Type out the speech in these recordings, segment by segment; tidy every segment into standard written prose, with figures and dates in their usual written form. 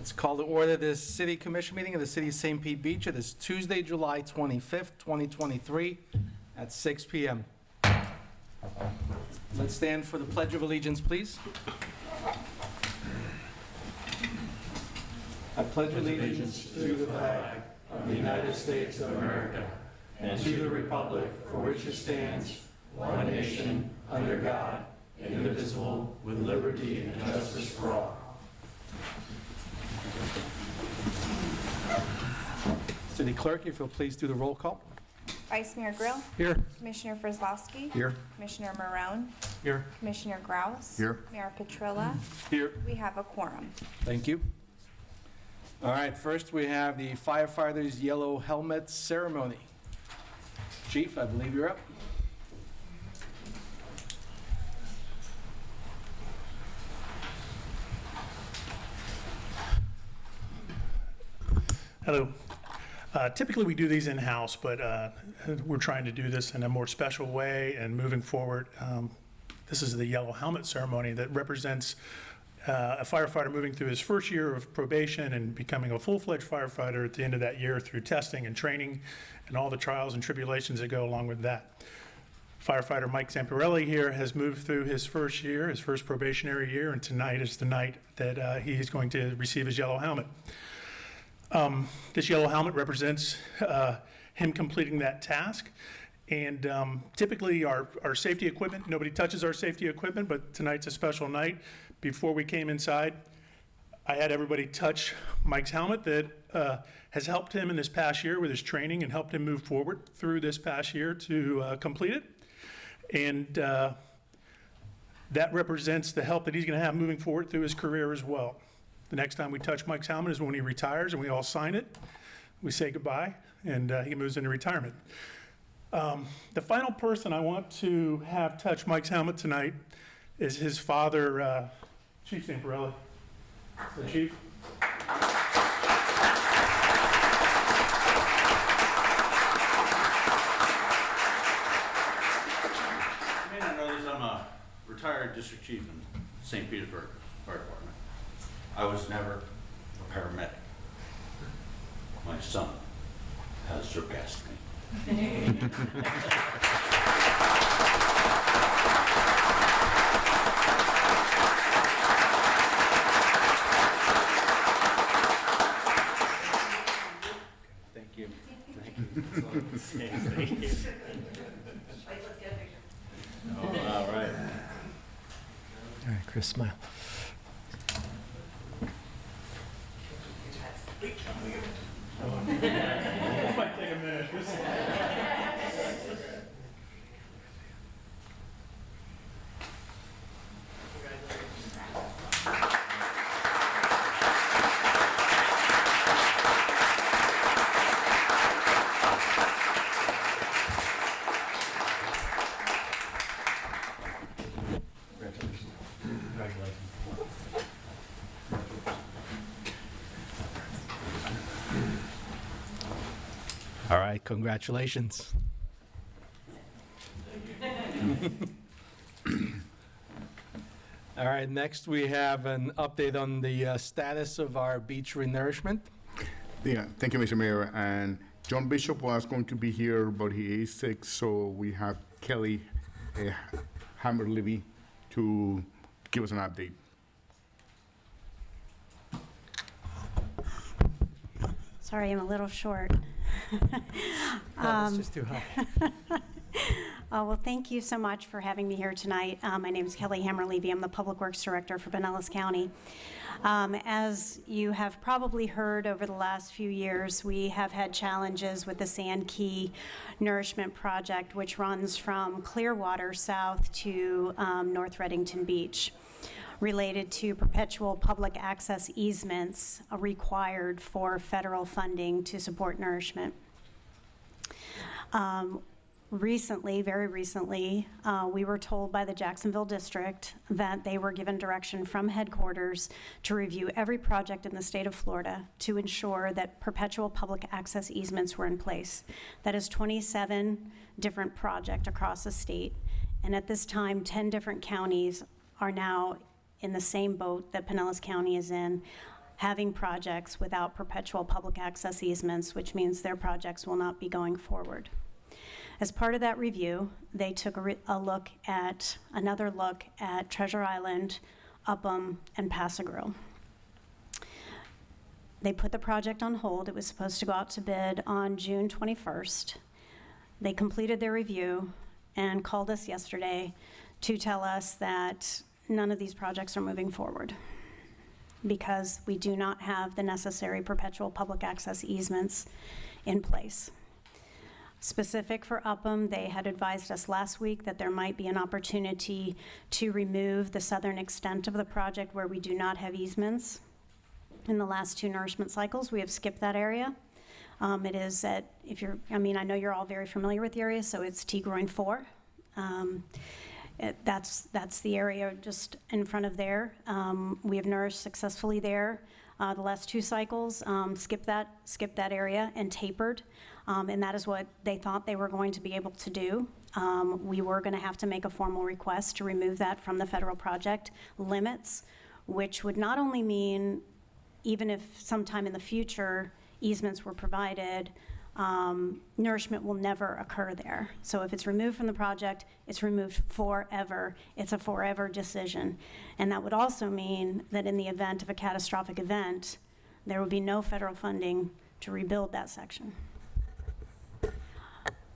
Let's call to order this City Commission meeting of the City of St. Pete Beach. It is Tuesday, July 25th, 2023 at 6 p.m. Let's stand for the Pledge of Allegiance, please. I pledge allegiance to the flag of the United States of America and to the republic for which it stands, one nation, under God, indivisible, with liberty and justice for all. City Clerk, if you'll please do the roll call. Vice Mayor Grill. Here. Commissioner Frizzlowski. Here. Commissioner Marone. Here. Commissioner Grouse. Here. Mayor Petrilla. Here. We have a quorum. Thank you. All right, first we have the firefighters' yellow helmet ceremony. Chief, I believe you're up. Hello. Typically we do these in-house, but we're trying to do this in a more special way and moving forward. This is the yellow helmet ceremony that represents a firefighter moving through his first year of probation and becoming a full-fledged firefighter at the end of that year through testing and training and all the trials and tribulations that go along with that. Firefighter Mike Zamparelli here has moved through his first year, his first probationary year, and tonight is the night that he's going to receive his yellow helmet. This yellow helmet represents him completing that task. And typically our safety equipment, nobody touches our safety equipment, but tonight's a special night. Before we came inside, I had everybody touch Mike's helmet that has helped him in this past year with his training and helped him move forward through this past year to complete it. And that represents the help that he's going to have moving forward through his career as well. The next time we touch Mike's helmet is when he retires, and we all sign it. We say goodbye, and he moves into retirement. The final person I want to have touch Mike's helmet tonight is his father, Chief Zamparelli. So, Chief. You may not know this, I'm a retired district chief in St. Petersburg Fire Department. I was never a paramedic. My son has surpassed me. Thank you. Thank you. Oh, all right. All right, Chris, smile. This might take a minute. All right, congratulations. All right, next we have an update on the status of our beach renourishment. Yeah, thank you, Mr. Mayor. And John Bishop was going to be here, but he is sick, so we have Kelly Hammer-Levy to give us an update. Sorry, I'm a little short. That's just too high. Well, thank you so much for having me here tonight. My name is Kelly Hammer-Levy. I'm the Public Works Director for Pinellas County. As you have probably heard over the last few years, we have had challenges with the Sand Key Nourishment Project, which runs from Clearwater south to North Reddington Beach, related to perpetual public access easements required for federal funding to support nourishment. Recently, very recently, we were told by the Jacksonville District that they were given direction from headquarters to review every project in the state of Florida to ensure that perpetual public access easements were in place. That is 27 different projects across the state. And at this time, 10 different counties are now in the same boat that Pinellas County is in. having projects without perpetual public access easements, which means their projects will not be going forward. As part of that review, they took another look at Treasure Island, Upham, and Pass-a-Grille. They put the project on hold. It was supposed to go out to bid on June 21st. They completed their review and called us yesterday to tell us that none of these projects are moving forward because we do not have the necessary perpetual public access easements in place. Specific for Upham, they had advised us last week that there might be an opportunity to remove the southern extent of the project where we do not have easements. In the last 2 nourishment cycles, we have skipped that area. It is at, I know you're all very familiar with the area, so it's T-Groin 4. That's the area just in front of there. We have nourished successfully there. The last 2 cycles, skipped that area and tapered, and that is what they thought they were going to be able to do. We were going to have to make a formal request to remove that from the federal project limits, which would not only mean, even if sometime in the future easements were provided, nourishment will never occur there. So if it's removed from the project, it's removed forever. It's a forever decision. And that would also mean that in the event of a catastrophic event, there would be no federal funding to rebuild that section.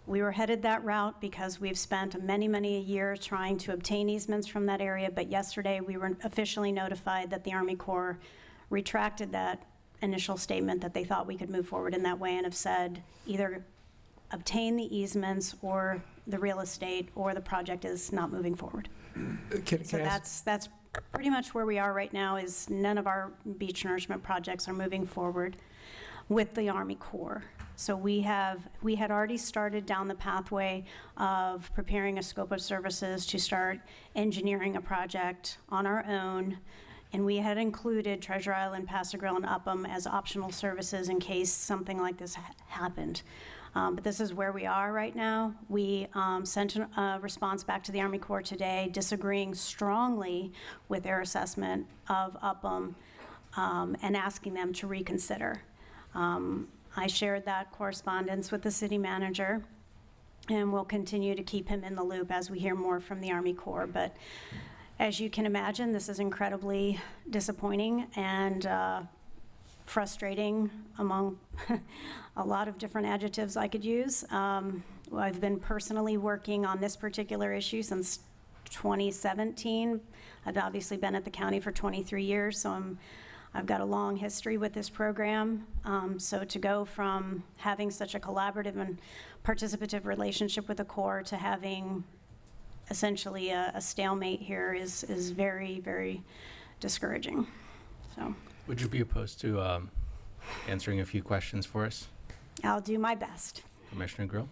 We were headed that route because we've spent many, many years trying to obtain easements from that area, but yesterday we were officially notified that the Army Corps retracted that initial statement that they thought we could move forward in that way and have said either obtain the easements or the real estate or the project is not moving forward. So that's pretty much where we are right now. Is none of our beach nourishment projects are moving forward with the Army Corps. So we had already started down the pathway of preparing a scope of services to start engineering a project on our own. And we had included Treasure Island, Pass-a-Grille, and Upham as optional services in case something like this happened. But this is where we are right now. We sent a response back to the Army Corps today disagreeing strongly with their assessment of Upham and asking them to reconsider. I shared that correspondence with the city manager, and we'll continue to keep him in the loop as we hear more from the Army Corps. But as you can imagine, this is incredibly disappointing and frustrating among a lot of different adjectives I could use. I've been personally working on this particular issue since 2017. I've obviously been at the county for 23 years, so I've got a long history with this program. So to go from having such a collaborative and participative relationship with the Corps to having essentially a stalemate here is very, very discouraging. So, would you be opposed to answering a few questions for us? I'll do my best. Commissioner Grill?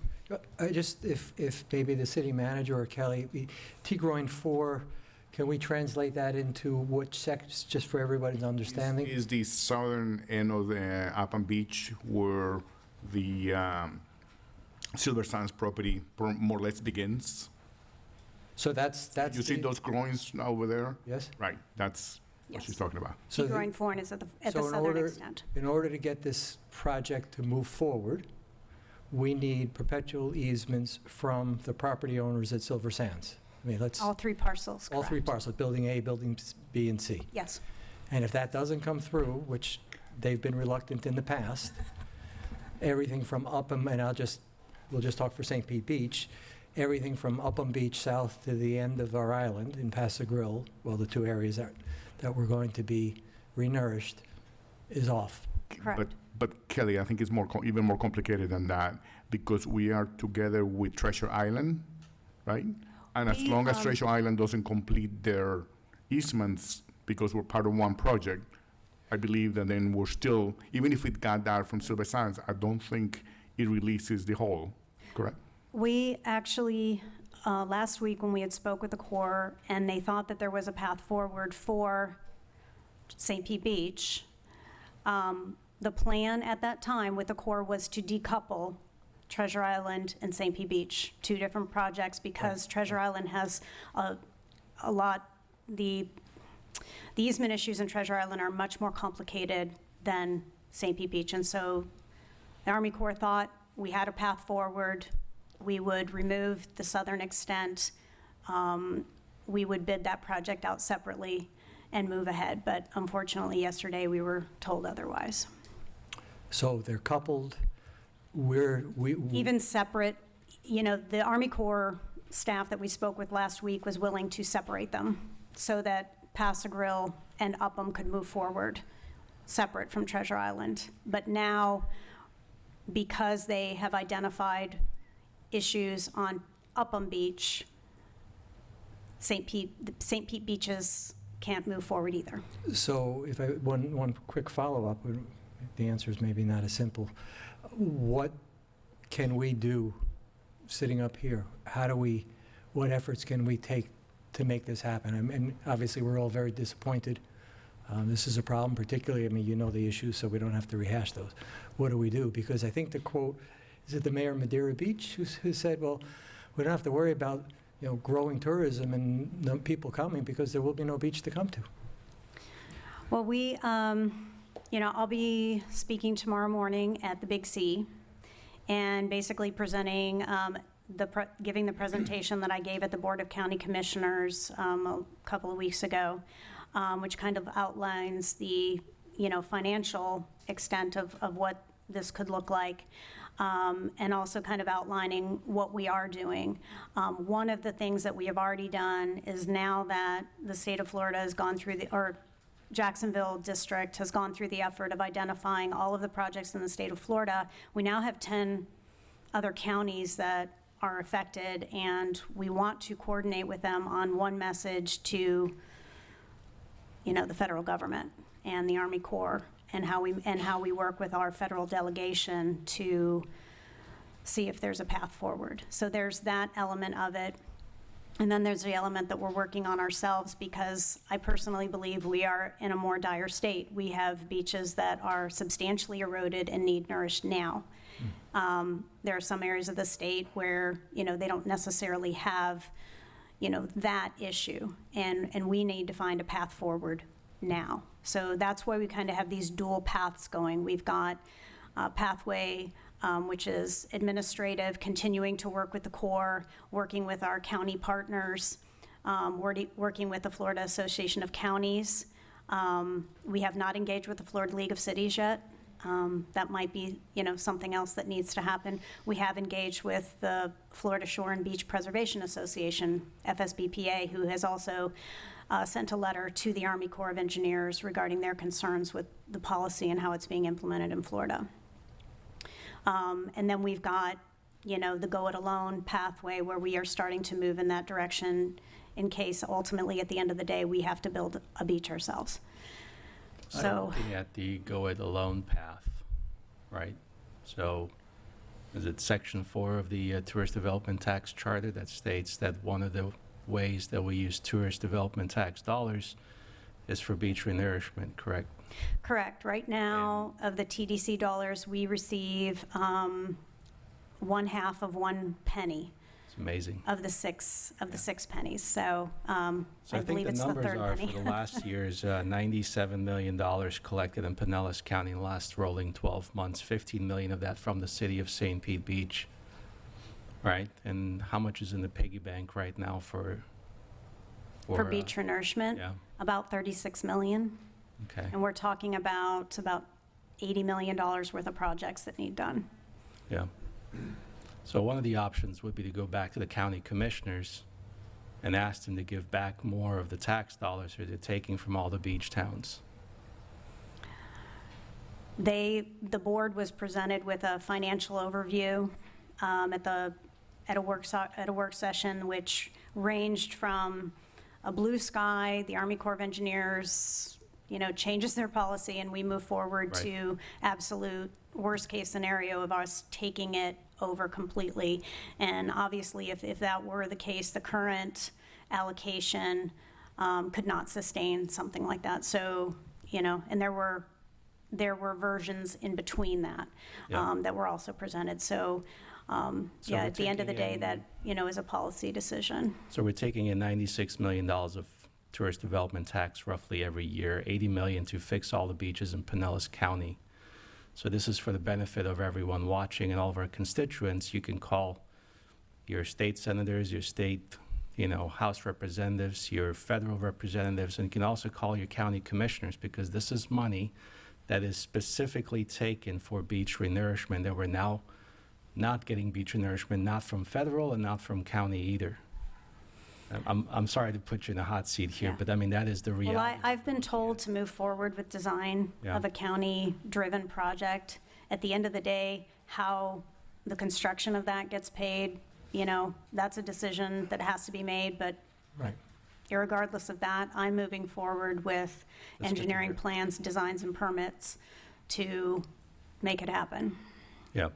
Just if maybe the city manager or Kelly, T-Groin 4, can we translate that into which sections, just for everybody's understanding? Is the southern end of the Upham Beach where the Silver Sands property more or less begins. So that's You see those groins over there? Yes. Right, that's what Yes. she's talking about. So the- T-Groin 4 is at the So southern extent. in order to get this project to move forward, we need perpetual easements from the property owners at Silver Sands. I mean, let's, All 3 parcels, all 3 correct. parcels, building A, building B, and C. Yes. And if that doesn't come through, which they've been reluctant in the past, everything from Upham, and we'll just talk for St. Pete Beach, everything from Upham Beach south to the end of our island in Pass-a-Grille, well, the 2 areas that were going to be renourished, is off. Correct. But Kelly, I think it's even more complicated than that because we are together with Treasure Island, right? And as We, long as Treasure Island doesn't complete their easements because we're part of one project, I believe that then we're still, even if it got that from Silver Sands, I don't think it releases the whole, correct? We actually, last week when we had spoke with the Corps and they thought that there was a path forward for St. Pete Beach, the plan at that time with the Corps was to decouple Treasure Island and St. Pete Beach, 2 different projects, because Treasure Island has a lot, the the easement issues in Treasure Island are much more complicated than St. Pete Beach. And so the Army Corps thought we had a path forward. We would remove the southern extent. We would bid that project out separately and move ahead. But unfortunately, yesterday we were told otherwise. So they're coupled, Even separate, you know, the Army Corps staff that we spoke with last week was willing to separate them so that Paso Grill and Upham could move forward separate from Treasure Island. But now, because they have identified issues on Upham Beach, St. Pete beaches can't move forward either. So if one quick follow-up, the answer is maybe not as simple. What can we do sitting up here? What efforts can we take to make this happen? And obviously, we're all very disappointed. This is a problem, particularly, I mean, you know the issues, so we don't have to rehash those. What do we do? Because I think the quote, is it the mayor of Madeira Beach who said, well, we don't have to worry about, you know, growing tourism and no people coming because there will be no beach to come to. Well, we, you know, I'll be speaking tomorrow morning at the Big C and basically presenting, giving the presentation that I gave at the Board of County Commissioners a couple of weeks ago, which kind of outlines the, you know, financial extent of what this could look like. And also kind of outlining what we are doing. One of the things that we have already done is now that the state of Florida has gone through or Jacksonville District has gone through the effort of identifying all of the projects in the state of Florida, we now have 10 other counties that are affected, and we want to coordinate with them on one message to, you know, the federal government and the Army Corps, and how we work with our federal delegation to see if there's a path forward. So there's that element of it. And then there's the element that we're working on ourselves, because I personally believe we are in a more dire state. We have beaches that are substantially eroded and need nourished now. There are some areas of the state where, you know, they don't necessarily have, you know, that issue. And we need to find a path forward now. So that's why we kind of have these dual paths going. We've got a pathway, which is administrative, continuing to work with the Corps, working with our county partners, working with the Florida Association of Counties. We have not engaged with the Florida League of Cities yet. That might be, you know, something else that needs to happen. We have engaged with the Florida Shore and Beach Preservation Association, FSBPA, who has also sent a letter to the Army Corps of Engineers regarding their concerns with the policy and how it's being implemented in Florida. And then we've got, you know, the go it alone pathway, where we are starting to move in that direction in case ultimately at the end of the day we have to build a beach ourselves. So I'm looking at the go it alone path, right? So is it section 4 of the Tourist Development Tax Charter that states that one of the ways that we use tourist development tax dollars is for beach renourishment, correct? Correct. Right now, of the TDC dollars, we receive 1/2 of 1 penny It's amazing. of the six pennies. So, I think believe the it's the numbers third are penny. for the last year's $97 million collected in Pinellas County in the last rolling 12 months, 15 million of that from the city of St. Pete Beach, right? And how much is in the piggy bank right now for beach renourishment? Yeah, About 36 million. okay, And we're talking about $80 million worth of projects that need done. yeah. So one of the options would be to go back to the county commissioners and ask them to give back more of the tax dollars that they're taking from all the beach towns. The board was presented with a financial overview at a work session, which ranged from a blue sky, the Army Corps of Engineers, you know, changes their policy and we move forward Right. to absolute worst case scenario of us taking it over completely. And obviously, if that were the case, the current allocation could not sustain something like that. So, you know, and there were versions in between that Yeah. that were also presented. So, So yeah, we're at the end of the taking day, in- that, you know, is a policy decision. So we're taking in $96 million of tourist development tax roughly every year, $80 million to fix all the beaches in Pinellas County. So this is for the benefit of everyone watching and all of our constituents. You can call your state senators, your state, House representatives, your federal representatives, and you can also call your county commissioners, because this is money that is specifically taken for beach renourishment, that we're now not getting beach renourishment, not from federal and not from county either. I'm sorry to put you in a hot seat here, Yeah. but I mean, that is the reality. Well, I've been told to move forward with design Yeah. of a county-driven project. At the end of the day, how the construction of that gets paid, that's a decision that has to be made, but Right. irregardless of that, I'm moving forward with That's good to engineering hear. plans, designs, and permits to make it happen. Yeah.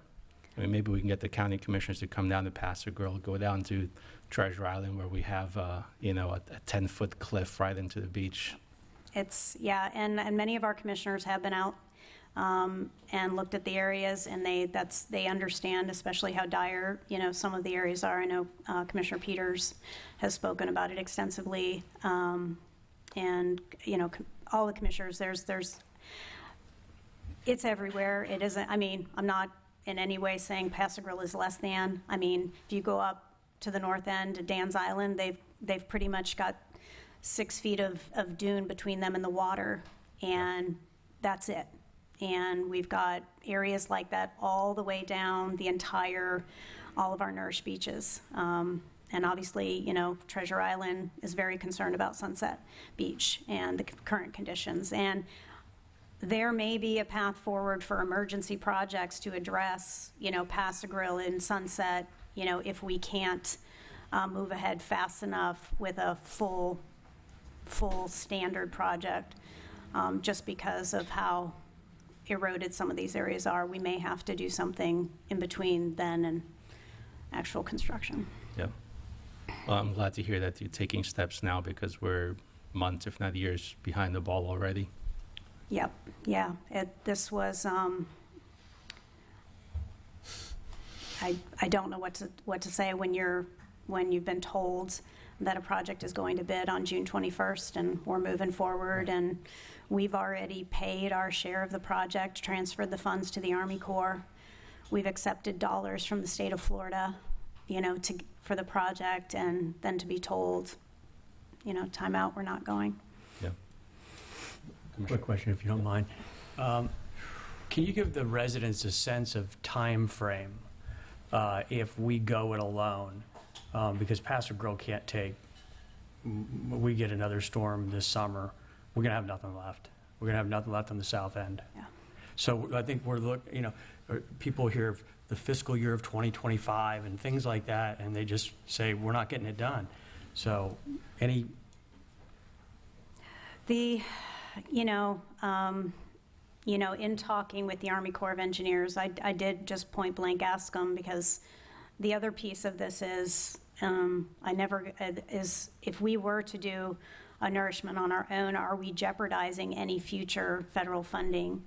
I mean, maybe we can get the county commissioners to come down to Paso Grill, go down to Treasure Island, where we have, a 10-foot cliff right into the beach. And many of our commissioners have been out and looked at the areas, and they understand, especially how dire, some of the areas are. I know Commissioner Peters has spoken about it extensively, and, all the commissioners, it's everywhere. It isn't, I'm not in any way saying Paso Grill is less than. If you go up to the north end to Dan's Island, they've pretty much got 6 feet of dune between them and the water, and that's it. And we've got areas like that all the way down all of our nourished beaches. And obviously, Treasure Island is very concerned about Sunset Beach and the current conditions. And there may be a path forward for emergency projects to address, Paso Grill and Sunset, if we can't move ahead fast enough with a full standard project, just because of how eroded some of these areas are. We may have to do something in between then and actual construction. Yeah. Well, I'm glad to hear that you're taking steps now, because we're months, if not years, behind the ball already. Yep, yeah, this was, I don't know what to say when you've been told that a project is going to bid on June 21st, and we're moving forward, and we've already paid our share of the project, transferred the funds to the Army Corps. We've accepted dollars from the state of Florida, for the project, and then to be told, time out, we're not going. Yeah. Quick question, if you don't mind. Can you give the residents a sense of time frame if we go it alone? Because Paso Grill can't we get another storm this summer, we're going to have nothing left. We're going to have nothing left on the south end. Yeah. So I think people hear the fiscal year of 2025 and things like that, and they just say, we're not getting it done. So in talking with the Army Corps of Engineers, I did just point blank ask them, because the other piece of this is, if we were to do a nourishment on our own, are we jeopardizing any future federal funding?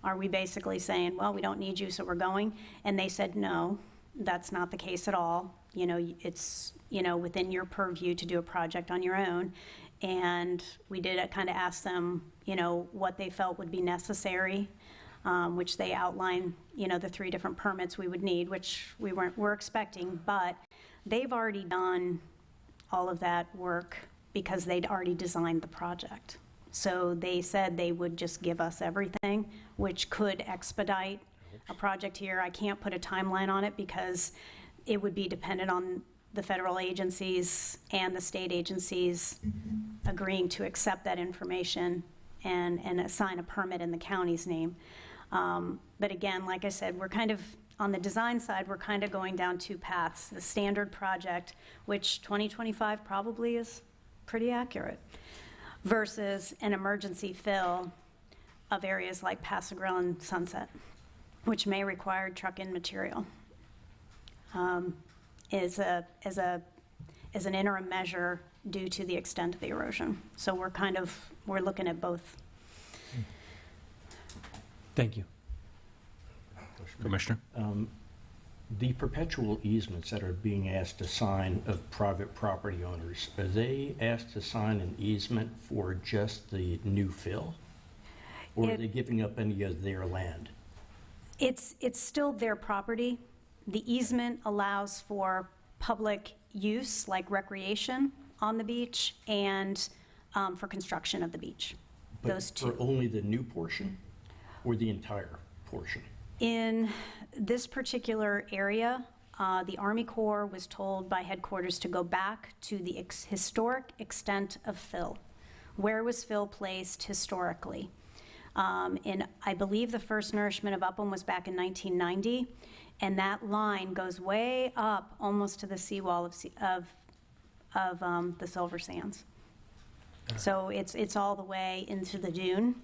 Are we basically saying, well, we don't need you, so we're going? And they said, no, that's not the case at all. It's, within your purview to do a project on your own. And we did kind of ask them, what they felt would be necessary, which they outlined, the 3 different permits we would need, which we're expecting, but they've already done all of that work because they'd already designed the project. So they said they would just give us everything, which could expedite a project here. I can't put a timeline on it because it would be dependent on the federal agencies and the state agencies agreeing to accept that information and assign a permit in the county's name. But again, like I said, we're kind of, on the design side, we're kind of going down 2 paths. The standard project, which 2025 probably is pretty accurate, versus an emergency fill of areas like Paso Grill and Sunset, which may require truck-in material, is an interim measure due to the extent of the erosion. So we're looking at both. Thank you. Commissioner? The perpetual easements that are being asked to sign of private property owners, are they asked to sign an easement for just the new fill? Or are they giving up any of their land? It's still their property. The easement allows for public use, like recreation on the beach, and for construction of the beach. But Those two. for only the new portion or the entire portion? In this particular area, the Army Corps was told by headquarters to go back to the historic extent of fill. Where was fill placed historically? I believe the first nourishment of Upham was back in 1990, and that line goes way up almost to the seawall of the Silver Sands. So it's all the way into the dune.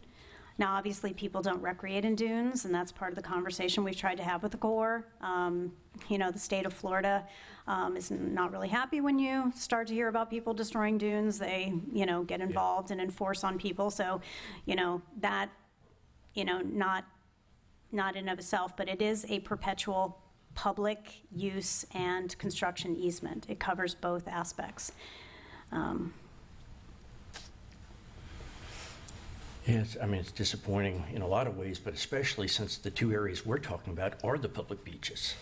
Now, obviously, people don't recreate in dunes, and that's part of the conversation we've tried to have with the Corps. The state of Florida is not really happy when you start to hear about people destroying dunes. They, get involved and enforce on people. So, that, not in and of itself, but it is a perpetual public use and construction easement. It covers both aspects. Yes, it's disappointing in a lot of ways, but especially since the two areas we're talking about are the public beaches.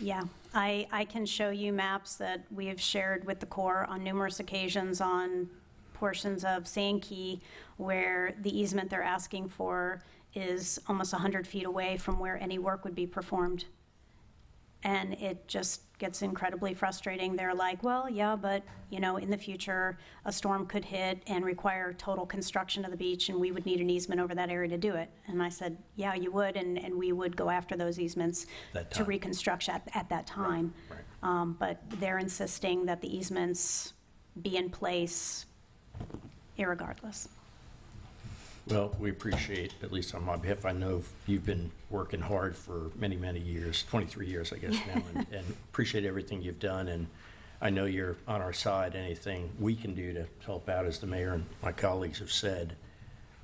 Yeah, I can show you maps that we have shared with the Corps on numerous occasions on portions of Sand Key where the easement they're asking for is almost 100 feet away from where any work would be performed. And it just gets incredibly frustrating. They're like, well, yeah, but, in the future, a storm could hit and require total construction of the beach, and we would need an easement over that area to do it. And I said, yeah, you would, and we would go after those easements to reconstruct at that time. Right. But they're insisting that the easements be in place irregardless. Well, we appreciate, at least on my behalf, I know you've been working hard for many, many years, 23 years, I guess now, and appreciate everything you've done. And I know you're on our side. Anything we can do to help out, as the mayor and my colleagues have said,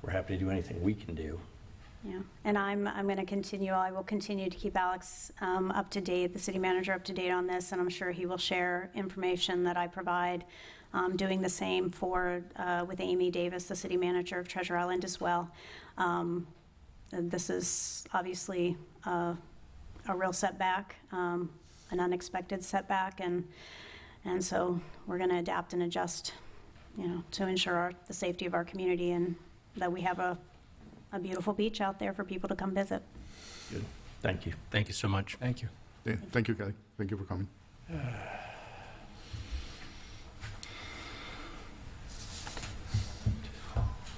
we're happy to do anything we can do. Yeah, and I'm going to continue. I will continue to keep Alex up to date, the city manager up to date on this, and I'm sure he will share information that I provide. Doing the same with Amy Davis, the city manager of Treasure Island as well. This is obviously a real setback, an unexpected setback, and so we're going to adapt and adjust, to ensure the safety of our community and that we have a beautiful beach out there for people to come visit. Good. Thank you. Thank you so much. Thank you. Yeah, thank you, Kelly. Thank you for coming.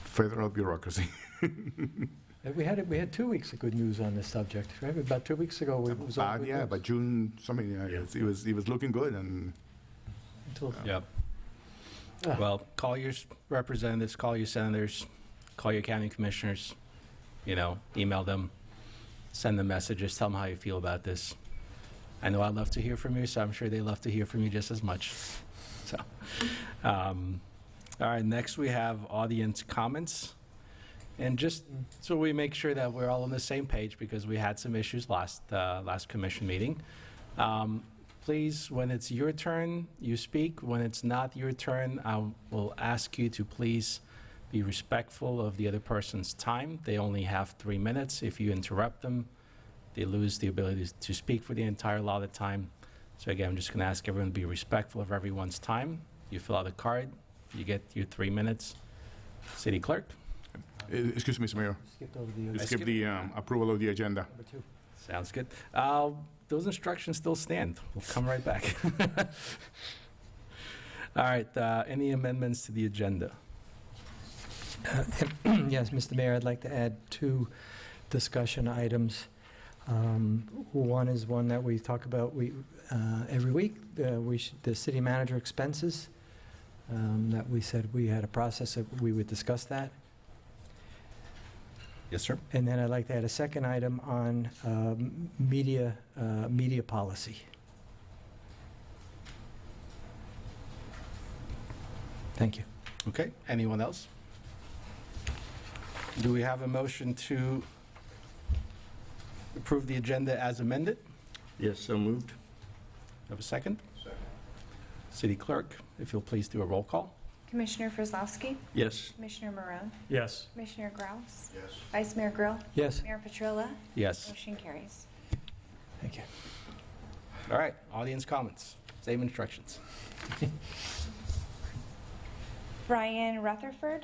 Federal bureaucracy. We had 2 weeks of good news on this subject, right? About 2 weeks ago, it was all good Yeah, news. but June something. Yeah, it was looking good, and Until- Yep. Ah. Well, call your representatives, call your senators, call your county commissioners, email them, send them messages, tell them how you feel about this. I know I'd love to hear from you, so I'm sure they love to hear from you just as much. So, all right, next we have audience comments. And just so we make sure that we're all on the same page, because we had some issues last commission meeting. Please, when it's your turn, you speak. When it's not your turn, I will ask you to please be respectful of the other person's time. They only have 3 minutes. If you interrupt them, they lose the ability to speak for the entire allotted time. So again, I'm just going to ask everyone to be respectful of everyone's time. You fill out a card. You get your 3 minutes. City Clerk? excuse me, Mr. Mayor. Skipped over the You other skipped the approval of the agenda. number 2. Sounds good. Those instructions still stand. We'll come right back. All right, any amendments to the agenda? Yes, Mr. Mayor, I'd like to add 2 discussion items. One is one that we talk about every week, the city manager expenses, that we said we had a process that we would discuss that. Yes, sir. And then I'd like to add a second item on media policy. Thank you. Okay, anyone else? Do we have a motion to Approve the agenda as amended. Yes, so moved. Have a second? Second. City Clerk, if you'll please do a roll call. Commissioner Frizlowski, Yes. Commissioner Marone, Yes. Commissioner Grouse, Yes. Vice Mayor Grill, Yes. Mayor Petrilla, Yes. motion carries. Thank you. All right, audience comments. Same instructions. Brian Rutherford,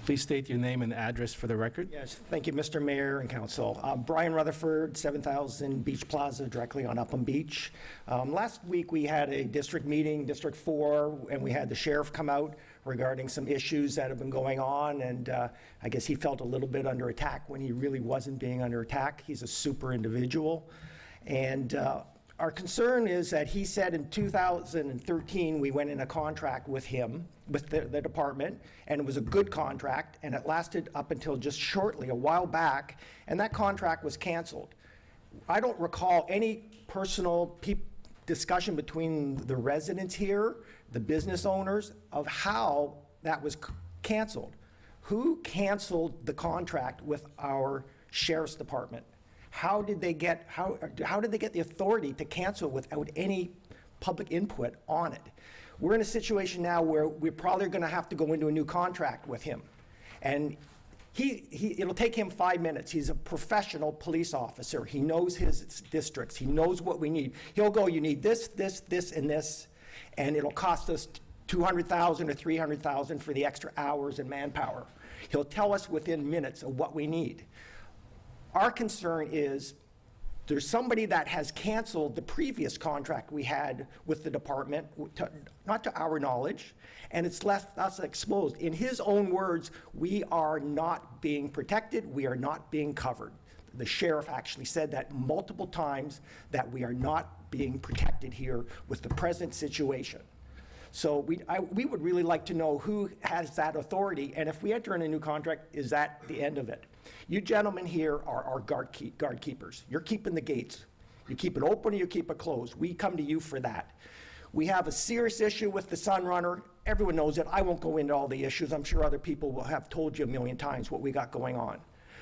Please state your name and address for the record. Yes, thank you, Mr. Mayor and Council. Brian Rutherford, 7,000 Beach Plaza, directly on Upham Beach. Last week, we had a district meeting, District 4, and we had the sheriff come out regarding some issues that have been going on, and I guess he felt a little bit under attack when he really wasn't being under attack. He's a super individual. And our concern is that he said in 2013, we went in a contract with him, with the department, and it was a good contract, and it lasted up until just shortly, a while back, and that contract was canceled. I don't recall any personal discussion between the residents here, the business owners, of how that was canceled. Who canceled the contract with our sheriff's department? How did they get the authority to cancel without any public input on it? We're in a situation now where we're probably going to have to go into a new contract with him. And it'll take him 5 minutes. He's a professional police officer. He knows his districts. He knows what we need. He'll go, you need this, this, this, and this, and it'll cost us $200,000 or $300,000 for the extra hours and manpower. He'll tell us within minutes of what we need. Our concern is there's somebody that has canceled the previous contract we had with the department, not to our knowledge, and it's left us exposed. In his own words, we are not being protected, we are not being covered. The sheriff actually said that multiple times, that we are not being protected here with the present situation. So we would really like to know who has that authority, and if we enter in a new contract, is that the end of it? You gentlemen here are our guard keepers. You're keeping the gates. You keep it open or you keep it closed. We come to you for that. We have a serious issue with the Sunrunner. Everyone knows it. I won't go into all the issues. I'm sure other people will have told you a million times what we got going on.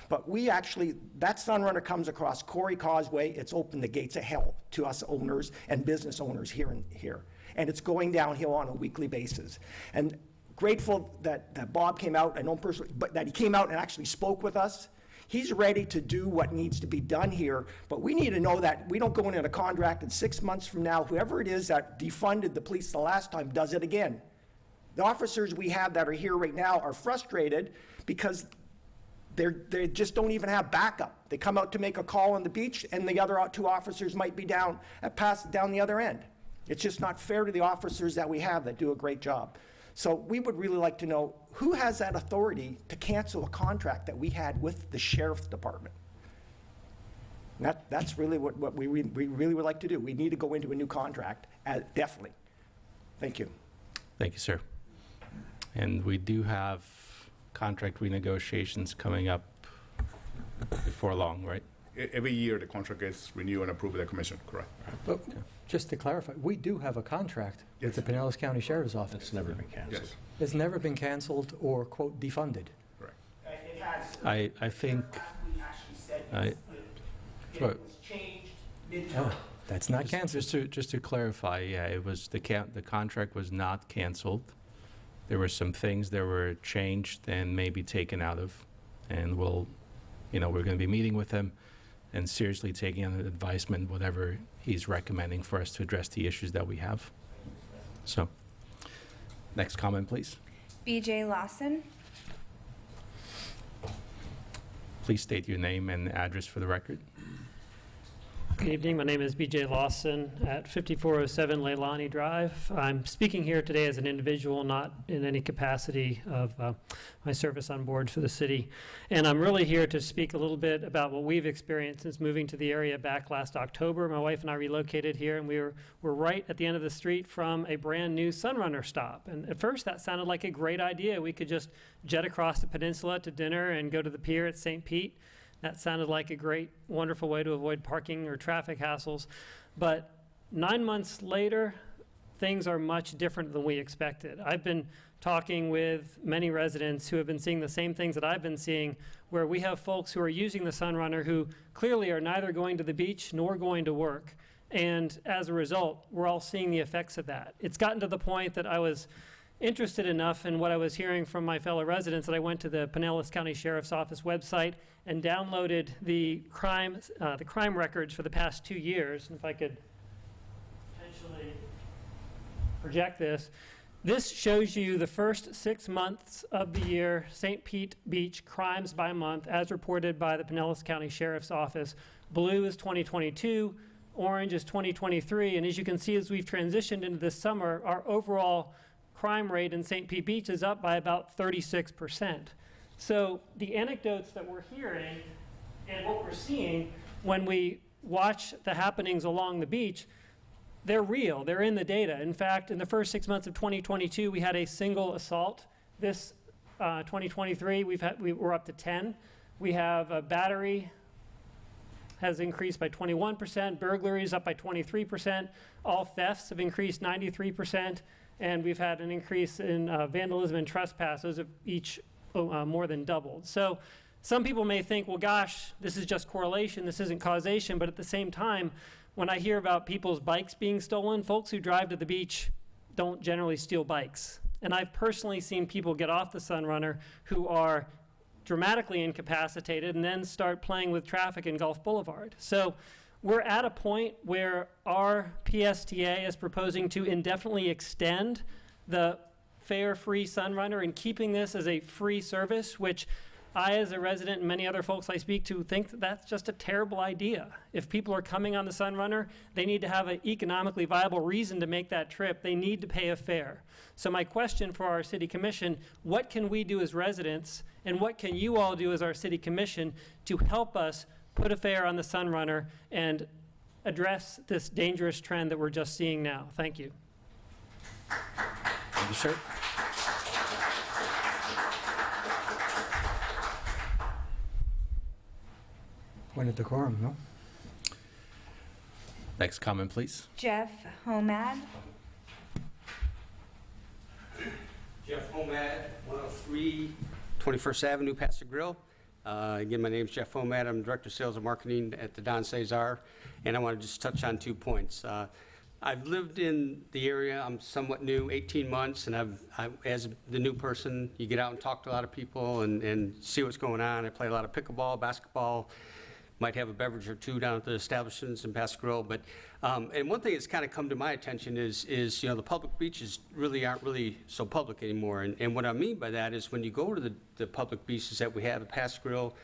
But we actually, that Sunrunner comes across Corey Causeway. It's opened the gates of hell to us owners and business owners here. And it's going downhill on a weekly basis. And grateful that Bob came out, I know personally, but that he came out and actually spoke with us. He's ready to do what needs to be done here, but we need to know that we don't go in a contract and 6 months from now, whoever it is that defunded the police the last time does it again. The officers we have that are here right now are frustrated because they just don't even have backup. They come out to make a call on the beach and the other 2 officers might be down the other end. It's just not fair to the officers that we have that do a great job. So we would really like to know who has that authority to cancel a contract that we had with the sheriff's department. That's really what we really would like to do. We need to go into a new contract, definitely. Thank you. Thank you, sir. And we do have contract renegotiations coming up before long, right? Every year, the contract gets renewed and approved by the commission, correct? But just to clarify, we do have a contract with the Pinellas County Sheriff's Office. It's never been canceled. Yes, It's never been canceled or, quote, defunded. correct. It has. I think, We actually said I- it Right. was changed midterm. Oh, that's not canceled. just to clarify, yeah, it was, the contract was not canceled. There were some things that were changed and maybe taken out of, and we're going to be meeting with him and seriously taking under advisement whatever he's recommending for us to address the issues that we have. So, next comment, please. BJ Lawson, Please state your name and address for the record. Good evening. My name is BJ Lawson at 5407 Leilani Drive. I'm speaking here today as an individual, not in any capacity of my service on board for the city. And I'm really here to speak a little bit about what we've experienced since moving to the area back last October. My wife and I relocated here, and we're right at the end of the street from a brand new Sunrunner stop. And at first, that sounded like a great idea. We could just jet across the peninsula to dinner and go to the pier at St. Pete. That sounded like a great, wonderful way to avoid parking or traffic hassles. But 9 months later, things are much different than we expected. I've been talking with many residents who have been seeing the same things that I've been seeing, where we have folks who are using the Sunrunner who clearly are neither going to the beach nor going to work. And as a result, we're all seeing the effects of that. It's gotten to the point that I was interested enough in what I was hearing from my fellow residents that I went to the Pinellas County Sheriff's Office website and downloaded the crime records for the past 2 years. And if I could potentially project this, this shows you the first 6 months of the year, St. Pete Beach crimes by month, as reported by the Pinellas County Sheriff's Office. Blue is 2022, orange is 2023, and as you can see, as we've transitioned into this summer, our overall crime rate in St. Pete Beach is up by about 36%. So the anecdotes that we're hearing and what we're seeing when we watch the happenings along the beach, they're real, they're in the data. In fact, in the first 6 months of 2022, we had a single assault. This 2023, we're up to 10. We have a battery has increased by 21%, burglaries up by 23%, all thefts have increased 93%, and we've had an increase in vandalism and trespass. Those have each more than doubled. So some people may think, well, gosh, this is just correlation, this isn't causation, but at the same time, when I hear about people's bikes being stolen, folks who drive to the beach don't generally steal bikes. And I've personally seen people get off the Sunrunner who are dramatically incapacitated and then start playing with traffic in Gulf Boulevard. So we're at a point where our PSTA is proposing to indefinitely extend the fare-free Sunrunner and keeping this as a free service, which I, as a resident, and many other folks I speak to, think that that's just a terrible idea. If people are coming on the Sunrunner, they need to have an economically viable reason to make that trip. They need to pay a fare. So my question for our City Commission, what can we do as residents, and what can you all do as our City Commission to help us put a fare on the Sunrunner and address this dangerous trend that we're just seeing now? Thank you. Thank you, sir. Point of decorum, no? Next comment, please. Jeff Homad. Jeff Homad, 103 21st Avenue, Paso Grill. Again, my name is Jeff Homad. I'm Director of Sales and Marketing at the Don Cesar, and I want to just touch on 2 points. I've lived in the area. I'm somewhat new, 18 months, and as the new person, you get out and talk to a lot of people and see what's going on. I play a lot of pickleball, basketball, might have a beverage or two down at the establishments in Paso Grill. But and one thing that's kind of come to my attention is the public beaches aren't really so public anymore. And what I mean by that is when you go to the public beaches that we have at Paso Grill,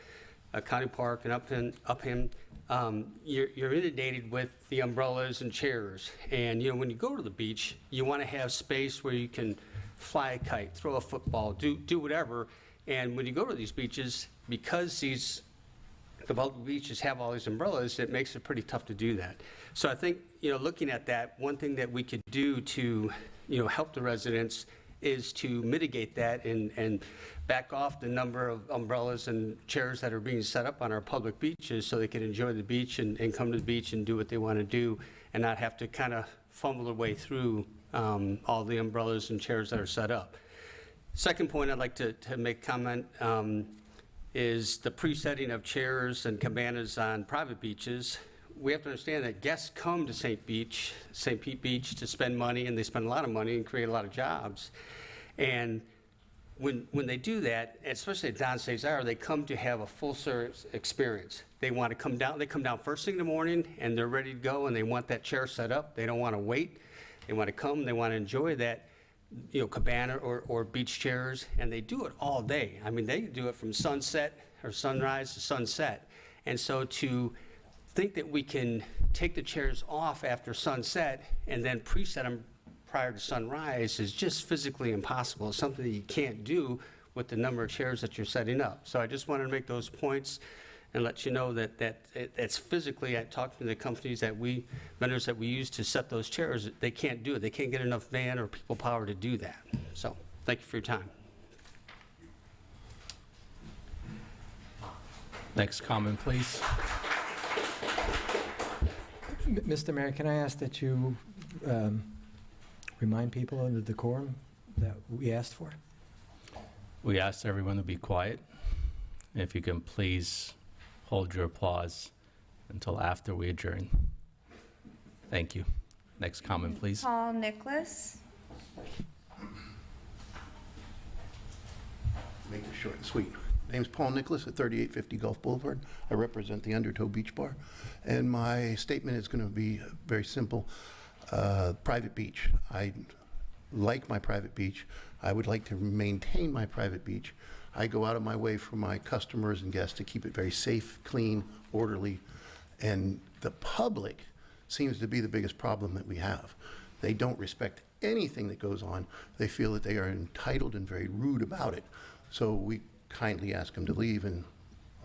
County Park, and Upham, you're inundated with the umbrellas and chairs. And when you go to the beach, you want to have space where you can fly a kite, throw a football, do whatever. And when you go to these beaches, because the public beaches have all these umbrellas, it makes it pretty tough to do that. So I think, looking at that, one thing that we could do to, help the residents is to mitigate that and back off the number of umbrellas and chairs that are being set up on our public beaches so they can enjoy the beach and come to the beach and do what they want to do and not have to kind of fumble their way through all the umbrellas and chairs that are set up. Second point I'd like to make comment is the pre-setting of chairs and cabanas on private beaches. We have to understand that guests come to St. Pete Beach to spend money, and they spend a lot of money and create a lot of jobs. And when they do that, especially at Don Cesar, they come to have a full service experience. They want to come down. They come down first thing in the morning, and they're ready to go, and they want that chair set up. They don't want to wait. They want to come. They want to enjoy that cabana or beach chairs, and they do it all day. I mean, they do it from sunset or sunrise to sunset. And so to think that we can take the chairs off after sunset and then preset them prior to sunrise is just physically impossible. It's something that you can't do with the number of chairs that you're setting up. So I just wanted to make those points and let you know that it's physically, I talked to the companies vendors that we use to set those chairs, they can't do it. They can't get enough van or people power to do that. So thank you for your time. Next comment, please. Mr. Mayor, can I ask that you remind people of the decorum that we asked for? We asked everyone to be quiet. If you can please hold your applause until after we adjourn. Thank you. Next comment, please. Paul Nicholas. Make this short and sweet. Name's Paul Nicholas at 3850 Gulf Boulevard. I represent the Undertow Beach Bar. And my statement is going to be very simple. Private beach. I like my private beach. I would like to maintain my private beach. I go out of my way for my customers and guests to keep it very safe, clean, orderly. And the public seems to be the biggest problem that we have. They don't respect anything that goes on. They feel that they are entitled and very rude about it. So we kindly ask them to leave, and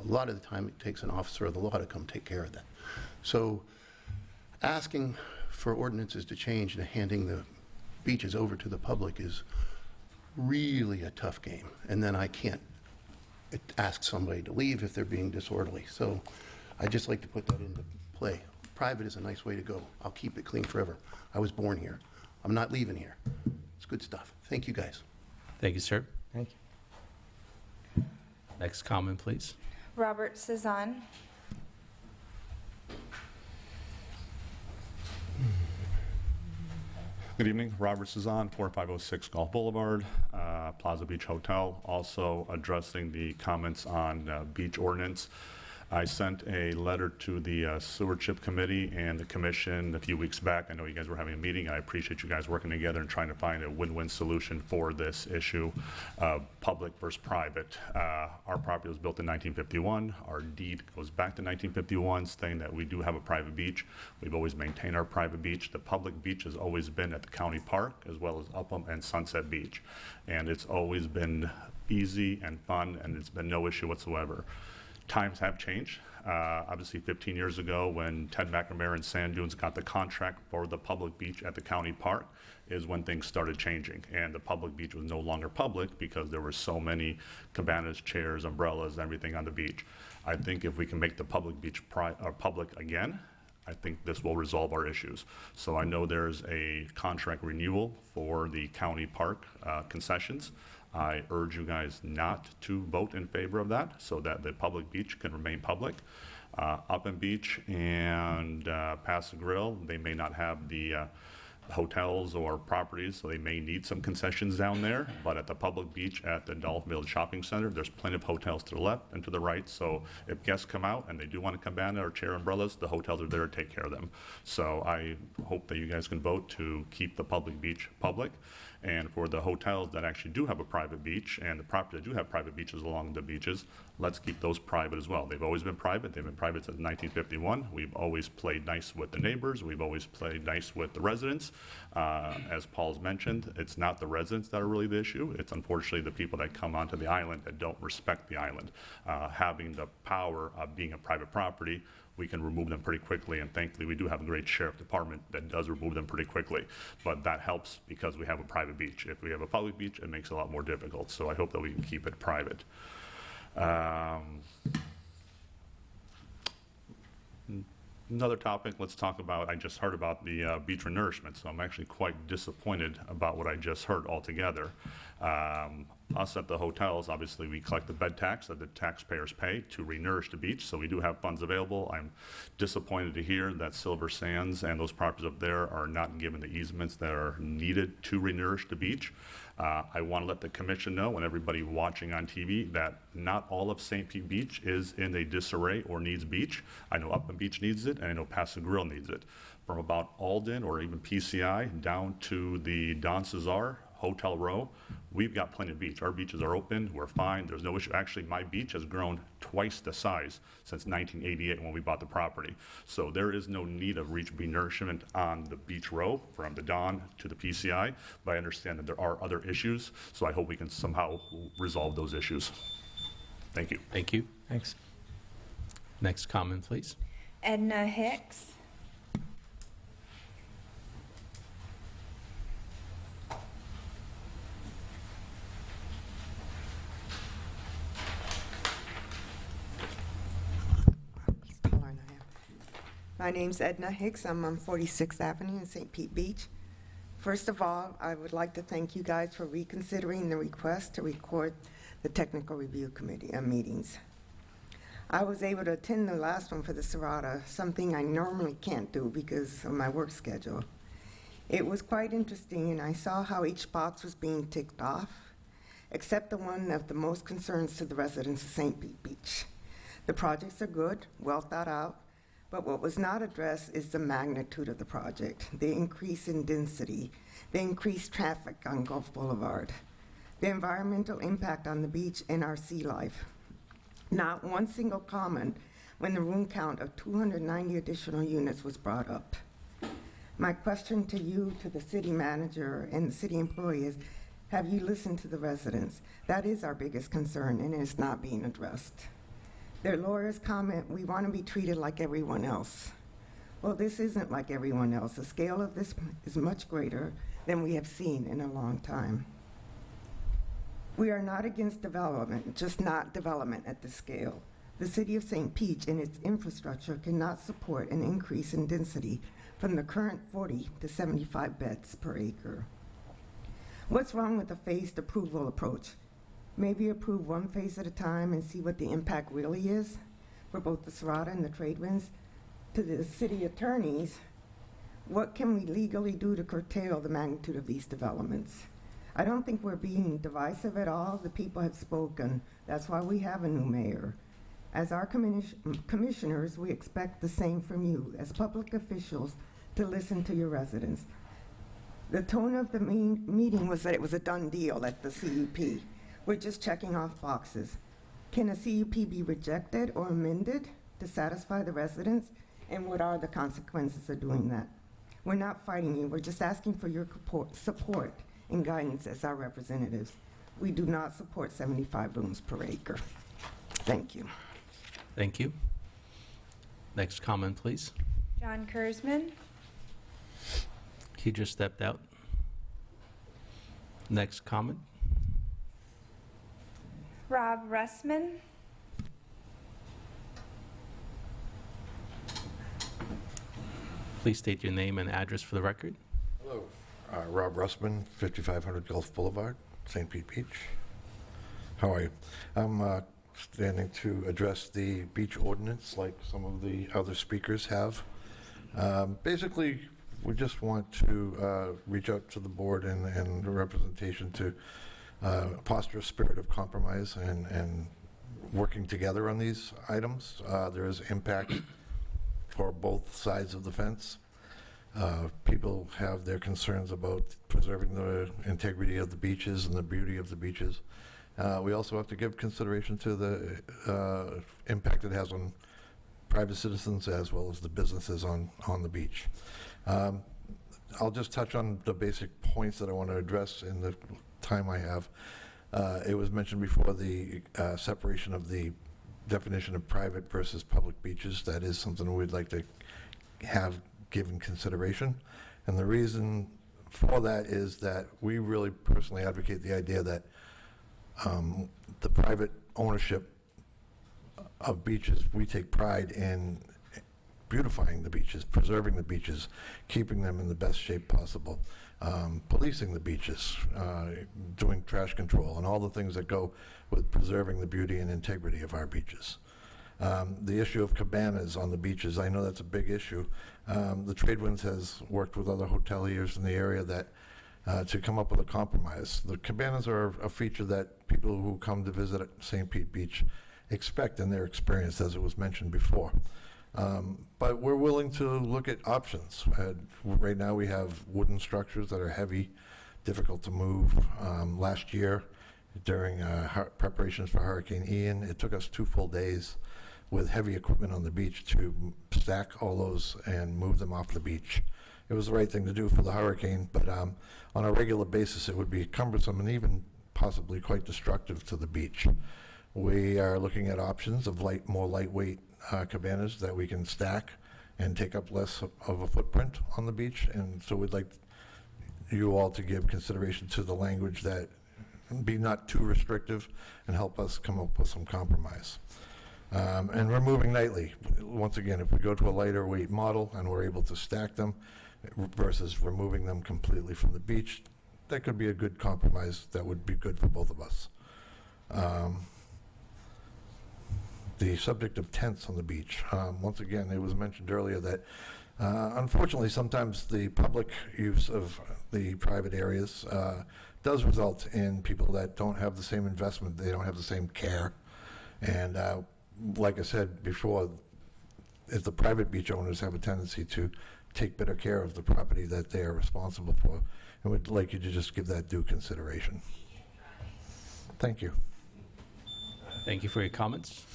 a lot of the time it takes an officer of the law to come take care of that. So asking for ordinances to change and handing the beaches over to the public is really a tough game. And then I can't ask somebody to leave if they're being disorderly. So I'd just like to put that into play. Private is a nice way to go. I'll keep it clean forever. I was born here. I'm not leaving here. It's good stuff. Thank you, guys. Thank you, sir. Thank you. Next comment, please. Robert Cezanne. Good evening, Robert Cezanne, 4506 Gulf Boulevard, Plaza Beach Hotel. Also addressing the comments on beach ordinance. I sent a letter to the Stewardship Committee and the Commission a few weeks back. I know you guys were having a meeting. I appreciate you guys working together and trying to find a win-win solution for this issue, public versus private. Our property was built in 1951. Our deed goes back to 1951, saying that we do have a private beach. We've always maintained our private beach. The public beach has always been at the county park, as well as Upham and Sunset Beach. And it's always been easy and fun, and it's been no issue whatsoever. Times have changed. Obviously 15 years ago, when Ted McNamara and Sand Dunes got the contract for the public beach at the county park, is when things started changing. And the public beach was no longer public because there were so many cabanas, chairs, umbrellas, everything on the beach. I think if we can make the public beach public again, I think this will resolve our issues. So I know there's a contract renewal for the county park concessions. I urge you guys not to vote in favor of that so that the public beach can remain public. Upham Beach and Paso Grill, they may not have the hotels or properties, so they may need some concessions down there. But at the public beach at the Dolphin Village Shopping Center, there's plenty of hotels to the left and to the right. So if guests come out and they do want a cabana or chair umbrellas, the hotels are there to take care of them. So I hope that you guys can vote to keep the public beach public. And for the hotels that actually do have a private beach and the property that do have private beaches along the beaches, let's keep those private as well. They've always been private. They've been private since 1951. We've always played nice with the neighbors. We've always played nice with the residents. As Paul's mentioned, it's not the residents that are really the issue. It's unfortunately the people that come onto the island that don't respect the island. Having the power of being a private property, we can remove them pretty quickly, and thankfully we do have a great sheriff department that does remove them pretty quickly. But that helps because we have a private beach. If we have a public beach, it makes it a lot more difficult. So I hope that we can keep it private. Another topic, let's talk about, I just heard about the beach renourishment, so I'm actually quite disappointed about what I just heard altogether. Us at the hotels, obviously we collect the bed tax that the taxpayers pay to renourish the beach, so we do have funds available. I'm disappointed to hear that Silver Sands and those properties up there are not given the easements that are needed to renourish the beach. I want to let the commission know and everybody watching on TV that not all of St. Pete Beach is in a disarray or needs beach. I know Upham Beach needs it, and I know Paso Grill needs it. From about Alden or even PCI down to the Don Cesar Hotel Row, we've got plenty of beach. Our beaches are open, we're fine, there's no issue. Actually, my beach has grown twice the size since 1988 when we bought the property. So there is no need of renourishment on the beach row from the Don to the PCI, but I understand that there are other issues, so I hope we can somehow resolve those issues. Thank you. Thank you. Thanks. Next comment, please. Edna Hicks. My name's Edna Hicks. I'm on 46th Avenue in St. Pete Beach. First of all, I would like to thank you guys for reconsidering the request to record the Technical Review Committee meetings. I was able to attend the last one for the Serrata, something I normally can't do because of my work schedule. It was quite interesting, and I saw how each box was being ticked off, except the one of the most concerns to the residents of St. Pete Beach. The projects are good, well thought out, but what was not addressed is the magnitude of the project, the increase in density, the increased traffic on Gulf Boulevard, the environmental impact on the beach and our sea life. Not one single comment when the room count of 290 additional units was brought up. My question to you, to the city manager and the city employees, have you listened to the residents? That is our biggest concern, and it is not being addressed. Their lawyers comment, we want to be treated like everyone else. Well, this isn't like everyone else. The scale of this is much greater than we have seen in a long time. We are not against development, just not development at this scale. The city of St. Pete and its infrastructure cannot support an increase in density from the current 40 to 75 beds per acre. What's wrong with the phased approval approach? Maybe approve one phase at a time and see what the impact really is for both the Serrata and the trade winds. To the city attorneys, what can we legally do to curtail the magnitude of these developments? I don't think we're being divisive at all. The people have spoken. That's why we have a new mayor. As our commissioners, we expect the same from you, as public officials, to listen to your residents. The tone of the meeting was that it was a done deal at the CUP. We're just checking off boxes. Can a CUP be rejected or amended to satisfy the residents? And what are the consequences of doing that? We're not fighting you. We're just asking for your support and guidance as our representatives. We do not support 75 rooms per acre. Thank you. Thank you. Next comment, please. John Kurzman. He just stepped out. Next comment. Rob Russman. Please state your name and address for the record. Hello, Rob Russman, 5500 Gulf Boulevard, St. Pete Beach. How are you? I'm standing to address the beach ordinance like some of the other speakers have. Basically, we just want to reach out to the board and the representation to foster a spirit of compromise and working together on these items. There is impact for both sides of the fence. People have their concerns about preserving the integrity of the beaches and the beauty of the beaches. We also have to give consideration to the impact it has on private citizens as well as the businesses on the beach. I'll just touch on the basic points that I want to address in the time I have. It was mentioned before the separation of the definition of private versus public beaches. That is something we'd like to have given consideration. And the reason for that is that we really personally advocate the idea that the private ownership of beaches, we take pride in beautifying the beaches, preserving the beaches, keeping them in the best shape possible, policing the beaches, doing trash control, and all the things that go with preserving the beauty and integrity of our beaches. The issue of cabanas on the beaches, I know that's a big issue. The Trade Winds has worked with other hoteliers in the area that to come up with a compromise. The cabanas are a feature that people who come to visit at St. Pete Beach expect in their experience, as it was mentioned before. But we're willing to look at options. Right now we have wooden structures that are heavy, difficult to move. Last year, during preparations for Hurricane Ian, it took us 2 full days with heavy equipment on the beach to stack all those and move them off the beach. It was the right thing to do for the hurricane, but on a regular basis it would be cumbersome and even possibly quite destructive to the beach. We are looking at options of more lightweight cabanas that we can stack and take up less of a footprint on the beach, and so we'd like you all to give consideration to the language that be not too restrictive and help us come up with some compromise. And we're moving nightly. Once again, if we go to a lighter weight model and we're able to stack them, versus removing them completely from the beach. That could be a good compromise that would be good for both of us. The subject of tents on the beach. Once again, it was mentioned earlier that unfortunately sometimes the public use of the private areas does result in people that don't have the same investment, they don't have the same care. And like I said before, if the private beach owners have a tendency to take better care of the property that they are responsible for, I would like you to just give that due consideration. Thank you. Thank you for your comments.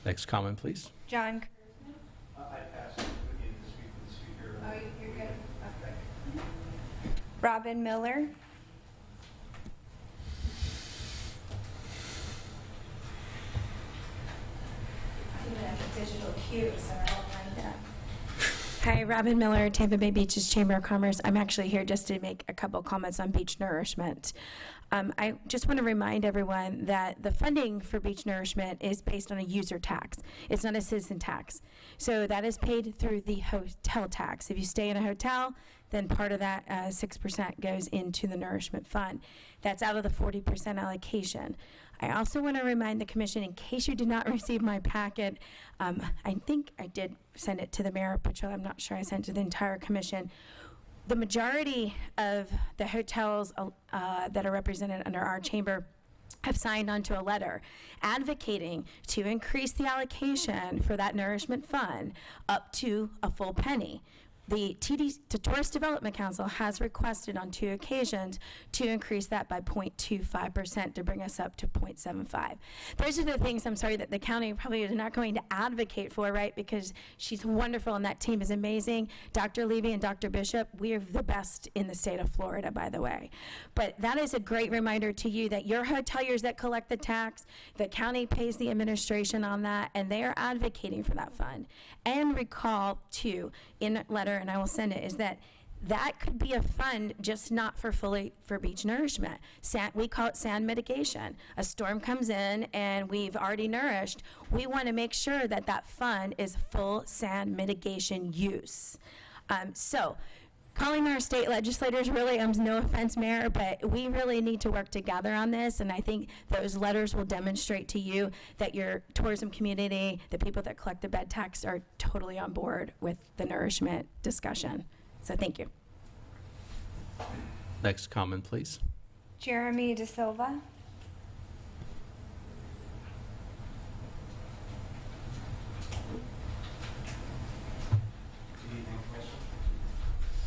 Next comment, please. John. I pass it. We need to speak to the speaker. Oh, you're good. Robin Miller. Digital cue, so I don't mind that. Hi, Robin Miller, Tampa Bay Beaches Chamber of Commerce. I'm actually here just to make a couple comments on beach nourishment. I just want to remind everyone that the funding for beach nourishment is based on a user tax. It's not a citizen tax. So that is paid through the hotel tax. If you stay in a hotel, then part of that 6% goes into the nourishment fund. That's out of the 40% allocation. I also want to remind the commission, in case you did not receive my packet, I think I did send it to the mayor, Patrol. I'm not sure I sent it to the entire commission. The majority of the hotels that are represented under our chamber have signed onto a letter advocating to increase the allocation for that nourishment fund up to a full penny. The Tourist Development Council has requested on 2 occasions to increase that by 0.25% to bring us up to 0.75. Those are the things, I'm sorry, that the county probably is not going to advocate for, right? Because she's wonderful and that team is amazing. Dr. Levy and Dr. Bishop, we are the best in the state of Florida, by the way. But that is a great reminder to you that your hoteliers that collect the tax, the county pays the administration on that, and they are advocating for that fund. And recall, too, in a letter, and I will send it, is that could be a fund just not for beach nourishment. We call it sand mitigation. A storm comes in and we've already nourished. We want to make sure that that fund is full sand mitigation use. So calling our state legislators, really, no offense, Mayor, but we really need to work together on this, and I think those letters will demonstrate to you that your tourism community, the people that collect the bed tax, are totally on board with the nourishment discussion. So thank you. Next comment, please. Jeremy De Silva.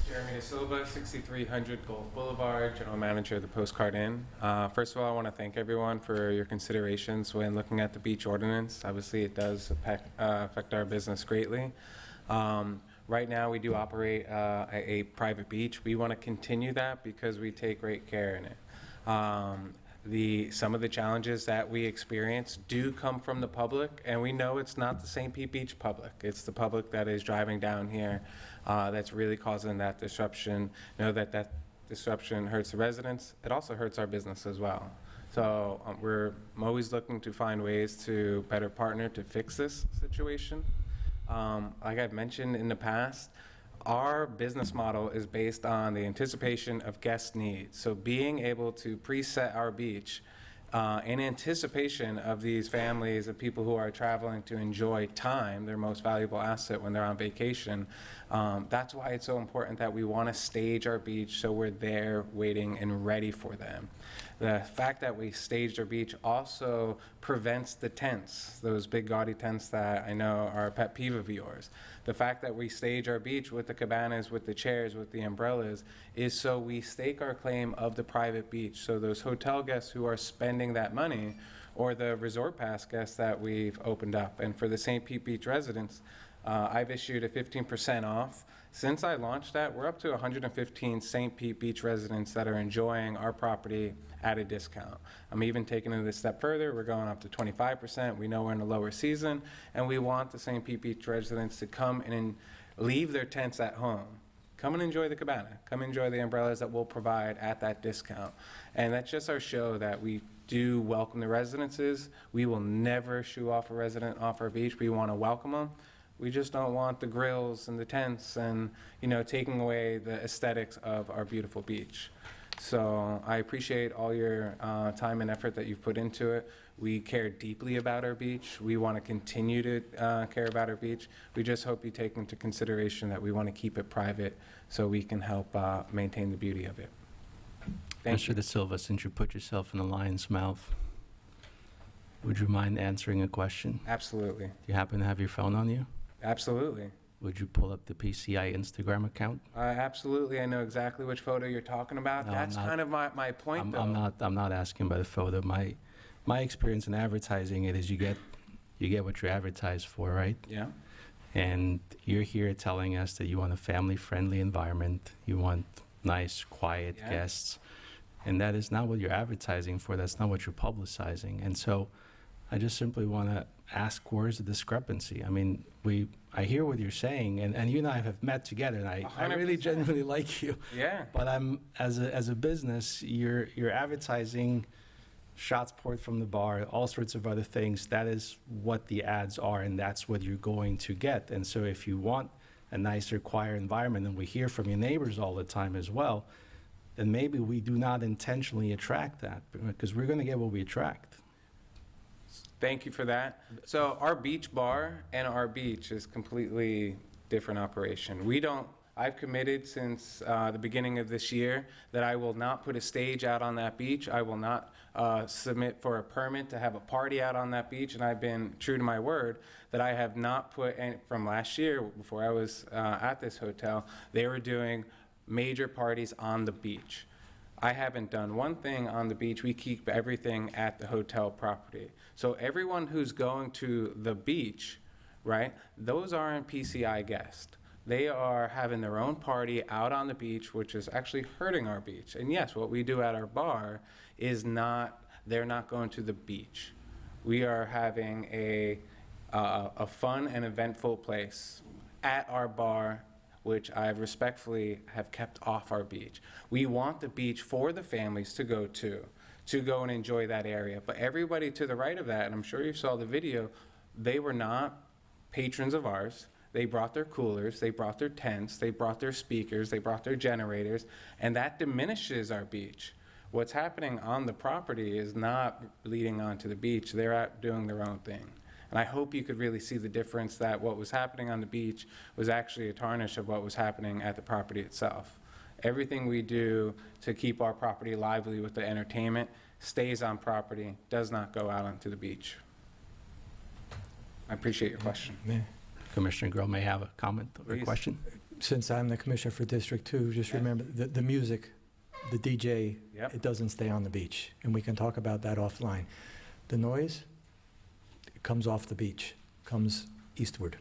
Jeremy De Silva, 6300 Gulf Boulevard, General Manager of the Postcard Inn. First of all, I want to thank everyone for your considerations when looking at the beach ordinance. Obviously, it does affect our business greatly. Right now, we do operate a private beach. We want to continue that because we take great care in it. Some of the challenges that we experience do come from the public, and we know it's not the St. Pete Beach public. It's the public that is driving down here that's really causing that disruption. Know that disruption hurts the residents. It also hurts our business as well. So I'm always looking to find ways to better partner to fix this situation. Like I've mentioned in the past, our business model is based on the anticipation of guest needs. So being able to preset our beach in anticipation of these families of people who are traveling to enjoy time, their most valuable asset when they're on vacation, that's why it's so important that we want to stage our beach so we're there waiting and ready for them. The fact that we staged our beach also prevents the tents, those big gaudy tents that I know are a pet peeve of yours. The fact that we stage our beach with the cabanas, with the chairs, with the umbrellas, is so we stake our claim of the private beach. So those hotel guests who are spending that money, or the resort pass guests that we've opened up. And for the St. Pete Beach residents, I've issued a 15% off. Since I launched that, we're up to 115 St. Pete Beach residents that are enjoying our property at a discount. I'm even taking it a step further. We're going up to 25%. We know we're in a lower season, and we want the St. Pete Beach residents to come and leave their tents at home. Come and enjoy the cabana. Come enjoy the umbrellas that we'll provide at that discount. And that's just our show that we do welcome the residences. We will never shoo off a resident off our beach. We want to welcome them. We just don't want the grills and the tents and, taking away the aesthetics of our beautiful beach. So I appreciate all your time and effort that you've put into it. We care deeply about our beach. We want to continue to care about our beach. We just hope you take into consideration that we want to keep it private so we can help maintain the beauty of it. Thank you. Mr. De Silva, since you put yourself in the lion's mouth, would you mind answering a question? Absolutely. Do you happen to have your phone on you? Absolutely. Would you pull up the PCI Instagram account? Absolutely. I know exactly which photo you're talking about. No, That's kind of my point, though. I'm not asking about the photo. My experience in advertising it is you get what you advertise for, right? Yeah. And you're here telling us that you want a family-friendly environment. You want nice, quiet guests. And that is not what you're advertising for. That's not what you're publicizing. And so I just simply want to ask, where's the discrepancy? I mean, I hear what you're saying, and you and I have met together, and I really genuinely like you. Yeah. But as a business, you're advertising shots poured from the bar, all sorts of other things. That is what the ads are, and that's what you're going to get. And so if you want a nicer, quieter environment, and we hear from your neighbors all the time as well, then maybe we do not intentionally attract that, because we're going to get what we attract. Thank you for that. So our beach bar and our beach is completely different operation. I've committed since the beginning of this year that I will not put a stage out on that beach. I will not submit for a permit to have a party out on that beach, and I've been true to my word that I have not put any, from last year before I was at this hotel, they were doing major parties on the beach. I haven't done one thing on the beach. We keep everything at the hotel property. So everyone who's going to the beach, right, those aren't PCI guests. They are having their own party out on the beach, which is actually hurting our beach. And yes, what we do at our bar is they're not going to the beach. We are having a fun and eventful place at our bar, which I respectfully have kept off our beach. We want the beach for the families to go and enjoy that area. But everybody to the right of that, and I'm sure you saw the video, they were not patrons of ours. They brought their coolers, they brought their tents, they brought their speakers, they brought their generators, and that diminishes our beach. What's happening on the property is not leading onto the beach. They're out doing their own thing. And I hope you could really see the difference that what was happening on the beach was actually a tarnish of what was happening at the property itself. Everything we do to keep our property lively with the entertainment stays on property, does not go out onto the beach. I appreciate your question. Commissioner Grill may have a comment or a question. Since I'm the commissioner for District 2, just remember the music, the DJ, it doesn't stay on the beach. And we can talk about that offline. The noise, it comes off the beach, comes eastward.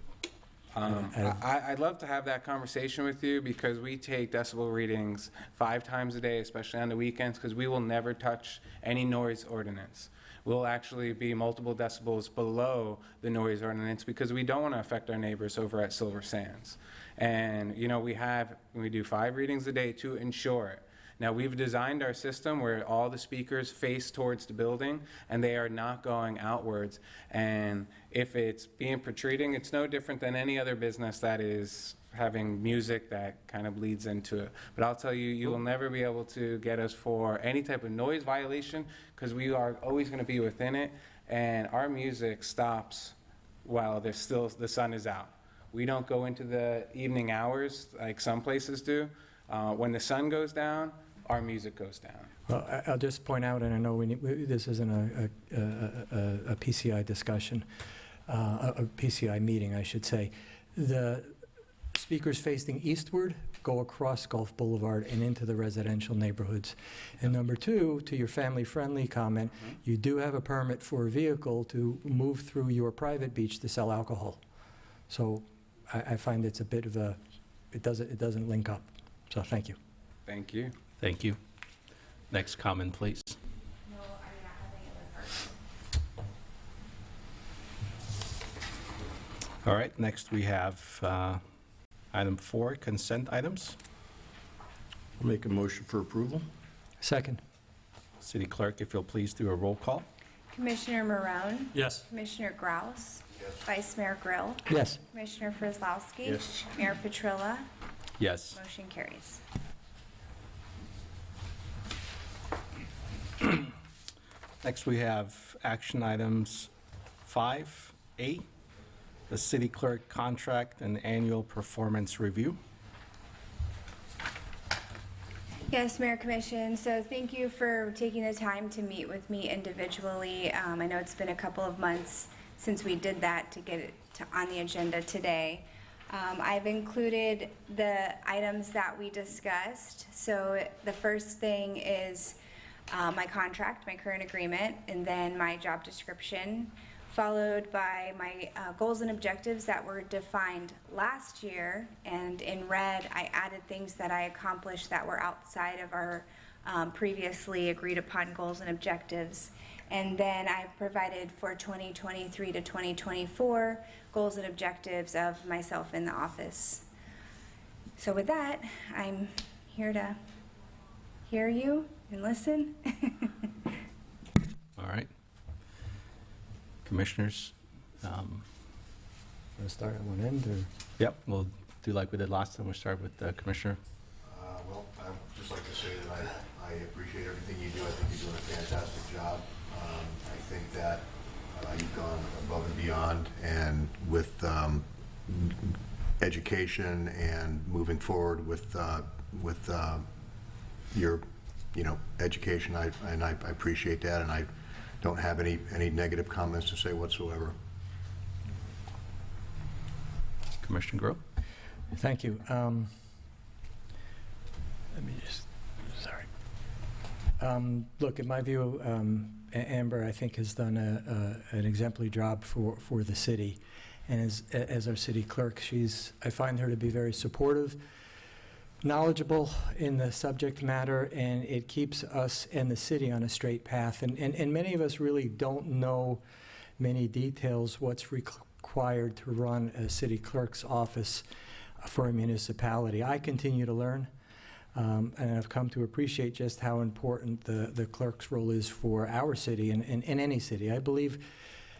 I'd love to have that conversation with you because we take decibel readings 5 times a day, especially on the weekends, because we will never touch any noise ordinance. We'll actually be multiple decibels below the noise ordinance because we don't want to affect our neighbors over at Silver Sands. And, we do 5 readings a day to ensure it. Now, we've designed our system where all the speakers face towards the building and they are not going outwards. And if it's being protruding, it's no different than any other business that is having music that kind of bleeds into it. But I'll tell you, you will never be able to get us for any type of noise violation because we are always going to be within it. And our music stops while the sun is out. We don't go into the evening hours like some places do. When the sun goes down, our music goes down. Well, I'll just point out, and I know this isn't a PCI discussion, a PCI meeting, I should say. The speakers facing eastward go across Gulf Boulevard and into the residential neighborhoods. And number 2, to your family-friendly comment, you do have a permit for a vehicle to move through your private beach to sell alcohol. So I find it's a bit of it doesn't link up. So thank you. Thank you. Thank you. Next comment, please. All right, next we have item 4, consent items. I'll make a motion for approval. Second. City Clerk, if you'll please do a roll call. Commissioner Marone? Yes. Commissioner Grouse? Vice Mayor Grill. Yes. Commissioner Frislowski. Yes. Mayor Petrilla. Yes. Motion carries. Next, we have action items 5A, the city clerk contract and annual performance review. Yes, Mayor Commission. So thank you for taking the time to meet with me individually. I know it's been a couple of months since we did that to get it on the agenda today. I've included the items that we discussed. So the first thing is my contract, my current agreement, and then my job description, followed by my goals and objectives that were defined last year. And in red, I added things that I accomplished that were outside of our previously agreed upon goals and objectives. And then I provided for 2023 to 2024 goals and objectives of myself in the office. So with that, I'm here to hear you and listen. All right. Commissioners? Want to start at one end, or? Yep, we'll do like we did last time. We'll start with the Commissioner. Well, I'd just like to say that I appreciate everything you do. I think you're doing a fantastic job. I think that you've gone above and beyond, and with education and moving forward with your, education. I appreciate that, and I don't have any negative comments to say whatsoever. Commissioner Groh? Thank you. Let me just, sorry. Look, in my view, Amber, I think, has done an exemplary job for the city. And as our city clerk, I find her to be very supportive, knowledgeable in the subject matter, and it keeps us and the city on a straight path. And many of us really don't know many details what's required to run a city clerk's office for a municipality. I continue to learn, and I've come to appreciate just how important the clerk's role is for our city and any city. I believe,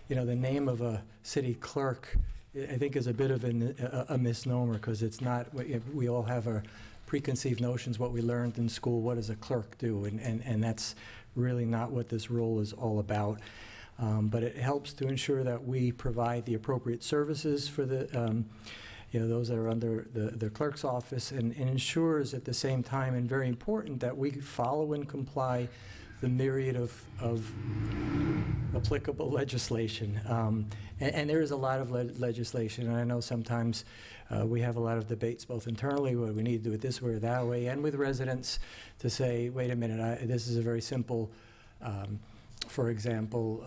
the name of a city clerk, I think, is a bit of a misnomer, because it's not, we all have our preconceived notions, what we learned in school, what does a clerk do, and that's really not what this role is all about. But it helps to ensure that we provide the appropriate services for the those that are under the clerk's office, and ensures at the same time, and very important, that we follow and comply the myriad of applicable legislation. And there is a lot of legislation, and I know sometimes we have a lot of debates both internally, where we need to do it this way or that way, and with residents to say, wait a minute, this is a very simple, for example,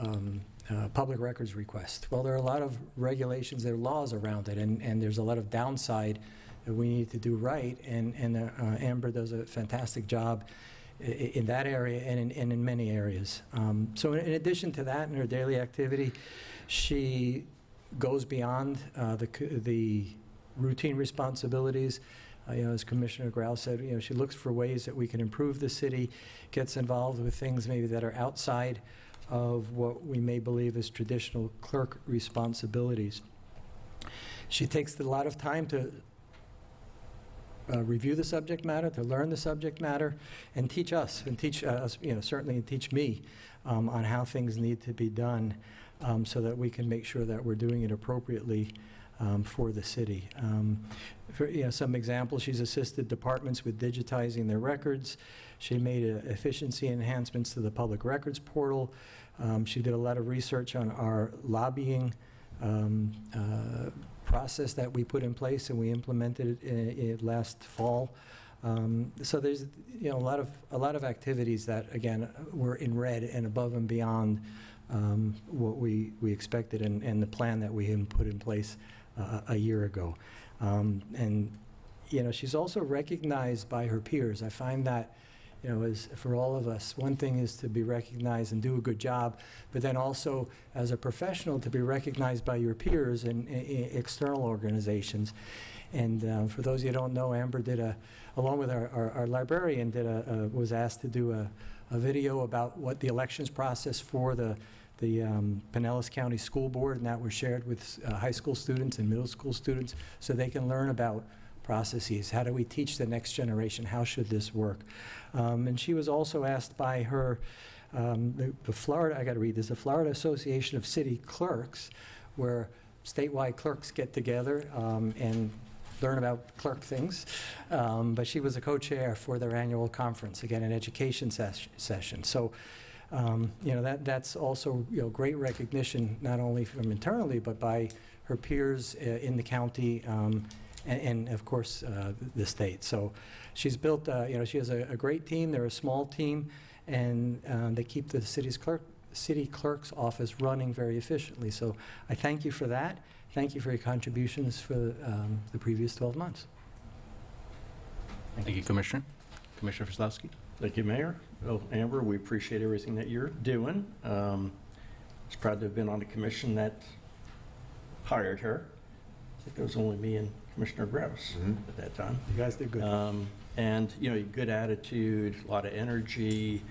public records request. Well, there are a lot of regulations, there are laws around it, and there's a lot of downside that we need to do right, and Amber does a fantastic job in that area and in many areas. So in addition to that, in her daily activity, she goes beyond the routine responsibilities. As Commissioner Grau said, she looks for ways that we can improve the city, gets involved with things maybe that are outside of what we may believe is traditional clerk responsibilities. She takes a lot of time to review the subject matter, to learn the subject matter, and teach us, certainly, and teach me on how things need to be done, so that we can make sure that we're doing it appropriately for the city. For some examples, she's assisted departments with digitizing their records. She made efficiency enhancements to the public records portal. She did a lot of research on our lobbying process that we put in place, and we implemented it last fall. So there's a lot of activities that, again, were in red and above and beyond what we expected, and the plan that we had put in place a year ago. And she's also recognized by her peers. I find that, as for all of us, one thing is to be recognized and do a good job, but then also as a professional to be recognized by your peers and external organizations. And for those of you who don't know, Amber did along with our librarian, was asked to do a video about what the elections process for the the Pinellas County School Board, and that was shared with high school students and middle school students so they can learn about processes. How do we teach the next generation? How should this work? And she was also asked by her, the Florida, I got to read this, the Florida Association of City Clerks, where statewide clerks get together and learn about clerk things. But she was a co-chair for their annual conference, again, an education session. So, you know, that's also, you know, great recognition, not only from internally, but by her peers in the county and of course, the state. So she's built, you know, she has a great team. They're a small team, and they keep the city clerk's office running very efficiently. So I thank you for that. Thank you for your contributions for the previous 12 months. Thank you, Commissioner. Commissioner Kozlowski. Thank you, Mayor. Well, Amber, we appreciate everything that you're doing. I was proud to have been on the commission that hired her. I think it was only me and Commissioner Grouse at that time. You guys did good. And, you know, good attitude, a lot of energy,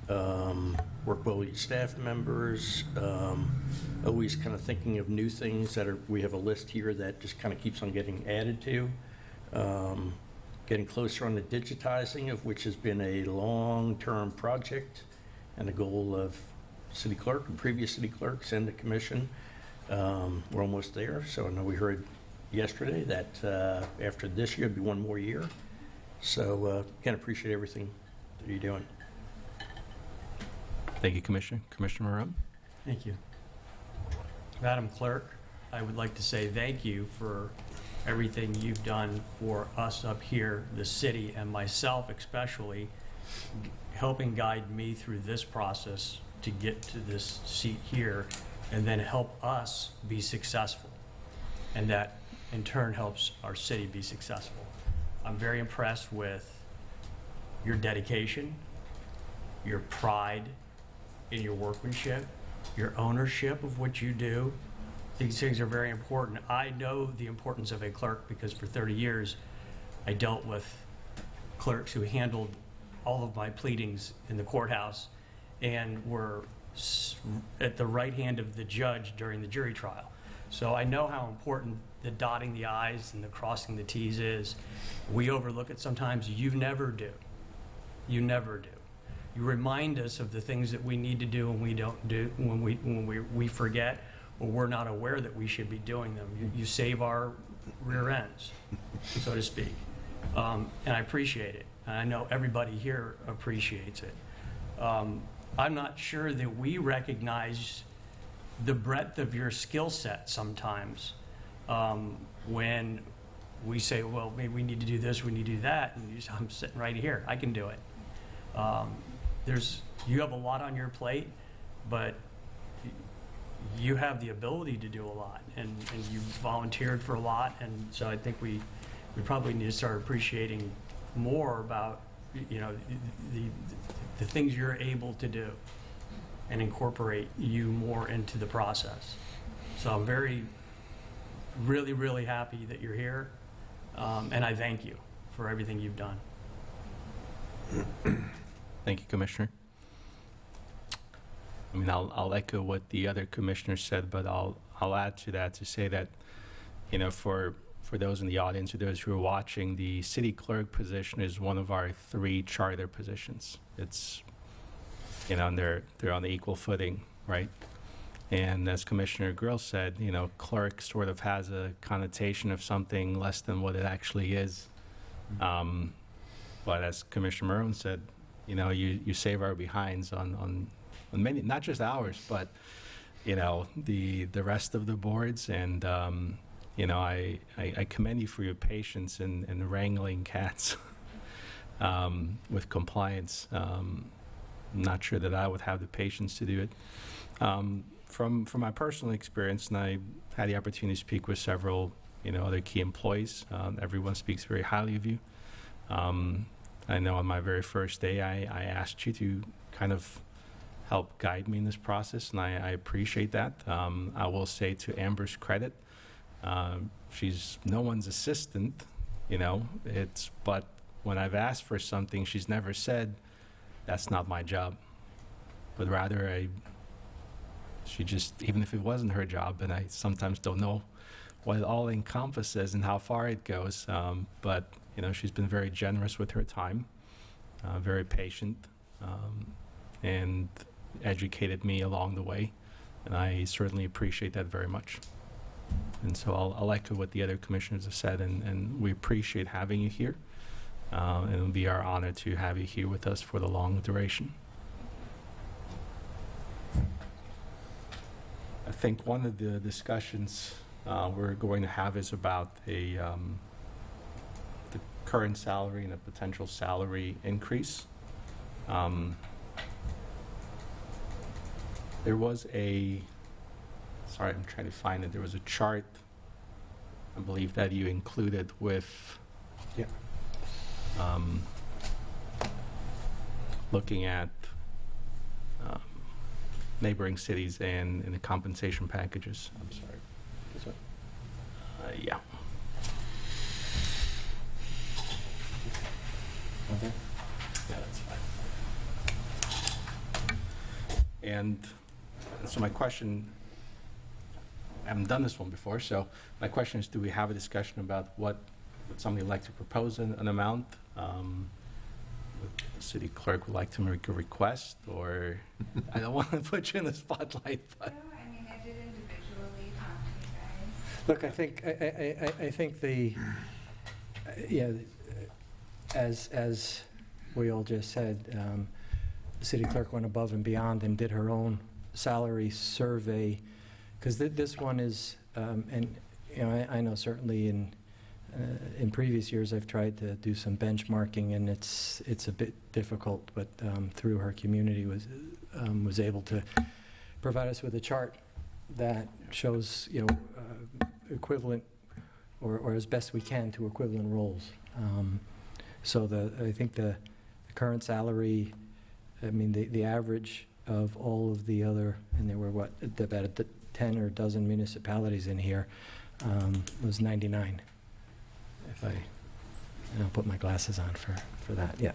work well with staff members, always kind of thinking of new things that are, we have a list here that just kind of keeps on getting added to. Getting closer on the digitizing of which has been a long-term project and a goal of city clerk and previous city clerks and the commission. We're almost there. So I know we heard yesterday that after this year, it'd be one more year. So again, appreciate everything that you're doing. Thank you, Commissioner. Commissioner Marone. Thank you. Madam Clerk, I would like to say thank you for everything you've done for us up here, the city, and myself especially, helping guide me through this process to get to this seat here, and then help us be successful. And that, in turn, helps our city be successful. I'm very impressed with your dedication, your pride in your workmanship, your ownership of what you do. These things are very important. I know the importance of a clerk because for 30 years I dealt with clerks who handled all of my pleadings in the courthouse and were at the right hand of the judge during the jury trial. So I know how important the dotting the I's and the crossing the T's is. We overlook it sometimes. You never do. You never do. You remind us of the things that we need to do and we don't do, when we forget or we're not aware that we should be doing them. You save our rear ends, so to speak. And I appreciate it. And I know everybody here appreciates it. I'm not sure that we recognize the breadth of your skill set sometimes when we say, well, maybe we need to do this, we need to do that, and you say, I'm sitting right here, I can do it. You have a lot on your plate, but you have the ability to do a lot, and you volunteered for a lot, and so I think we probably need to start appreciating more about, you know, the things you're able to do and incorporate you more into the process. So I'm really, really happy that you're here, and I thank you for everything you've done. Thank you, Commissioner. I mean, I'll echo what the other commissioners said, but I'll add to that to say that, you know, for those in the audience or those who are watching, the city clerk position is one of our 3 charter positions. It's, you know, and they're on the equal footing, right? And as Commissioner Grill said, you know, clerk sort of has a connotation of something less than what it actually is. But as Commissioner Marone said, you know, you save our behinds on many, not just ours, but, you know, the rest of the boards. And, you know, I commend you for your patience in wrangling cats with compliance. I'm not sure that I would have the patience to do it. From my personal experience, and I had the opportunity to speak with several, you know, other key employees, everyone speaks very highly of you. I know on my very first day, I asked you to kind of help guide me in this process, and I appreciate that. I will say to Amber's credit, she's no one's assistant, you know, but when I've asked for something, she's never said, that's not my job, but rather she just, even if it wasn't her job, and I sometimes don't know what it all encompasses and how far it goes, but she's been very generous with her time, very patient, and educated me along the way, and I certainly appreciate that very much. And so I'll echo what the other commissioners have said, and we appreciate having you here, and it'll be our honor to have you here with us for the long duration. I think one of the discussions we're going to have is about the current salary and a potential salary increase. There was sorry, I'm trying to find it. There was a chart, I believe, that you included with looking at neighboring cities and the compensation packages. I'm sorry. This one? Yeah. Okay. Yeah, that's fine. And so my question, I haven't done this one before, so my question is, do we have a discussion about would somebody like to propose an amount? The city clerk would like to make a request, or I don't want to put you in the spotlight, but. No, I mean, I did individually talk to you guys. Look, I think as we all just said, the city clerk went above and beyond and did her own salary survey, because this one is, and I know certainly in previous years I've tried to do some benchmarking, and it's a bit difficult, but through her community was able to provide us with a chart that shows equivalent or as best we can to equivalent roles. So I think the current salary, I mean the average of all of the other, and there were about 10 or dozen municipalities in here, was 99. If I'll put my glasses on for that, yeah.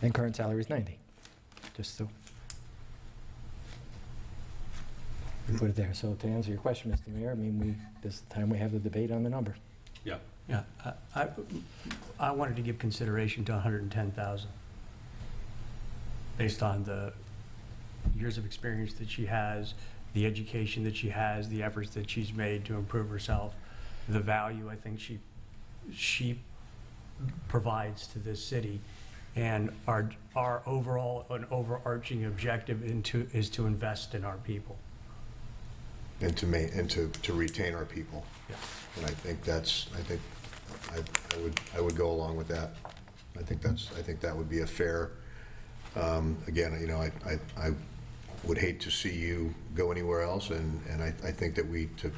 And current salary is 90, just so we put it there. So to answer your question, Mr. Mayor, I mean, this time we have the debate on the number. Yeah. Yeah, I wanted to give consideration to 110,000 based on the years of experience that she has, the education that she has, the efforts that she's made to improve herself, the value I think she provides to this city, and our overall and overarching objective is to invest in our people. And to retain our people. Yeah. And I think I would go along with that. I think that would be a fair, again, I would hate to see you go anywhere else, and I think that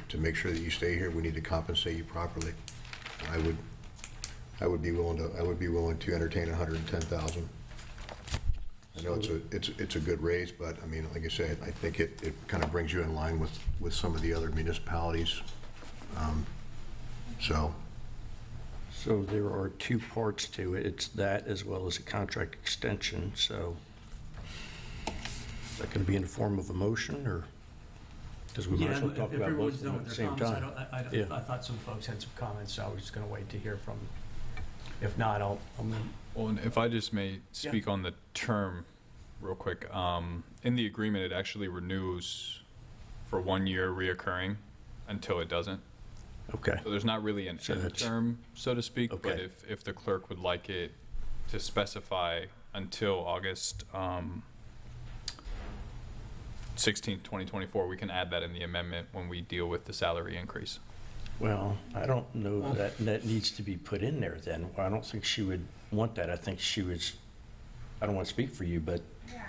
to make sure that you stay here, we need to compensate you properly. I would be willing to entertain 110,000. I know it's a good raise, but I mean, like I said, I think it kind of brings you in line with some of the other municipalities. So there are two parts to it. It's that as well as a contract extension. So is that going to be in the form of a motion, or? Because we might as well talk about both of them at the same time. I thought some folks had some comments, so I was just going to wait to hear from them. If not, I'll move. Well, and if I just may speak on the term real quick. In the agreement, it actually renews for 1 year reoccurring until it doesn't. Okay. So there's not really an end term, so to speak, Okay. but if the clerk would like it to specify until August 16th, 2024, we can add that in the amendment when we deal with the salary increase. Well, I don't know that needs to be put in there then. I don't think she would want that. I think she was, I don't want to speak for you, but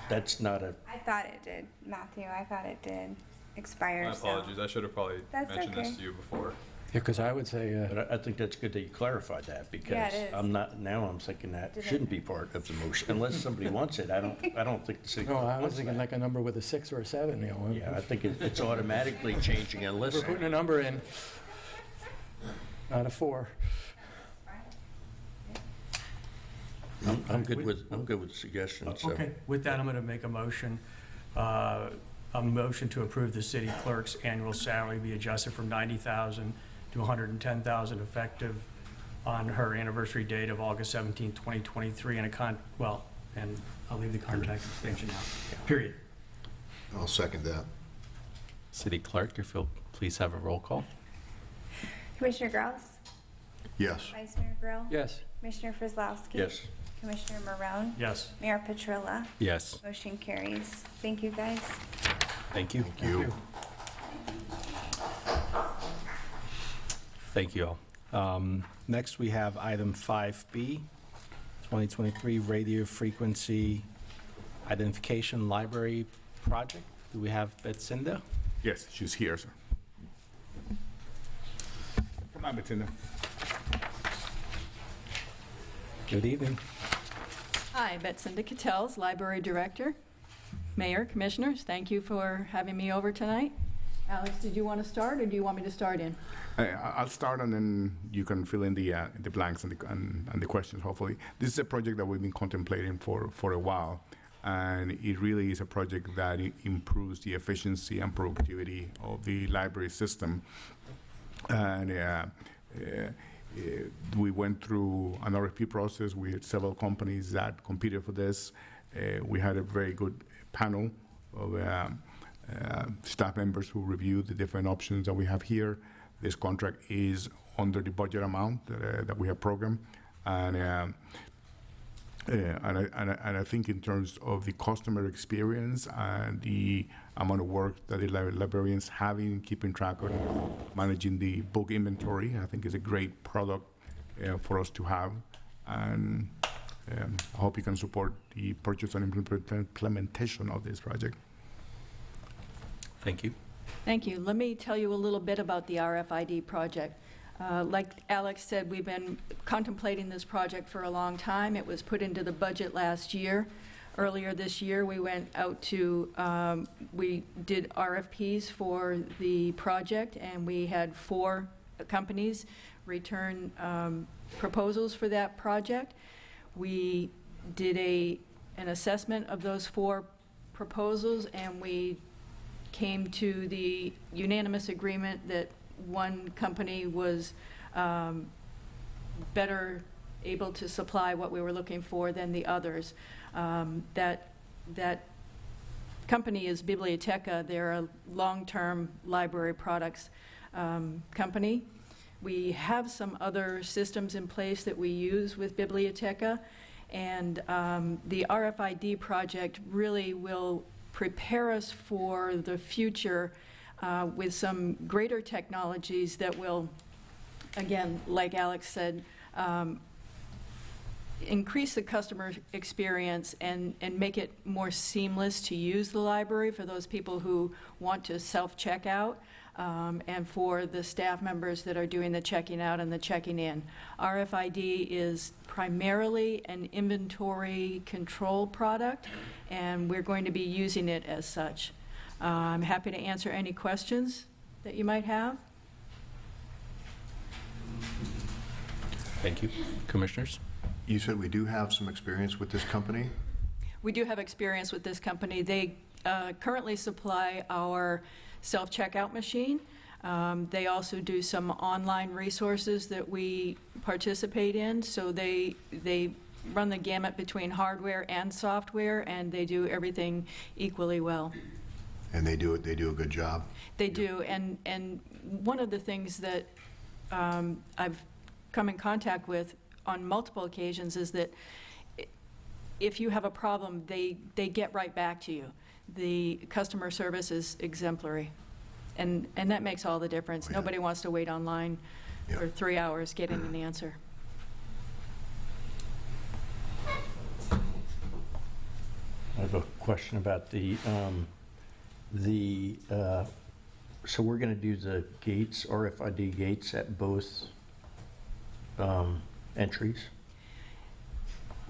that's not a. I thought it did, Matthew. I thought it did expire. My apologies. I should have probably mentioned okay. this to you before. Yeah, because I would say. But I think that's good that you clarified that, because it is. I'm thinking that shouldn't be part of the motion unless somebody wants it. I don't think the city. No, I was thinking like a number with a 6 or a 7. You know. Yeah, I think it's automatically changing unless. We're putting a number in, not a 4. I'm good with the suggestion, so. Okay, with that, I'm going to make a motion to approve the city clerk's annual salary be adjusted from $90,000 to $110,000 effective on her anniversary date of August 17, 2023, and and I'll leave the contract extension out, period. I'll second that. City Clerk, if you'll please have a roll call. Commissioner Grouse? Yes. Vice Mayor Grill? Yes. Commissioner Frislowski? Yes. Commissioner Marone? Yes. Mayor Petrilla? Yes. Motion carries. Thank you, guys. Thank you. Thank you. Thank you all. Next, we have item 5B, 2023 Radio Frequency Identification Library Project. Do we have Betsinda? Yes, she's here, sir. Come on, Bettina. Good evening. Hi, Betsinda Cattels, Library Director. Mayor, Commissioners, thank you for having me over tonight. Alex, did you want to start, or do you want me to start in? I'll start, and then you can fill in the blanks and the questions, hopefully. This is a project that we've been contemplating for a while, and it really is a project that improves the efficiency and productivity of the library system. And we went through an RFP process. We had several companies that competed for this. We had a very good panel of staff members who reviewed the different options that we have here. This contract is under the budget amount that we have programmed, and I think in terms of the customer experience and the amount of work that the librarians have in keeping track of managing the book inventory, I think is a great product for us to have, and I hope you can support the purchase and implementation of this project. Thank you. Thank you. Let me tell you a little bit about the RFID project. Like Alex said, we've been contemplating this project for a long time. It was put into the budget last year. Earlier this year, we went out to, we did RFPs for the project, and we had 4 companies return proposals for that project. We did an assessment of those 4 proposals, and we came to the unanimous agreement that one company was better able to supply what we were looking for than the others. That company is Biblioteca. They're a long-term library products company. We have some other systems in place that we use with Biblioteca, and the RFID project really will prepare us for the future with some greater technologies that will, again, like Alex said, increase the customer experience and make it more seamless to use the library for those people who want to self-check out, and for the staff members that are doing the checking out and the checking in. RFID is primarily an inventory control product, and we're going to be using it as such. I'm happy to answer any questions that you might have. Thank you. Commissioners? You said we do have some experience with this company? We do have experience with this company. They currently supply our self-checkout machine. They also do some online resources that we participate in, so they run the gamut between hardware and software, and they do everything equally well. And they do a good job? They do, and one of the things that I've come in contact with on multiple occasions is that if you have a problem, they get right back to you. The customer service is exemplary, and that makes all the difference. Oh, yeah. Nobody wants to wait online for 3 hours getting an answer. I have a question about so we're going to do the gates, RFID gates at both entries?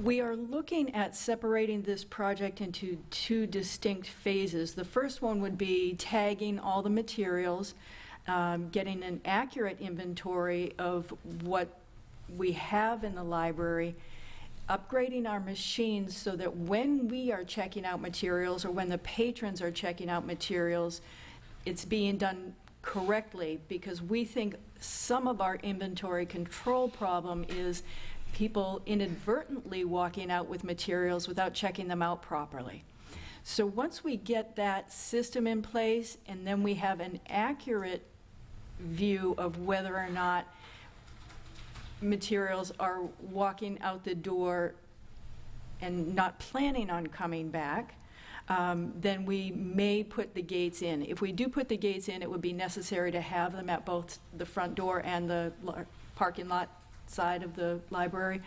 We are looking at separating this project into 2 distinct phases. The first one would be tagging all the materials, getting an accurate inventory of what we have in the library, upgrading our machines so that when we are checking out materials or when the patrons are checking out materials, it's being done correctly, because we think some of our inventory control problem is people inadvertently walking out with materials without checking them out properly. So once we get that system in place, and then we have an accurate view of whether or not materials are walking out the door and not planning on coming back, then we may put the gates in. If we do put the gates in, it would be necessary to have them at both the front door and the parking lot side of the library,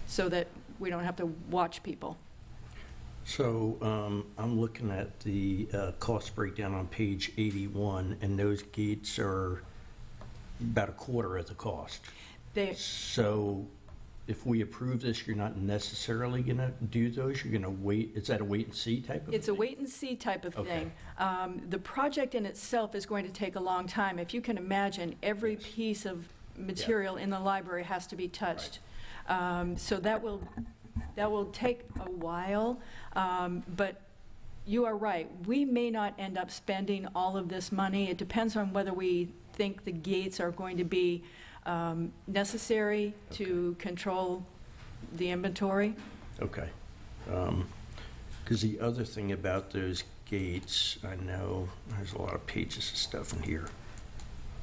so that we don't have to watch people. So I'm looking at the cost breakdown on page 81, and those gates are about a quarter of the cost. So if we approve this, you're not necessarily going to do those? You're going to wait? Is that a wait and see type of thing? It's a wait and see type of thing. The project in itself is going to take a long time. If you can imagine, every piece of material in the library has to be touched. So that will take a while, but you are right. We may not end up spending all of this money. It depends on whether we think the gates are going to be necessary to control the inventory. Okay. Because the other thing about those gates, I know there's a lot of pages of stuff in here.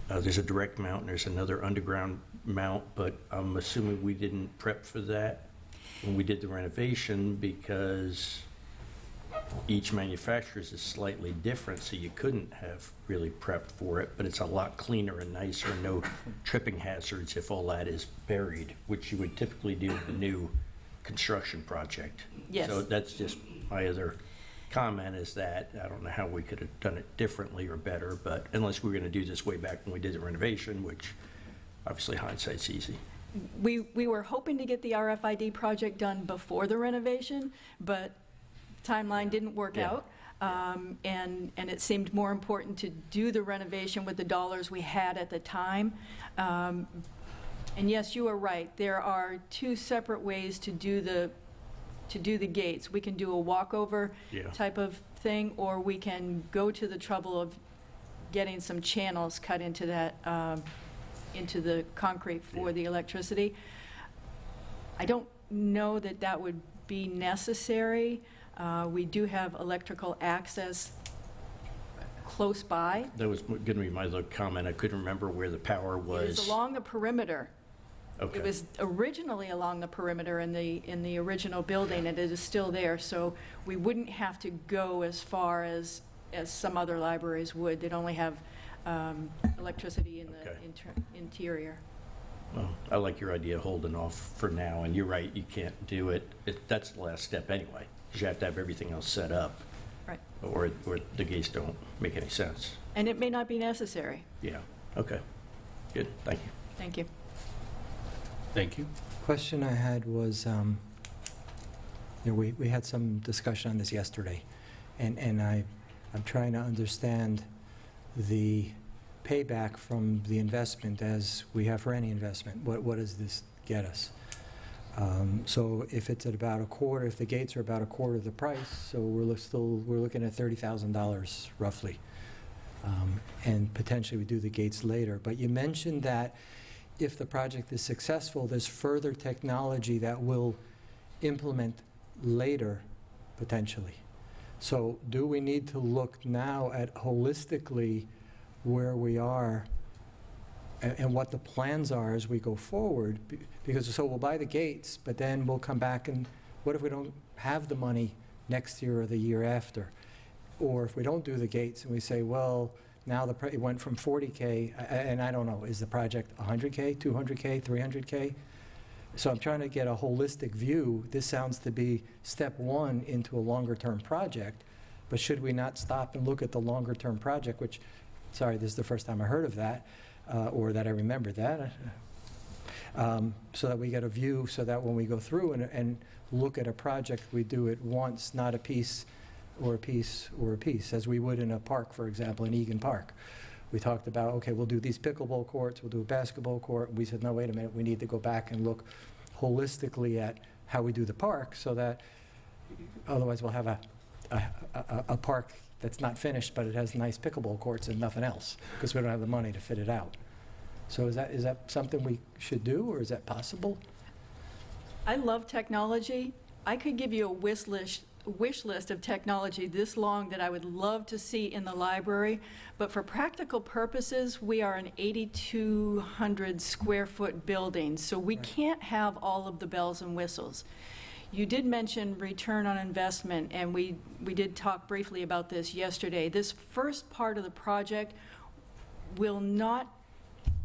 There's a direct mount and there's another underground mount, but I'm assuming we didn't prep for that when we did the renovation, because each manufacturer's is slightly different, so you couldn't have really prepped for it, but it's a lot cleaner and nicer, no tripping hazards if all that is buried, which you would typically do with a new construction project. Yes. So that's just my other comment, is that I don't know how we could have done it differently or better, but unless we were going to do this way back when we did the renovation, which obviously hindsight's easy. We were hoping to get the RFID project done before the renovation, but timeline didn't work out, and it seemed more important to do the renovation with the dollars we had at the time. And yes, you are right. There are two separate ways to do the gates. We can do a walkover type of thing, or we can go to the trouble of getting some channels cut into that into the concrete for the electricity. I don't know that that would be necessary. We do have electrical access close by. That was going to be my little comment. I couldn't remember where the power was. It is along the perimeter. Okay. It was originally along the perimeter in the original building, and it is still there. So we wouldn't have to go as far as some other libraries would. They'd only have electricity in the interior. Well, I like your idea of holding off for now, and you're right, you can't do it. That's the last step anyway, because you have to have everything else set up. Right. Or the gates don't make any sense. And it may not be necessary. Yeah, okay. Good, thank you. Thank you. Thank you. Question I had was, we had some discussion on this yesterday, and I'm trying to understand the payback from the investment, as we have for any investment. What does this get us? So if it's at about a quarter, if the gates are about a quarter of the price, so we're looking at $30,000 roughly, and potentially we do the gates later. But you mentioned that if the project is successful, there's further technology that will implement later, potentially. So do we need to look now at holistically where we are and what the plans are as we go forward? Because so we'll buy the gates, but then we'll come back and what if we don't have the money next year or the year after? Or if we don't do the gates and we say, well, now it went from 40K, and I don't know, is the project 100K, 200K, 300K? So I'm trying to get a holistic view. This sounds to be step one into a longer-term project, but should we not stop and look at the longer-term project, which, sorry, this is the first time I heard of that, or that I remember that, so that we get a view, so that when we go through and look at a project, we do it once, not a piece or a piece or a piece, as we would in a park, for example, in Egan Park. We talked about, okay, we'll do these pickleball courts, we'll do a basketball court. We said, no, wait a minute, we need to go back and look holistically at how we do the park, so that otherwise we'll have a park that's not finished, but it has nice pickleball courts and nothing else, because we don't have the money to fit it out. So is that something we should do, or is that possible? I love technology. I could give you a wish list of technology this long that I would love to see in the library, but for practical purposes, we are an 8,200 square foot building, so we can't have all of the bells and whistles. You did mention return on investment, and we did talk briefly about this yesterday. This first part of the project will not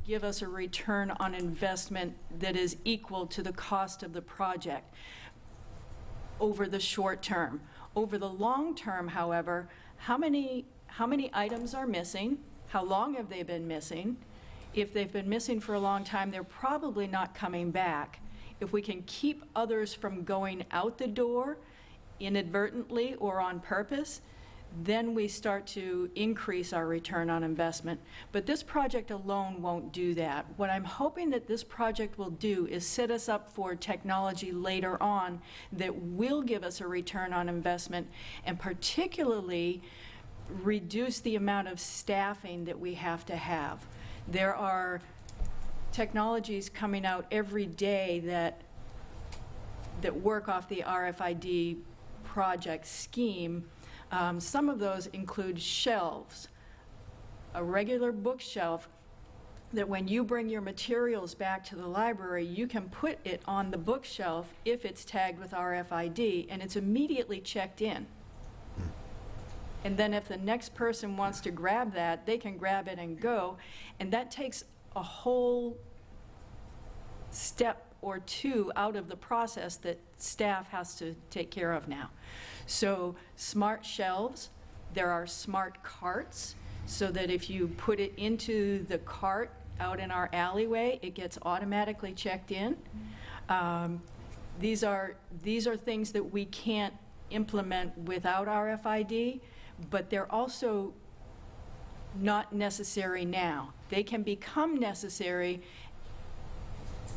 give us a return on investment that is equal to the cost of the project over the short term. Over the long term, however, how many items are missing? How long have they been missing? If they've been missing for a long time, they're probably not coming back. If we can keep others from going out the door inadvertently or on purpose, then we start to increase our return on investment. But this project alone won't do that. What I'm hoping that this project will do is set us up for technology later on that will give us a return on investment, and particularly reduce the amount of staffing that we have to have. There are technologies coming out every day that work off the RFID project scheme. Some of those include shelves, a regular bookshelf that when you bring your materials back to the library, you can put it on the bookshelf if it's tagged with RFID, and it's immediately checked in. And then if the next person wants to grab that, they can grab it and go, and that takes a whole step or two out of the process that staff has to take care of now. So smart shelves, there are smart carts, so that if you put it into the cart out in our alleyway, it gets automatically checked in. These are things that we can't implement without RFID, but they're also not necessary now. They can become necessary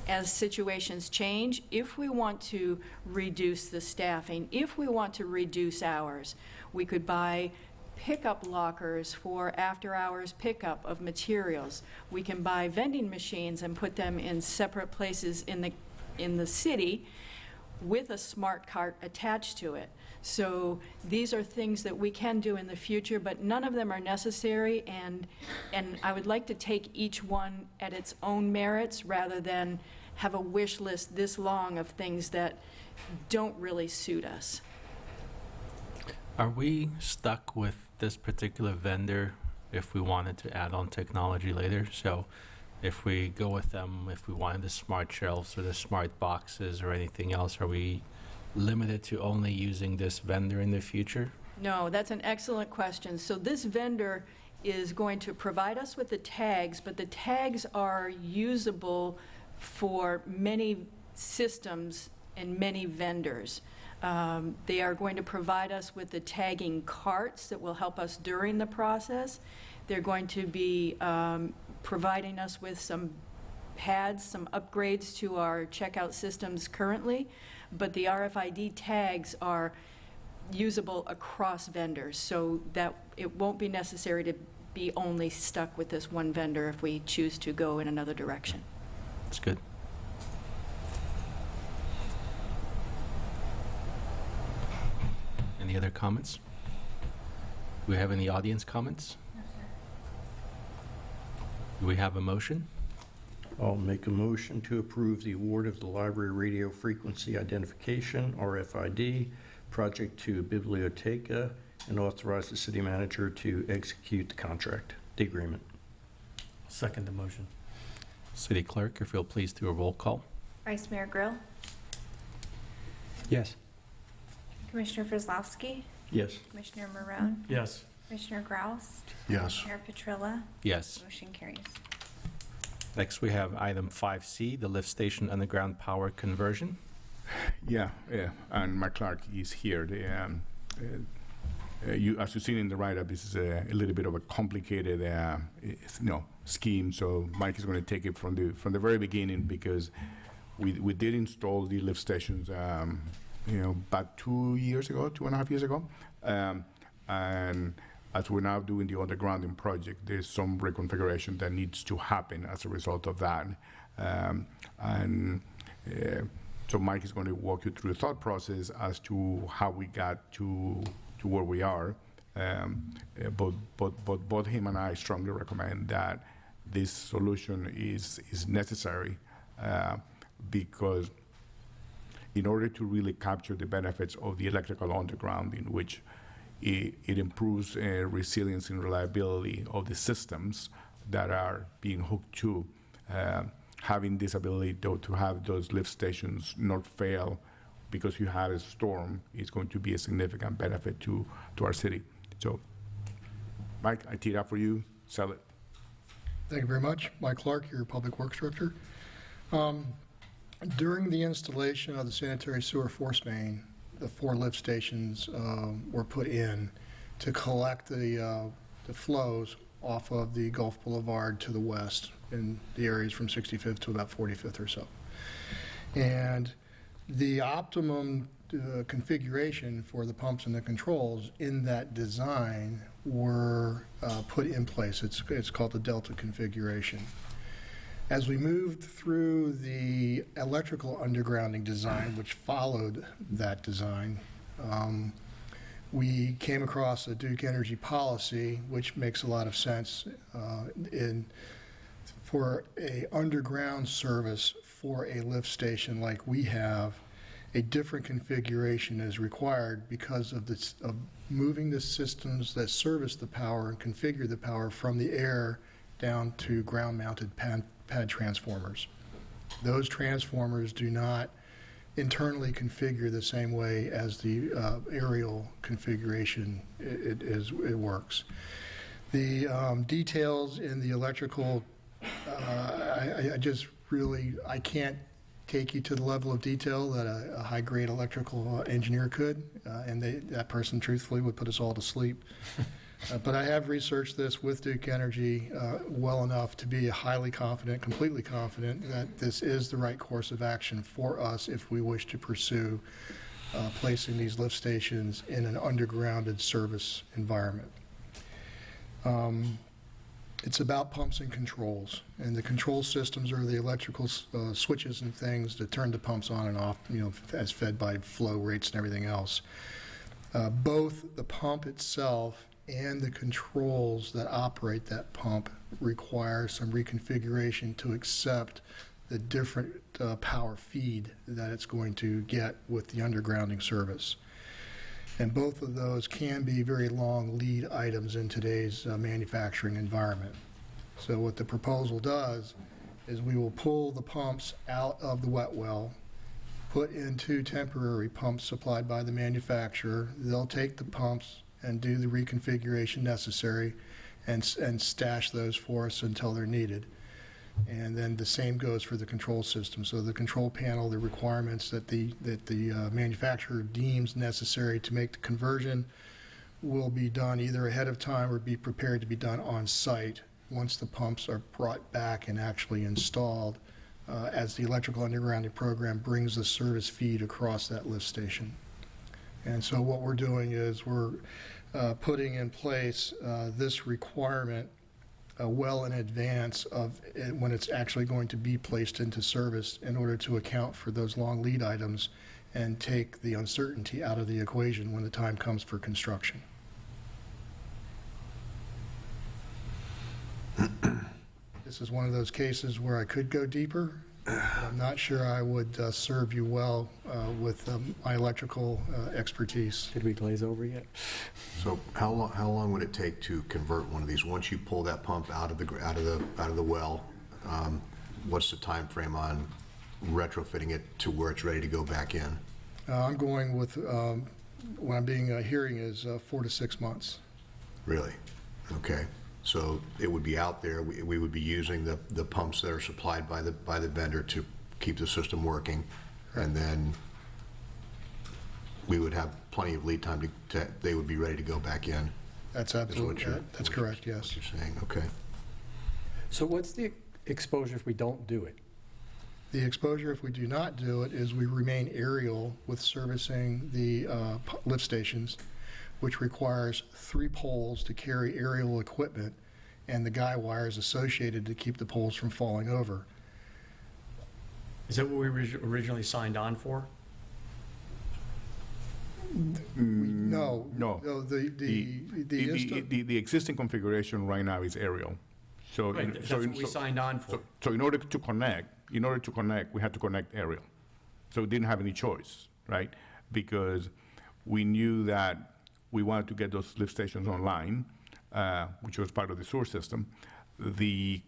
as situations change. If we want to reduce the staffing, if we want to reduce hours, we could buy pickup lockers for after-hours pickup of materials. We can buy vending machines and put them in separate places in the city with a smart cart attached to it. So these are things that we can do in the future, but none of them are necessary, and I would like to take each one at its own merits rather than have a wish list this long of things that don't really suit us. Are we stuck with this particular vendor if we wanted to add on technology later? So if we go with them, if we wanted the smart shelves or the smart boxes or anything else, are we limited to only using this vendor in the future? No, that's an excellent question. So this vendor is going to provide us with the tags, but the tags are usable for many systems and many vendors. They are going to provide us with the tagging carts that will help us during the process. They're going to be providing us with some pads, some upgrades to our checkout systems currently, but the RFID tags are usable across vendors, so that it won't be necessary to be only stuck with this one vendor if we choose to go in another direction. That's good. Any other comments? Do we have any audience comments? No, sir. Do we have a motion? I'll make a motion to approve the award of the Library Radio Frequency Identification, RFID, project to Biblioteca, and authorize the city manager to execute the contract, the agreement. Second the motion. City Clerk, if you'll please do a roll call. Vice Mayor Grill, Yes. Commissioner Frizlowski, Yes. Commissioner Marone, Yes. Commissioner Grouse, Yes. Mayor Petrilla. Yes. Motion carries. Next, we have item 5C, the lift station underground power conversion. Yeah, and Mark Clark is here. As you've seen in the write-up, this is a little bit of a complicated scheme, so Mike is going to take it from the very beginning, because we did install the lift stations, about 2 years ago, 2.5 years ago. And as we're now doing the undergrounding project, there's some reconfiguration that needs to happen as a result of that. So Mike is going to walk you through the thought process as to how we got to where we are. But both him and I strongly recommend that this solution is necessary because in order to really capture the benefits of the electrical undergrounding, which it improves resilience and reliability of the systems that are being hooked to, having this ability to have those lift stations not fail because you had a storm is going to be a significant benefit to our city. So, Mike, I tee it up for you. Sell it. Thank you very much. Mike Clark, your Public Works Director. During the installation of the sanitary sewer force main, the 4 lift stations were put in to collect the flows off of the Gulf Boulevard to the west in the areas from 65th to about 45th or so. And the optimum configuration for the pumps and the controls in that design were put in place. It's called the Delta configuration. As we moved through the electrical undergrounding design, which followed that design, we came across a Duke Energy policy, which makes a lot of sense for a underground service for a lift station like we have. A different configuration is required because of moving the systems that service the power and configure the power from the air down to ground-mounted pad transformers. Those transformers do not internally configure the same way as the aerial configuration it works. The details in the electrical, I can't take you to the level of detail that a high-grade electrical engineer could, and that person truthfully would put us all to sleep. But I have researched this with Duke Energy well enough to be highly confident, completely confident, that this is the right course of action for us if we wish to pursue placing these lift stations in an undergrounded service environment. It's about pumps and controls, and the control systems are the electrical switches and things that turn the pumps on and off, as fed by flow rates and everything else. Both the pump itself and the controls that operate that pump require some reconfiguration to accept the different power feed that it's going to get with the undergrounding service. And both of those can be very long lead items in today's manufacturing environment. So what the proposal does is we will pull the pumps out of the wet well, put in 2 temporary pumps supplied by the manufacturer. They'll take the pumps and do the reconfiguration necessary and stash those for us until they're needed. And then the same goes for the control system. So the control panel, the requirements that the manufacturer deems necessary to make the conversion will be done either ahead of time or be prepared to be done on site once the pumps are brought back and actually installed as the electrical undergrounding program brings the service feed across that lift station. And so what we're doing is we're putting in place this requirement well in advance of when it's actually going to be placed into service in order to account for those long lead items and take the uncertainty out of the equation when the time comes for construction. This is one of those cases where I could go deeper. I'm not sure I would serve you well with my electrical expertise. Did we glaze over yet? So how long would it take to convert one of these? Once you pull that pump out of the well, what's the time frame on retrofitting it to where it's ready to go back in? I'm going with what I'm being hearing is 4 to 6 months. Really? Okay. So it would be out there. We would be using the pumps that are supplied by the vendor to keep the system working, and then we would have plenty of lead time they would be ready to go back in. That's absolutely that's correct. Yes. What you're saying. Okay. So what's the exposure if we don't do it? The exposure, if we do not do it, is we remain aerial with servicing the lift stations, which requires 3 poles to carry aerial equipment and the guy wires associated to keep the poles from falling over. Is that what we originally signed on for? No. No. The existing configuration right now is aerial. So, Right, that's what we signed on for. So in order to connect, we had to connect aerial. So we didn't have any choice, right? Because we knew that we wanted to get those lift stations online, which was part of the sewer system. The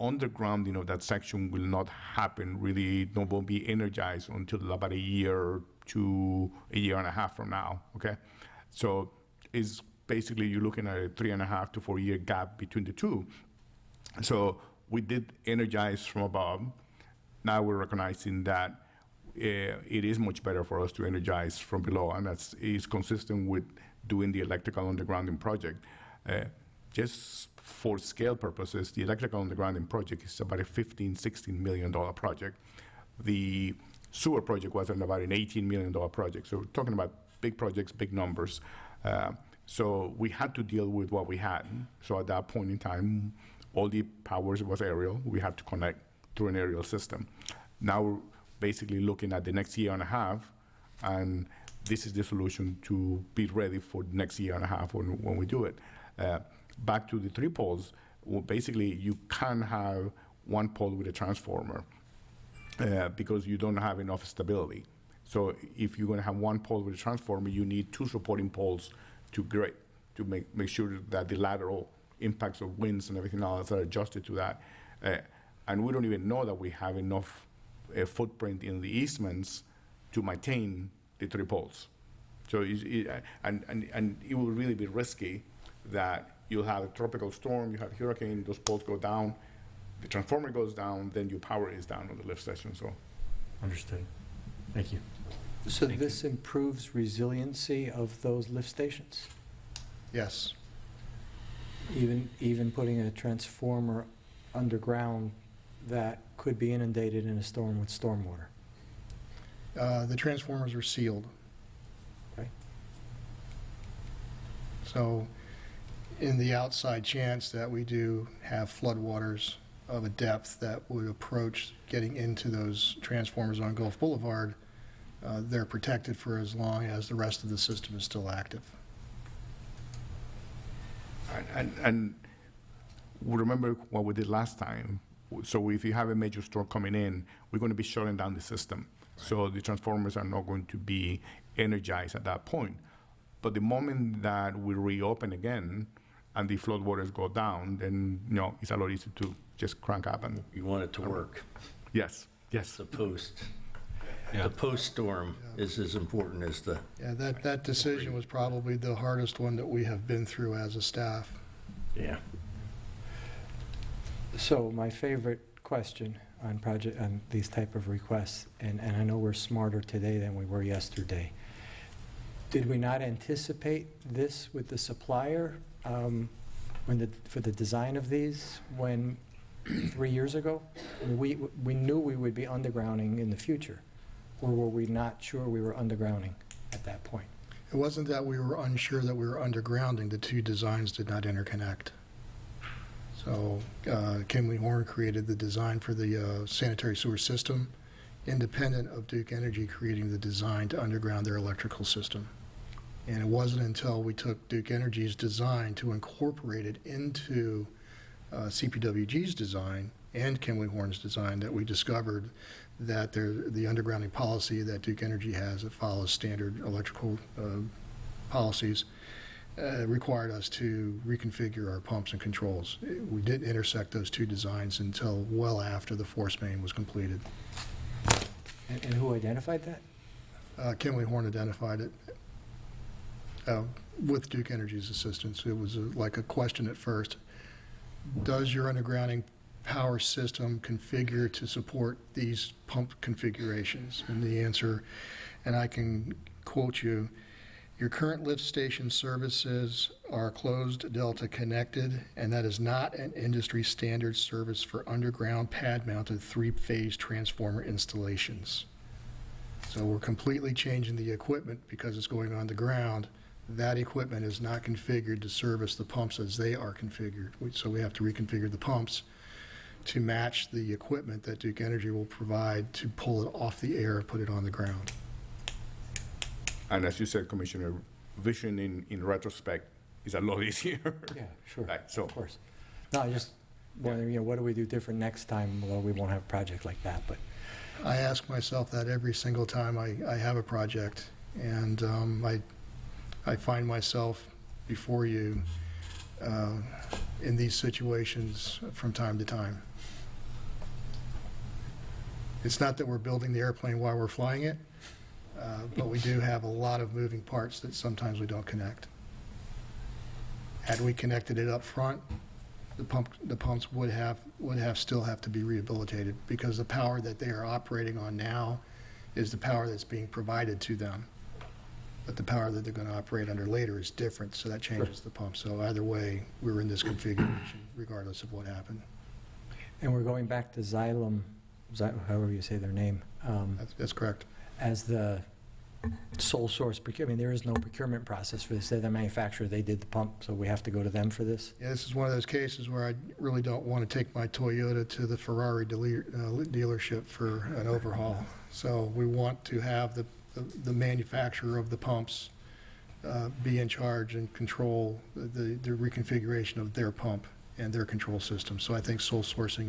undergrounding of that section will not happen really, won't be energized until about a year to a year and a half from now, okay? So it's basically you're looking at a 3.5 to 4 year gap between the two. So we did energize from above. Now we're recognizing that it is much better for us to energize from below, and that is consistent with doing the electrical undergrounding project. Just for scale purposes, the electrical undergrounding project is about a $15–16 million project. The sewer project was about an $18 million project. So we're talking about big projects, big numbers. So we had to deal with what we had. So at that point in time, all the powers was aerial. We had to connect through an aerial system. Now we're basically looking at the next year and a half, and this is the solution to be ready for the next year and a half when we do it. Back to the 3 poles, well, basically you can't have 1 pole with a transformer because you don't have enough stability. So if you're going to have 1 pole with a transformer, you need 2 supporting poles to make sure that the lateral impacts of winds and everything else are adjusted to that. And we don't even know that we have enough footprint in the easements to maintain the 3 poles. So and it will really be risky that you'll have a tropical storm, you have hurricane, those poles go down, the transformer goes down, then your power is down on the lift station. So, Understood. Thank you. So this improves resiliency of those lift stations? Yes. Even putting a transformer underground that could be inundated in a storm with stormwater? The transformers are sealed. Okay. So in the outside chance that we do have floodwaters of a depth that would approach getting into those transformers on Gulf Boulevard, they're protected for as long as the rest of the system is still active. And remember what we did last time. So if you have a major storm coming in, we're going to be shutting down the system. Right. So the transformers are not going to be energized at that point. But the moment that we reopen again and the floodwaters go down, then it's a lot easier to just crank up and. You want it to work. Yes. Yes. The post-storm is as important as the. Yeah, that decision was probably the hardest one that we have been through as a staff. Yeah. So my favorite question on these type of requests, and I know we're smarter today than we were yesterday. Did we not anticipate this with the supplier for the design of these 3 years ago? We knew we would be undergrounding in the future, or were we not sure we were undergrounding at that point? It wasn't that we were unsure that we were undergrounding. The 2 designs did not interconnect. So Kimley Horn created the design for the sanitary sewer system, independent of Duke Energy creating the design to underground their electrical system. And it wasn't until we took Duke Energy's design to incorporate it into CPWG's design and Kimley Horn's design that we discovered that the undergrounding policy that Duke Energy has that follows standard electrical policies required us to reconfigure our pumps and controls. We didn't intersect those 2 designs until well after the force main was completed. And who identified that? Kimley Horn identified it with Duke Energy's assistance. It was like a question at first. Does your undergrounding power system configure to support these pump configurations? And the answer, and I can quote you, Your current lift station services are closed Delta connected, and that is not an industry standard service for underground pad-mounted three-phase transformer installations. So we're completely changing the equipment because it's going on the ground. That equipment is not configured to service the pumps as they are configured. So we have to reconfigure the pumps to match the equipment that Duke Energy will provide to pull it off the air and put it on the ground. And as you said, Commissioner, vision in retrospect is a lot easier. Yeah, sure. Right, so. Of course. No, I just wondering, what do we do different next time? Well, we won't have a project like that, but. I ask myself that every single time I have a project, and I find myself before you in these situations from time to time. It's not that we're building the airplane while we're flying it, but we do have a lot of moving parts that sometimes we don't connect. Had we connected it up front, the pumps would still have to be rehabilitated, because the power that they are operating on now is the power that's being provided to them. But the power that they're going to operate under later is different, so that changes the pump. So either way, we're in this configuration regardless of what happened. And we're going back to Xylem, however you say their name. That's correct. As the sole source procurement. There is no procurement process for this. They're the manufacturer. They did the pump, so we have to go to them for this? Yeah, this is one of those cases where I really don't want to take my Toyota to the Ferrari dealership for an overhaul. So we want to have the manufacturer of the pumps be in charge and control the reconfiguration of their pump and their control system. So I think sole sourcing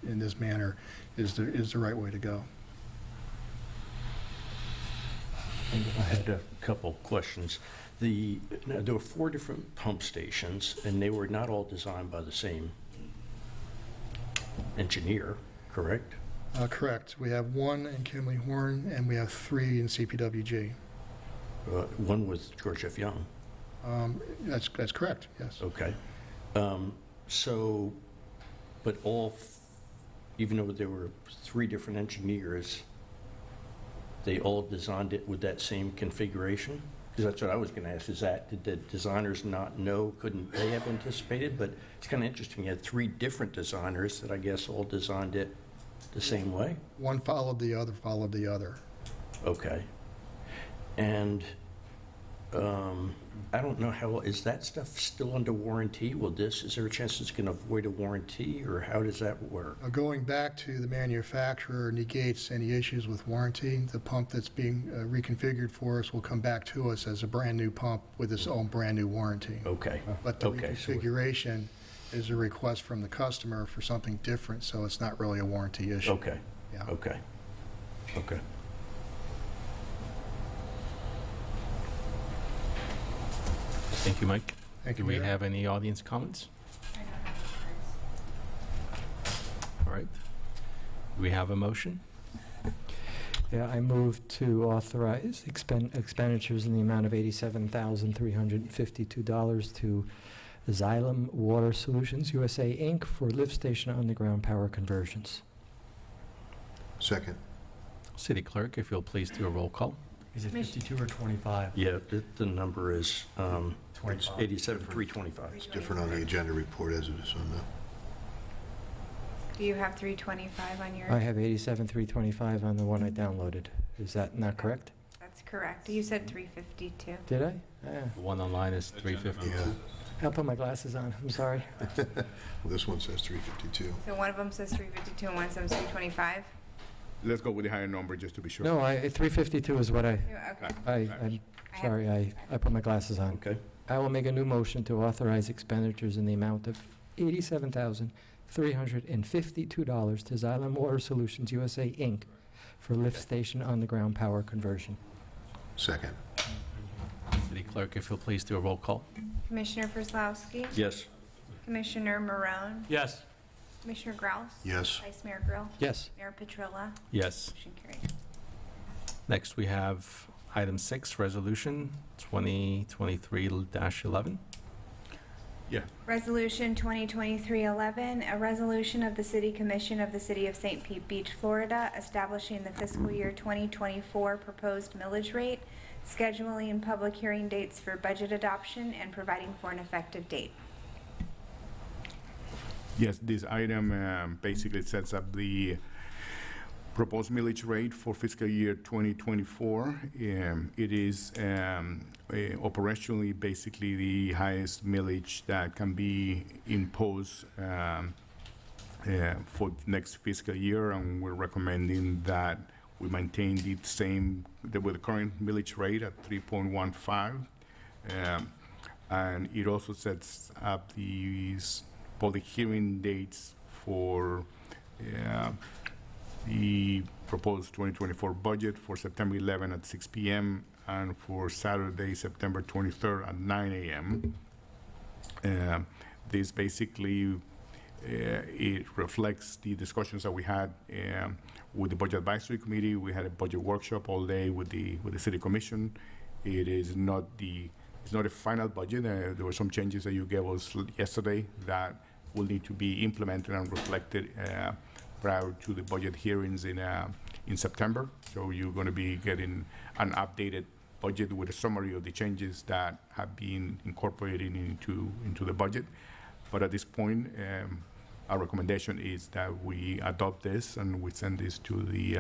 in this manner is the right way to go. I had a couple questions. There were 4 different pump stations, and they were not all designed by the same engineer, correct? Correct. We have 1 in Kimley Horn, and we have 3 in CPWG. One with George F. Young. That's correct, yes. Okay. But even though there were 3 different engineers, they all designed it with that same configuration? Because that's what I was going to ask, did the designers not know, couldn't they have anticipated? But it's kind of interesting, you had 3 different designers that I guess all designed it the same way? One followed the other. Okay. And I don't know how, is that stuff still under warranty? Is there a chance it's going to avoid a warranty, or how does that work? Going back to the manufacturer negates any issues with warranty. The pump that's being reconfigured for us will come back to us as a brand new pump with its own brand new warranty. Okay. But the reconfiguration is a request from the customer for something different, so it's not really a warranty issue. Okay. Yeah. Okay. Okay. Thank you, Mike. Thank you, Do we Mayor. have any audience comments? All right. Do we have a motion? Yeah, I move to authorize expenditures in the amount of $87,352 to Xylem Water Solutions USA, Inc. for lift station underground power conversions. Second. City Clerk, if you'll please do a roll call. Is it 52 or 25? Yeah, the number is 87,325. It's different on the agenda report as it is on the... Do you have 325 on yours? I have 87,325 on the one I downloaded. Is that not correct? That's correct. You said 352. Did I? The one online is 350. Yeah. I'll put my glasses on. I'm sorry. Well, this one says 352. So one of them says 352 and one says 325? Let's go with the higher number just to be sure. No, 352 is what Okay. I'm sorry, I put my glasses on. Okay. I will make a new motion to authorize expenditures in the amount of $87,352 to Xylem Water Solutions USA, Inc. for lift station underground power conversion. Second. City Clerk, if you'll please do a roll call. Commissioner Perslowski? Yes. Commissioner Marone? Yes. Commissioner Grouse? Yes. Vice Mayor Grill? Yes. Mayor Petrilla? Yes. Motion carried. Next, we have item 6, Resolution 2023-11. Yeah. Resolution 2023-11, a resolution of the City Commission of the City of St. Pete Beach, Florida, establishing the fiscal year 2024 proposed millage rate scheduling public hearing dates for budget adoption, and providing for an effective date. Yes, this item basically sets up the proposed millage rate for fiscal year 2024. It is operationally basically the highest millage that can be imposed for next fiscal year, and we're recommending that we maintain the same with the current millage rate at 3.15. And it also sets up these public hearing dates for the proposed 2024 budget for September 11 at 6 p.m. and for Saturday, September 23rd at 9 a.m. This basically it reflects the discussions that we had with the Budget Advisory Committee. We had a budget workshop all day with the City Commission. It is not it's not a final budget. There were some changes that you gave us yesterday that will need to be implemented and reflected prior to the budget hearings in September. So you're going to be getting an updated budget with a summary of the changes that have been incorporated into the budget. But at this point, our recommendation is that we adopt this and we send this to the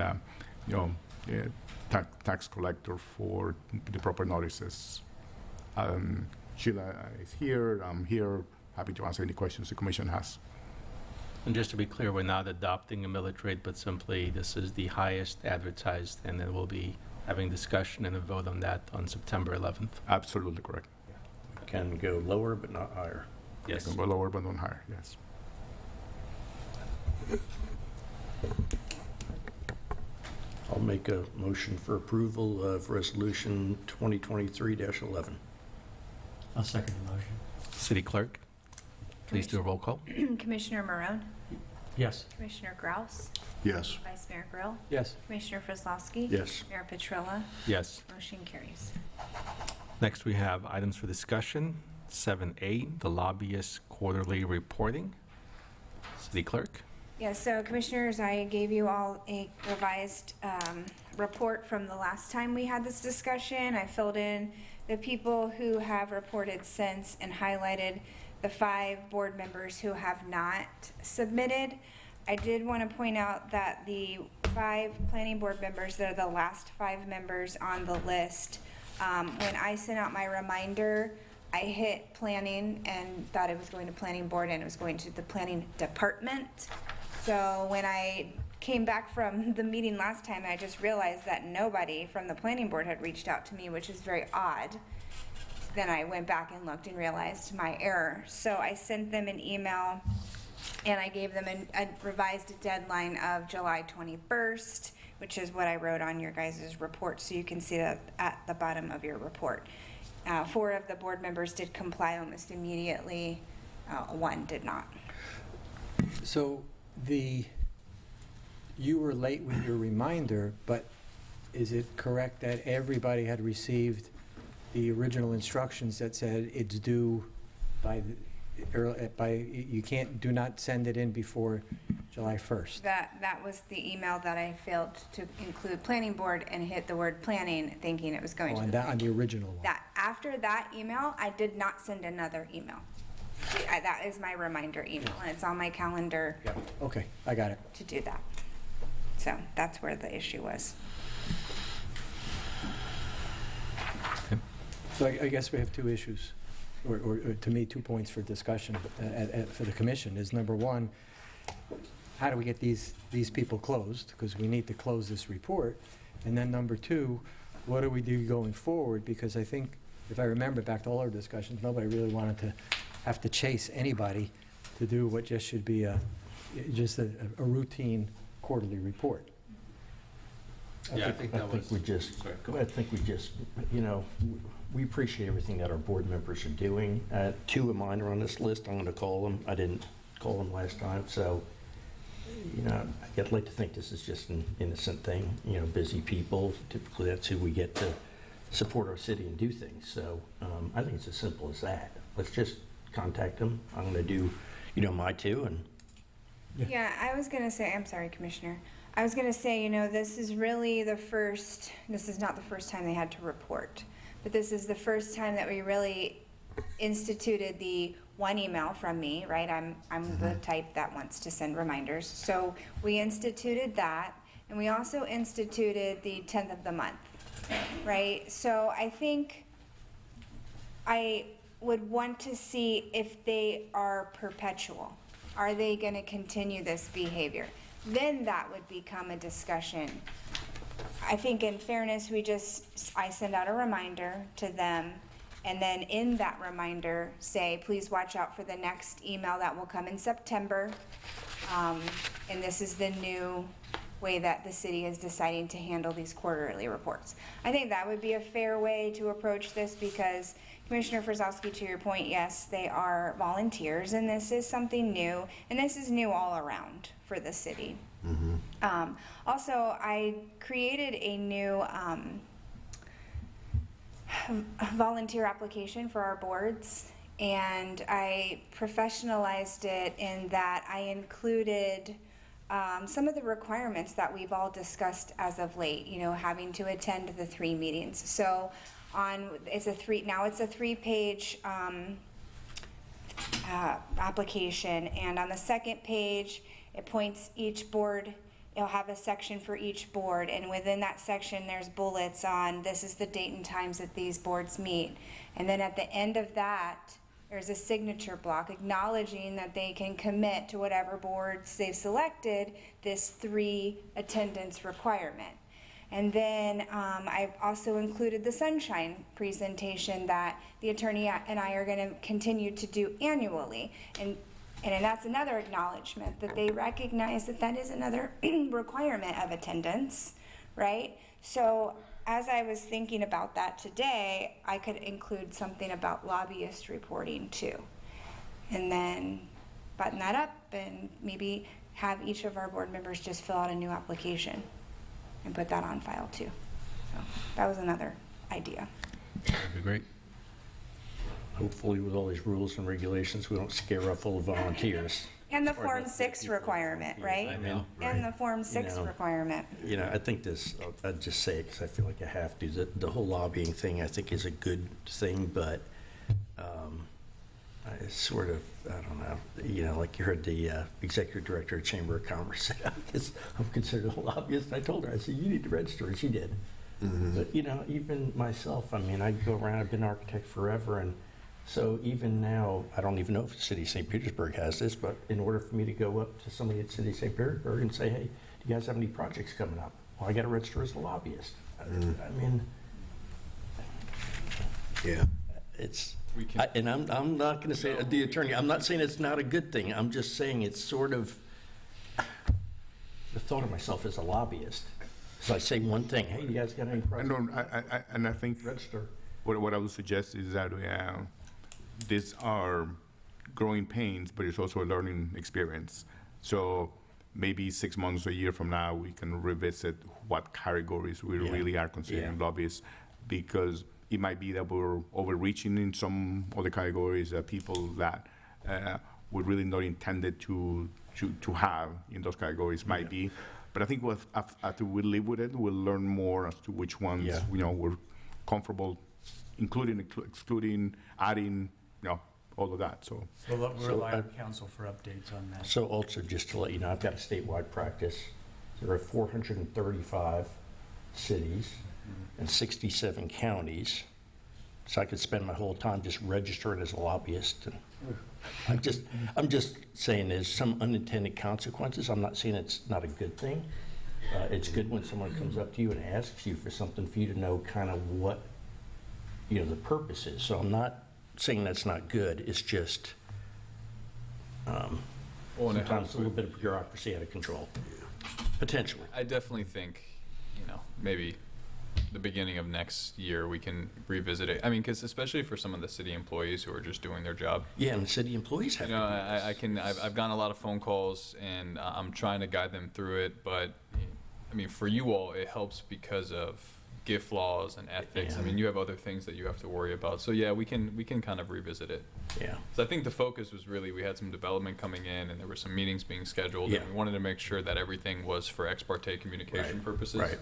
tax collector for the proper notices. Sheila is here. I'm here. Happy to answer any questions the Commission has. And just to be clear, we're not adopting a millage rate, but simply this is the highest advertised, and then we'll be having discussion and a vote on that on September 11th. Absolutely correct. Can go lower but not higher. Yes. Can go lower but not higher, yes. I'll make a motion for approval of Resolution 2023-11. I'll second the motion. City Clerk, please do a roll call. Commissioner Marone? Yes. Commissioner Grouse? Yes. Vice Mayor Grill? Yes. Commissioner Frislowski? Yes. Mayor Petrella? Yes. Motion carries. Next, we have items for discussion. 7A, the lobbyist quarterly reporting. City Clerk. Yeah, so Commissioners, I gave you all a revised report from the last time we had this discussion. I filled in the people who have reported since and highlighted the 5 board members who have not submitted. I did want to point out that the 5 planning board members that are the last 5 members on the list, when I sent out my reminder, I hit planning and thought it was going to planning board and it was going to the planning department. So when I came back from the meeting last time, I just realized that nobody from the planning board had reached out to me, which is very odd. Then I went back and looked and realized my error. So I sent them an email and I gave them a revised deadline of July 21st, which is what I wrote on your guys' report, so you can see that at the bottom of your report. 4 of the board members did comply almost immediately. 1 did not. So you were late with your reminder, but is it correct that everybody had received the original instructions that said it's due by do not send it in before July 1st? That was the email that I failed to include planning board and hit the word planning, thinking it was going to On the original one? After that email, I did not send another email. That is my reminder email, and it's on my calendar. Yeah. Okay, I got it. To do that. So that's where the issue was. So I guess we have 2 issues, or to me, 2 points for discussion for the commission is, number 1, how do we get these people closed? Because we need to close this report. And then number 2, what do we do going forward? Because I think, if I remember back to all our discussions, nobody really wanted to have to chase anybody to do what just should be just a routine quarterly report. I think we just, we appreciate everything that our board members are doing. 2 of mine are on this list. I'm going to call them. I didn't call them last time, so, I'd like to think this is just an innocent thing. Busy people, typically that's who we get to support our city and do things. So I think it's as simple as that. Let's just contact them. I'm going to do, my 2. And yeah, I was going to say, I'm sorry, Commissioner. I was going to say, this is really this is not the first time they had to report, but this is the first time that we really instituted the one email from me, right? I'm the type that wants to send reminders. So we instituted that, and we also instituted the 10th of the month, right? So I think I would want to see if they are perpetual. Are they going to continue this behavior? Then that would become a discussion. I think in fairness, I send out a reminder to them, and then in that reminder say, please watch out for the next email that will come in September. And this is the new way that the city is deciding to handle these quarterly reports. I think that would be a fair way to approach this, because Commissioner Frzowski, to your point, yes, they are volunteers, and this is something new, and this is new all around for the city. Also, I created a new volunteer application for our boards, and I professionalized it in that I included some of the requirements that we've all discussed as of late, having to attend the 3 meetings. So it's a 3-page application, and on the second page it points each board. It'll have a section for each board, and within that section there's bullets on this is the date and times that these boards meet, and then at the end of that there's a signature block acknowledging that they can commit to whatever boards they've selected this 3 attendance requirement. And then I've also included the sunshine presentation that the attorney and I are going to continue to do annually. And that's another acknowledgement that they recognize that that is another requirement of attendance, right? So as I was thinking about that today, I could include something about lobbyist reporting too. And then button that up and maybe have each of our board members just fill out a new application and put that on file too. So that was another idea. That'd be great. Hopefully with all these rules and regulations, we don't scare up full of volunteers. And the Form 6 requirement, right? I know, And the Form 6 requirement. I think I'll just say it because I feel like I have to. The whole lobbying thing, I think, is a good thing, but I sort of, I don't know, like you heard the executive director of Chamber of Commerce say, I'm considered a lobbyist. I told her, I said, you need to register, and she did. But, even myself, I go around, I've been an architect forever, and so even now, I don't even know if the city of St. Petersburg has this, but in order for me to go up to somebody at the city of St. Petersburg and say, hey, do you guys have any projects coming up? Well, I got to register as a lobbyist. Yeah. And I'm not going to say, the attorney, I'm not saying it's not a good thing. I'm just saying it's sort of the thought of myself as a lobbyist. So I say one thing, hey, you guys got any projects? And I think register. What I would suggest is that these are growing pains, but it's also a learning experience. So maybe 6 months, a year from now, we can revisit what categories we really are considering lobbyists, because it might be that we're overreaching in some other categories, people that we're really not intended to have in those categories might be. But I think after we live with it, we'll learn more as to which ones we're comfortable including, excluding, adding, all of that. So we'll rely on council for updates on that. So also, just to let you know, I've got a statewide practice. There are 435 cities and 67 counties. So I could spend my whole time just registering as a lobbyist. And I'm just saying there's some unintended consequences. I'm not saying it's not a good thing. It's good when someone comes up to you and asks you for something for you to know kind of what the purpose is. So I'm not saying that's not good. It's just sometimes a little bit of bureaucracy out of control, potentially. I definitely think, maybe the beginning of next year we can revisit it. Because especially for some of the city employees who are just doing their job. Yeah, and the city employees have. I've gotten a lot of phone calls, and I'm trying to guide them through it. But for you all, it helps because of gift laws and ethics. Yeah. I mean, you have other things that you have to worry about. So yeah, we can kind of revisit it. Yeah. So I think the focus was really, we had some development coming in, and there were some meetings being scheduled, Yeah. and we wanted to make sure that everything was for ex parte communication purposes. Right.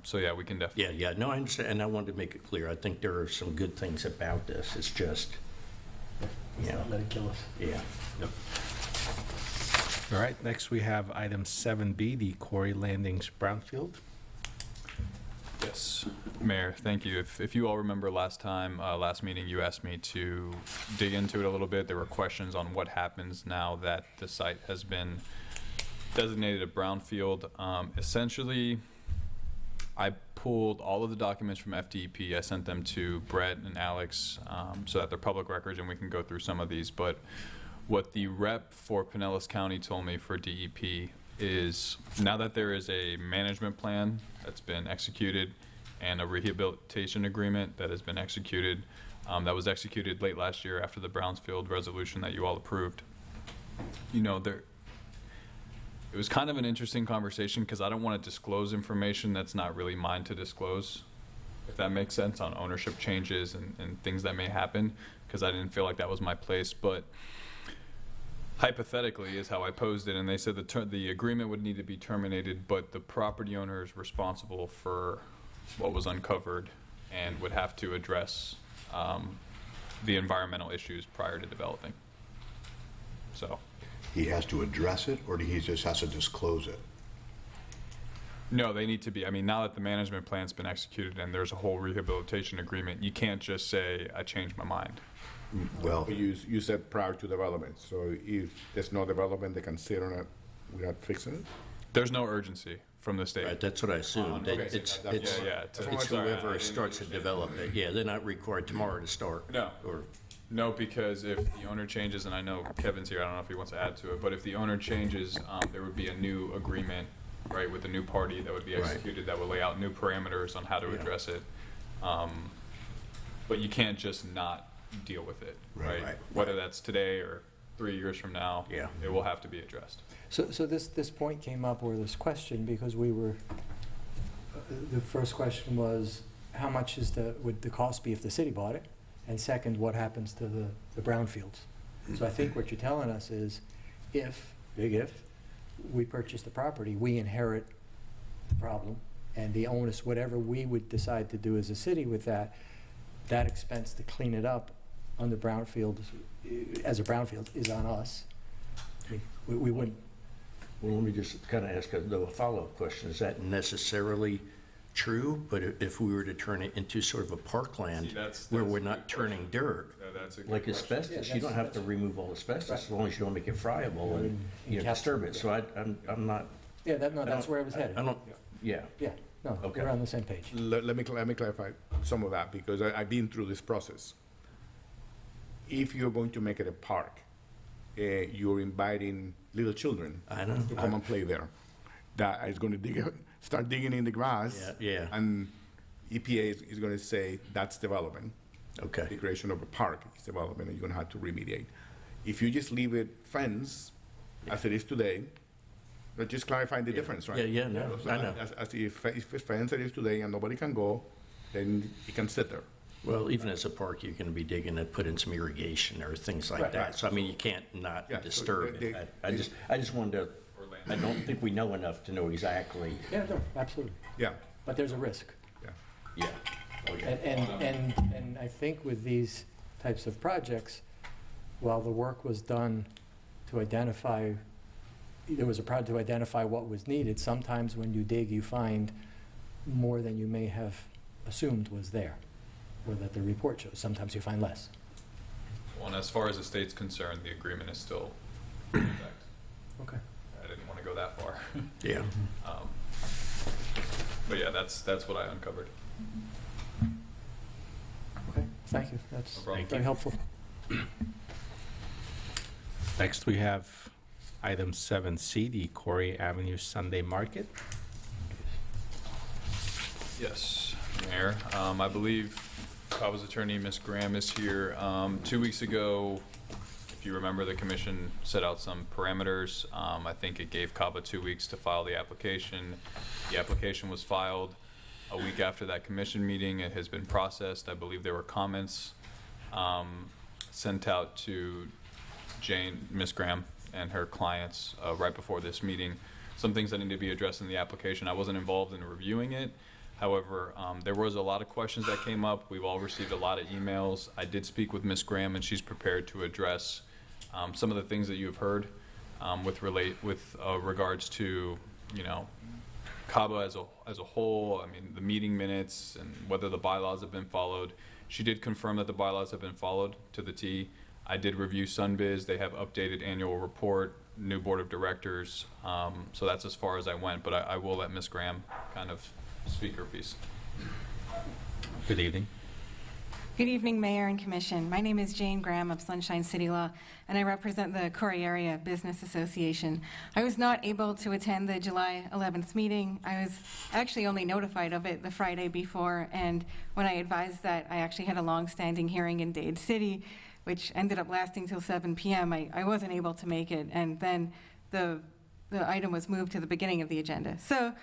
So yeah, we can definitely. Yeah, no, I understand, and I wanted to make it clear. I think there are some good things about this. It's just, Let it kill us. yeah. All right, next we have item 7B, the Quarry Landings Brownfield. Yes, Mayor, thank you. If you all remember last meeting, you asked me to dig into it a little bit. There were questions on what happens now that the site has been designated a brownfield. Essentially, I pulled all of the documents from FDEP. I sent them to Brett and Alex so that they're public records and we can go through some of these. But what the rep for Pinellas County told me for DEP is now that there is a management plan that's been executed and a rehabilitation agreement that has been executed, that was executed late last year after the Brownsfield resolution that you all approved. You know, it was kind of an interesting conversation because I don't want to disclose information that's not really mine to disclose, if that makes sense, on ownership changes and things that may happen, because I didn't feel like that was my place. But hypothetically is how I posed it, and they said the agreement would need to be terminated, but the property owner is responsible for what was uncovered and would have to address the environmental issues prior to developing. So He has to address it, or he just has to disclose it? no, they need to be. I mean, now that the management plan's been executed and there's a whole rehabilitation agreement, you can't just say, I changed my mind. Well, You said prior to development, so if there's no development, they can sit on it without fixing it? There's no urgency from the state. Right, that's what I assumed. Okay. It's It's whoever starts to develop it. Yeah, they're not required tomorrow to start. No. Or, No, because if the owner changes, and I know Kevin's here, I don't know if he wants to add to it, but if the owner changes, there would be a new agreement, right, with a new party that would be Right. executed that would lay out new parameters on how to Yeah. address it. But you can't just not deal with it, right? Right. Whether that's today or 3 years from now, Yeah. it will have to be addressed. So this point came up, or this question, because we were, the first question was, how much would the cost be if the city bought it? And second, what happens to the brownfields? So I think what you're telling us is, big if, we purchase the property, we inherit the problem, and the onus, whatever we would decide to do as a city with that expense to clean it up on the brownfield, as a brownfield, is on us. We wouldn't. well, let me just kind of ask a follow-up question. Is that necessarily true? But if we were to turn it into sort of a parkland where we're not turning dirt, That's a good like question. asbestos, you don't have to remove all asbestos as long as you don't make it friable and disturb it. So I'm not. Yeah, that's where I was headed. I don't. Yeah. Yeah, no, Okay. we're on the same page. Let me clarify some of that, because I've been through this process. If you're going to make it a park, you're inviting little children to come and play there. That is going to start digging in the grass. Yeah. And EPA is going to say that's development. Okay. The creation of a park is development, and you're going to have to remediate. If you just leave it fenced as it is today, but just clarifying the difference, right? Yeah, no, So I know. If it's fenced as it is today and nobody can go, then it can sit there. Well, even as a park, you're going to be digging to put in some irrigation or things like that. Right. So I mean, you can't not Yeah, so disturb they- it. I just wanted to. I don't think we know enough to know exactly. Yeah, no, absolutely. Yeah. But there's a risk. Yeah. Okay. And I think with these types of projects, while the work was done to identify, there was a project to identify what was needed, sometimes when you dig, you find more than you may have assumed was there, or that the report shows. Sometimes you find less. Well, and as far as the state's concerned, the agreement is still in effect. Okay. I didn't want to go that far. Yeah. But yeah, that's what I uncovered. Okay, thank you. That's No problem. very helpful. Next, we have item 7C, the Corey Avenue Sunday Market. Yes, Mayor. I believe CAVA's attorney, Ms. Graham, is here. 2 weeks ago, if you remember, the commission set out some parameters. I think it gave CAVA 2 weeks to file the application. The application was filed. a week after that commission meeting. It has been processed. I believe there were comments sent out to Ms. Graham and her clients right before this meeting. Some things that need to be addressed in the application. I wasn't involved in reviewing it. However, there was a lot of questions that came up. We've all received a lot of emails. I did speak with Ms. Graham, and she's prepared to address some of the things that you have heard with regards to, you know, CABA as a whole. I mean, the meeting minutes and whether the bylaws have been followed. She did confirm that the bylaws have been followed to the T. I did review Sunbiz. They have updated annual report, new board of directors. So that's as far as I went, but I will let Ms. Graham kind of speak her piece. Good evening. Good evening, Mayor and Commission. My name is Jane Graham of Sunshine City Law, and I represent the Corey Area Business Association. I was not able to attend the July 11th meeting. I was actually only notified of it the Friday before, and when I advised that I actually had a long-standing hearing in Dade City, which ended up lasting till 7 p.m., I wasn't able to make it, and then the item was moved to the beginning of the agenda. So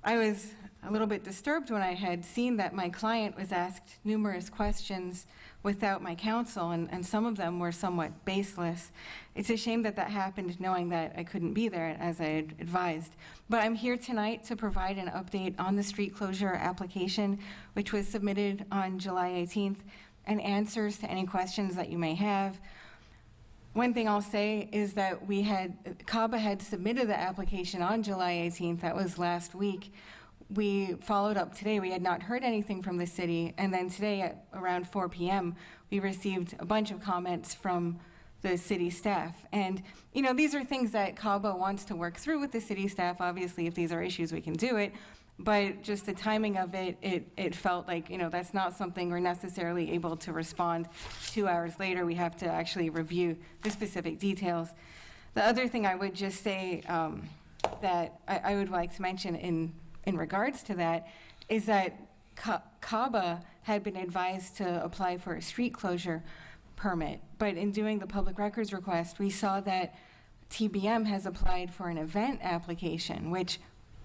I was a little bit disturbed when I had seen that my client was asked numerous questions without my counsel, and some of them were somewhat baseless. It's a shame that that happened, knowing that I couldn't be there as I had advised. But I'm here tonight to provide an update on the street closure application, which was submitted on July 18th, and answers to any questions that you may have. One thing I'll say is that CABA had submitted the application on July 18th. That was last week. We followed up today. We had not heard anything from the city. And then today at around 4 p.m., we received a bunch of comments from the city staff. And, you know, these are things that CABA wants to work through with the city staff. Obviously, if these are issues, we can do it. But just the timing of it felt like, you know, that's not something we're necessarily able to respond 2 hours later. We have to actually review the specific details. The other thing I would just say that I would like to mention in regards to that is that CABA had been advised to apply for a street closure permit. But in doing the public records request, we saw that TBM has applied for an event application, which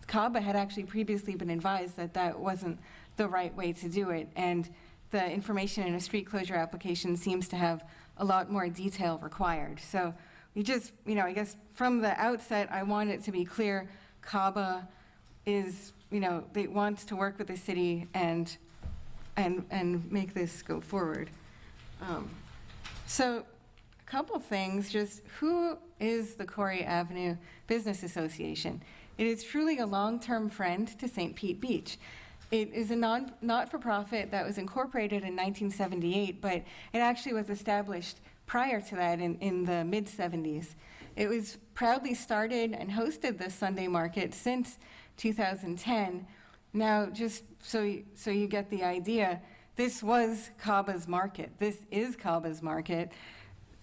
CABA had actually previously been advised that that wasn't the right way to do it, and the information in a street closure application seems to have a lot more detail required. So we just, you know, I guess from the outset, I want it to be clear, CABA is, you know, they want to work with the city and make this go forward. So a couple things, just who is the Corey Avenue Business Association? It is truly a long-term friend to St. Pete Beach. It is a not-for-profit that was incorporated in 1978, but it actually was established prior to that in the mid-70s. It was proudly started and hosted the Sunday market since 2010. Now, just so you get the idea, this was CABA's market. This is CABA's market.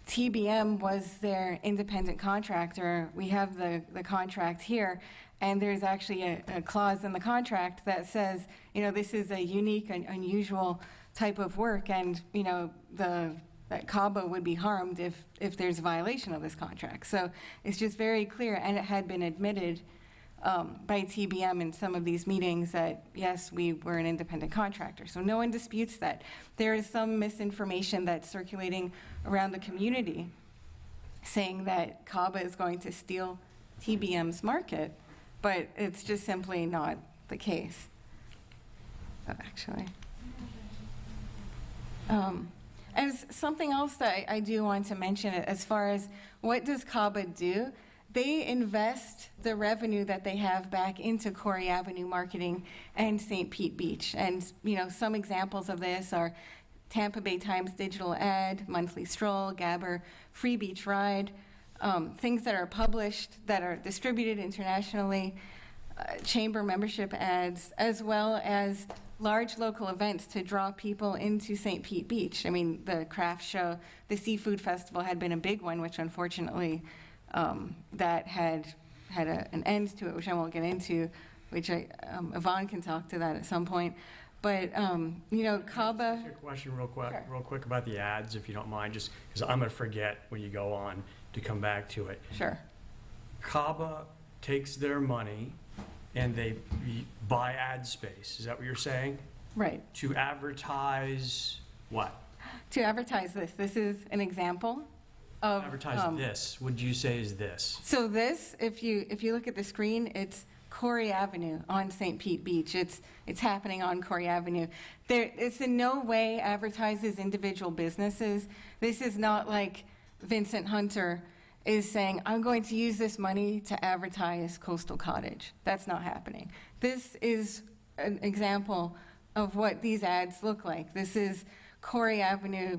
TBM was their independent contractor. We have the contract here, and there's actually a clause in the contract that says, you know, this is a unique and unusual type of work, and, you know, that CABA would be harmed if there's a violation of this contract. So it's just very clear, and it had been admitted by TBM in some of these meetings that, yes, we were an independent contractor. So no one disputes that. There is some misinformation that's circulating around the community saying that CABA is going to steal TBM's market, but it's just simply not the case, actually. As something else that I do want to mention, as far as what does CABA do, they invest the revenue that they have back into Corey Avenue marketing and St. Pete Beach. And, you know, some examples of this are Tampa Bay Times digital ad, monthly stroll, Gabber free beach ride, things that are published, that are distributed internationally, chamber membership ads, as well as large local events to draw people into St. Pete Beach. I mean, the craft show, the seafood festival had been a big one, which unfortunately that had an end to it, which I won't get into, which Yvonne can talk to that at some point. But, you know, CABA... Ask you a question real quick about the ads, if you don't mind, just because I'm going to forget when you go on to come back to it. Sure. CABA takes their money and they buy ad space. Is that what you're saying? Right. To advertise what? To advertise this. This is an example of... Advertise this. Would you say is this? So this, if you look at the screen, it's Corey Avenue on St. Pete Beach. It's happening on Corey Avenue. It's in no way advertises individual businesses. This is not like Vincent Hunter is saying, I'm going to use this money to advertise Coastal Cottage. That's not happening. This is an example of what these ads look like. This is Corey Avenue,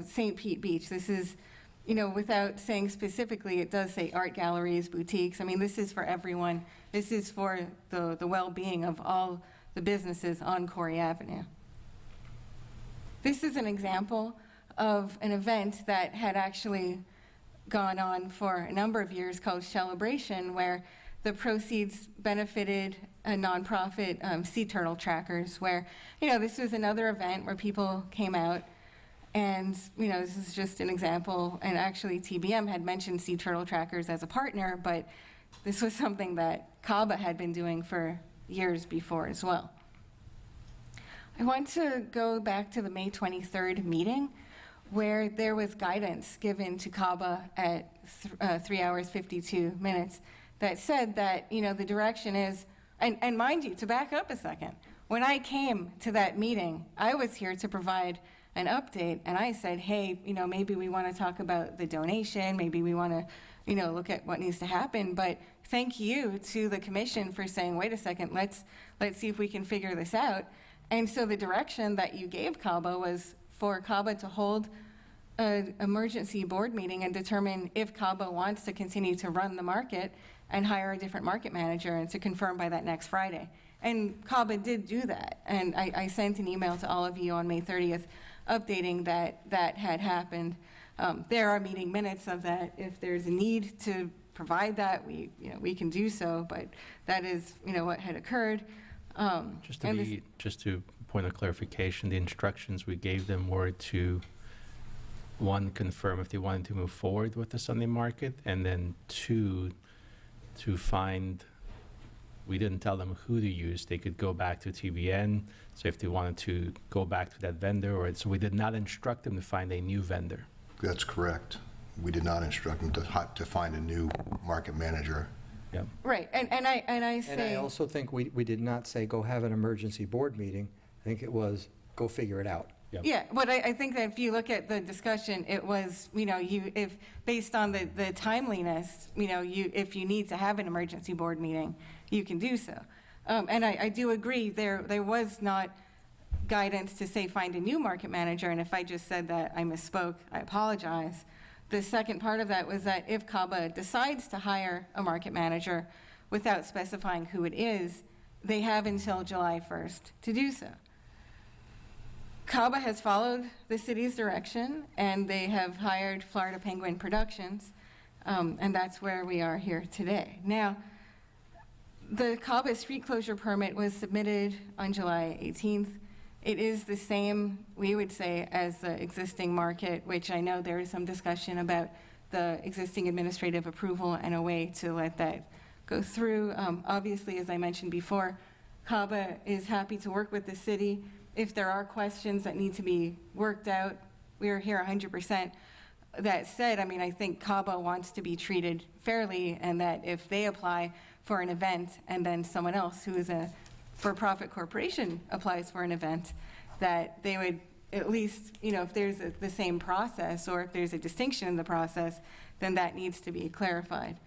St. Pete Beach. This is, without saying specifically, it does say art galleries, boutiques. I mean, this is for everyone. This is for the well-being of all the businesses on Corey Avenue. This is an example of an event that had actually gone on for a number of years called Celebration, where the proceeds benefited a nonprofit, Sea Turtle Trackers, where, this was another event where people came out, and, this is just an example, and actually TBM had mentioned Sea Turtle Trackers as a partner, but this was something that CABA had been doing for years before as well. I want to go back to the May 23rd meeting, where there was guidance given to CABA at 3 hours, 52 minutes that said that, the direction is, and mind you, to back up a second, when I came to that meeting, I was here to provide an update, and I said, hey, maybe we want to talk about the donation, maybe we want to, look at what needs to happen, but thank you to the commission for saying, wait a second, let's see if we can figure this out. And so the direction that you gave CABA was for CABA to hold an emergency board meeting and determine if CABA wants to continue to run the market and hire a different market manager, and to confirm by that next Friday. And CABA did do that. And I sent an email to all of you on May 30th updating that that had happened. There are meeting minutes of that. If there's a need to provide that, we can do so, but that is, what had occurred. Just to point of clarification, the instructions we gave them were to, one, confirm if they wanted to move forward with the Sunday market, and then two, to find, we didn't tell them who to use. They could go back to TBN, so if they wanted to go back to that vendor, so we did not instruct them to find a new vendor. That's correct. We did not instruct them to find a new market manager. Yeah. Right, and I say... And I also think we did not say go have an emergency board meeting. I think it was go figure it out. Yep. Yeah, but I think that if you look at the discussion, it was, if based on the timeliness, if you need to have an emergency board meeting, you can do so. And I do agree, there was not guidance to say find a new market manager, and if I just said that, I misspoke, I apologize. The second part of that was that if CABA decides to hire a market manager without specifying who it is, they have until July 1st to do so. CABA has followed the city's direction, and they have hired Florida Penguin Productions, and that's where we are here today. Now, the CABA street closure permit was submitted on July 18th. It is the same, we would say, as the existing market, which I know there is some discussion about the existing administrative approval and a way to let that go through. Obviously, as I mentioned before, CABA is happy to work with the city. If there are questions that need to be worked out, we are here 100%. That said, I think CABA wants to be treated fairly, and that if they apply for an event and then someone else who is a for-profit corporation applies for an event, that they would at least, if there's the same process or if there's a distinction in the process, then that needs to be clarified.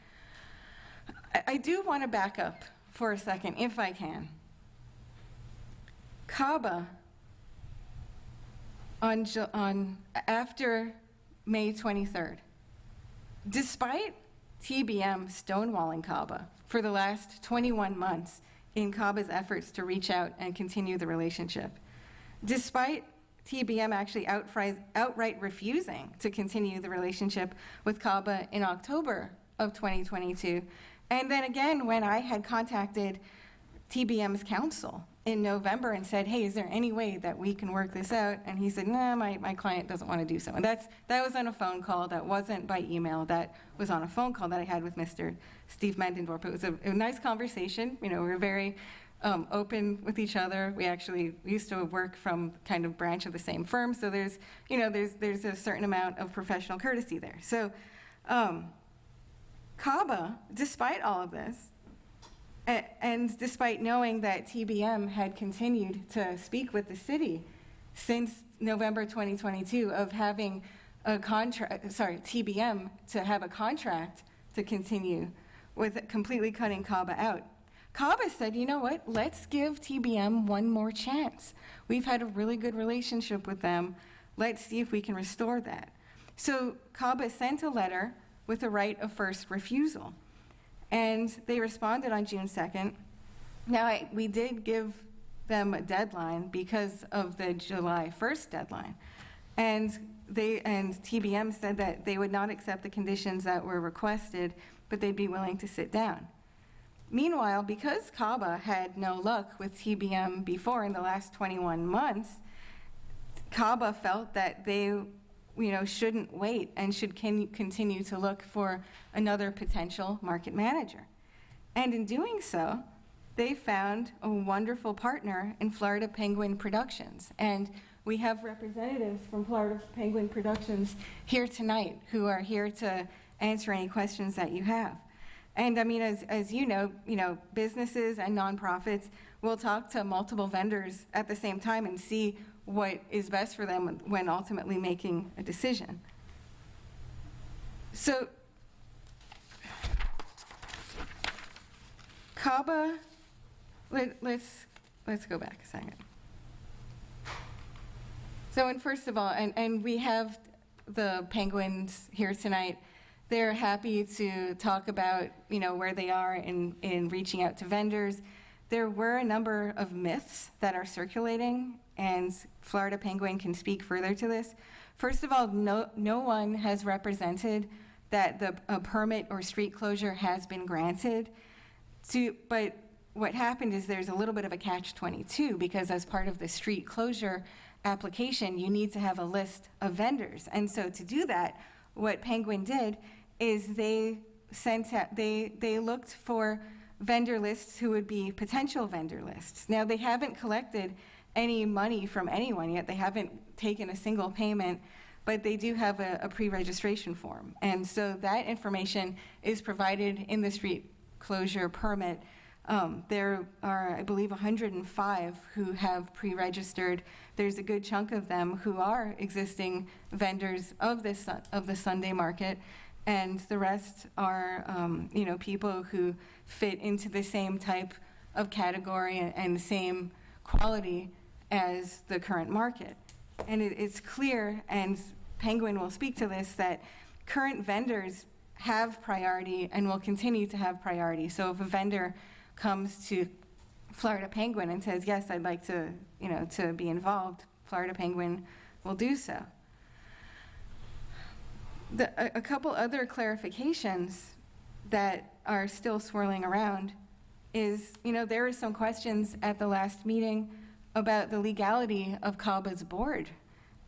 I do want to back up for a second, if I can. CABA, after May 23rd, despite TBM stonewalling CABA for the last 21 months in CABA's efforts to reach out and continue the relationship, despite TBM actually outright refusing to continue the relationship with CABA in October of 2022, and then again when I had contacted TBM's counsel in November and said, hey, is there any way that we can work this out? And he said, no, my client doesn't want to do so. And that was on a phone call. That wasn't by email. That was on a phone call that I had with Mr. Steve Mendendorf. It was a nice conversation. You know, we were very open with each other. We actually used to work from kind of branch of the same firm. So there's, you know, there's a certain amount of professional courtesy there. So CABA, despite all of this, and despite knowing that TBM had continued to speak with the city since November 2022 of having a contract, TBM to have a contract to continue with completely cutting CABA out. CABA said, you know what, let's give TBM one more chance. We've had a really good relationship with them. Let's see if we can restore that. So CABA sent a letter with a right of first refusal. And they responded on June 2nd. Now, we did give them a deadline because of the July 1st deadline. And TBM said that they would not accept the conditions that were requested, but they'd be willing to sit down. Meanwhile, because CABA had no luck with TBM before in the last 21 months, CABA felt that they shouldn't wait and should continue to look for another potential market manager. And in doing so, they found a wonderful partner in Florida Penguin Productions. And we have representatives from Florida Penguin Productions here tonight who are here to answer any questions that you have. And I mean, as you know, businesses and nonprofits will talk to multiple vendors at the same time and see what is best for them when ultimately making a decision. So CABA, let's go back a second. So, and first of all, and we have the Penguins here tonight. They're happy to talk about, where they are in reaching out to vendors. There were a number of myths that are circulating, and Florida Penguin can speak further to this. First of all, no one has represented that a permit or street closure has been granted. But what happened is there's a little bit of a catch-22, because as part of the street closure application, you need to have a list of vendors. And so to do that, what Penguin did is they looked for vendor lists who would be potential vendor lists. Now, they haven't collected any money from anyone yet. They haven't taken a single payment, but they do have a pre-registration form. And so that information is provided in the street closure permit. There are, I believe, 105 who have pre-registered. There's a good chunk of them who are existing vendors of the Sunday market, and the rest are, people who fit into the same type of category and the same quality as the current market. And it's clear, and Penguin will speak to this, that current vendors have priority and will continue to have priority. So if a vendor comes to Florida Penguin and says, yes, I'd like to, to be involved, Florida Penguin will do so. A couple other clarifications that are still swirling around is, there were some questions at the last meeting about the legality of CABA's board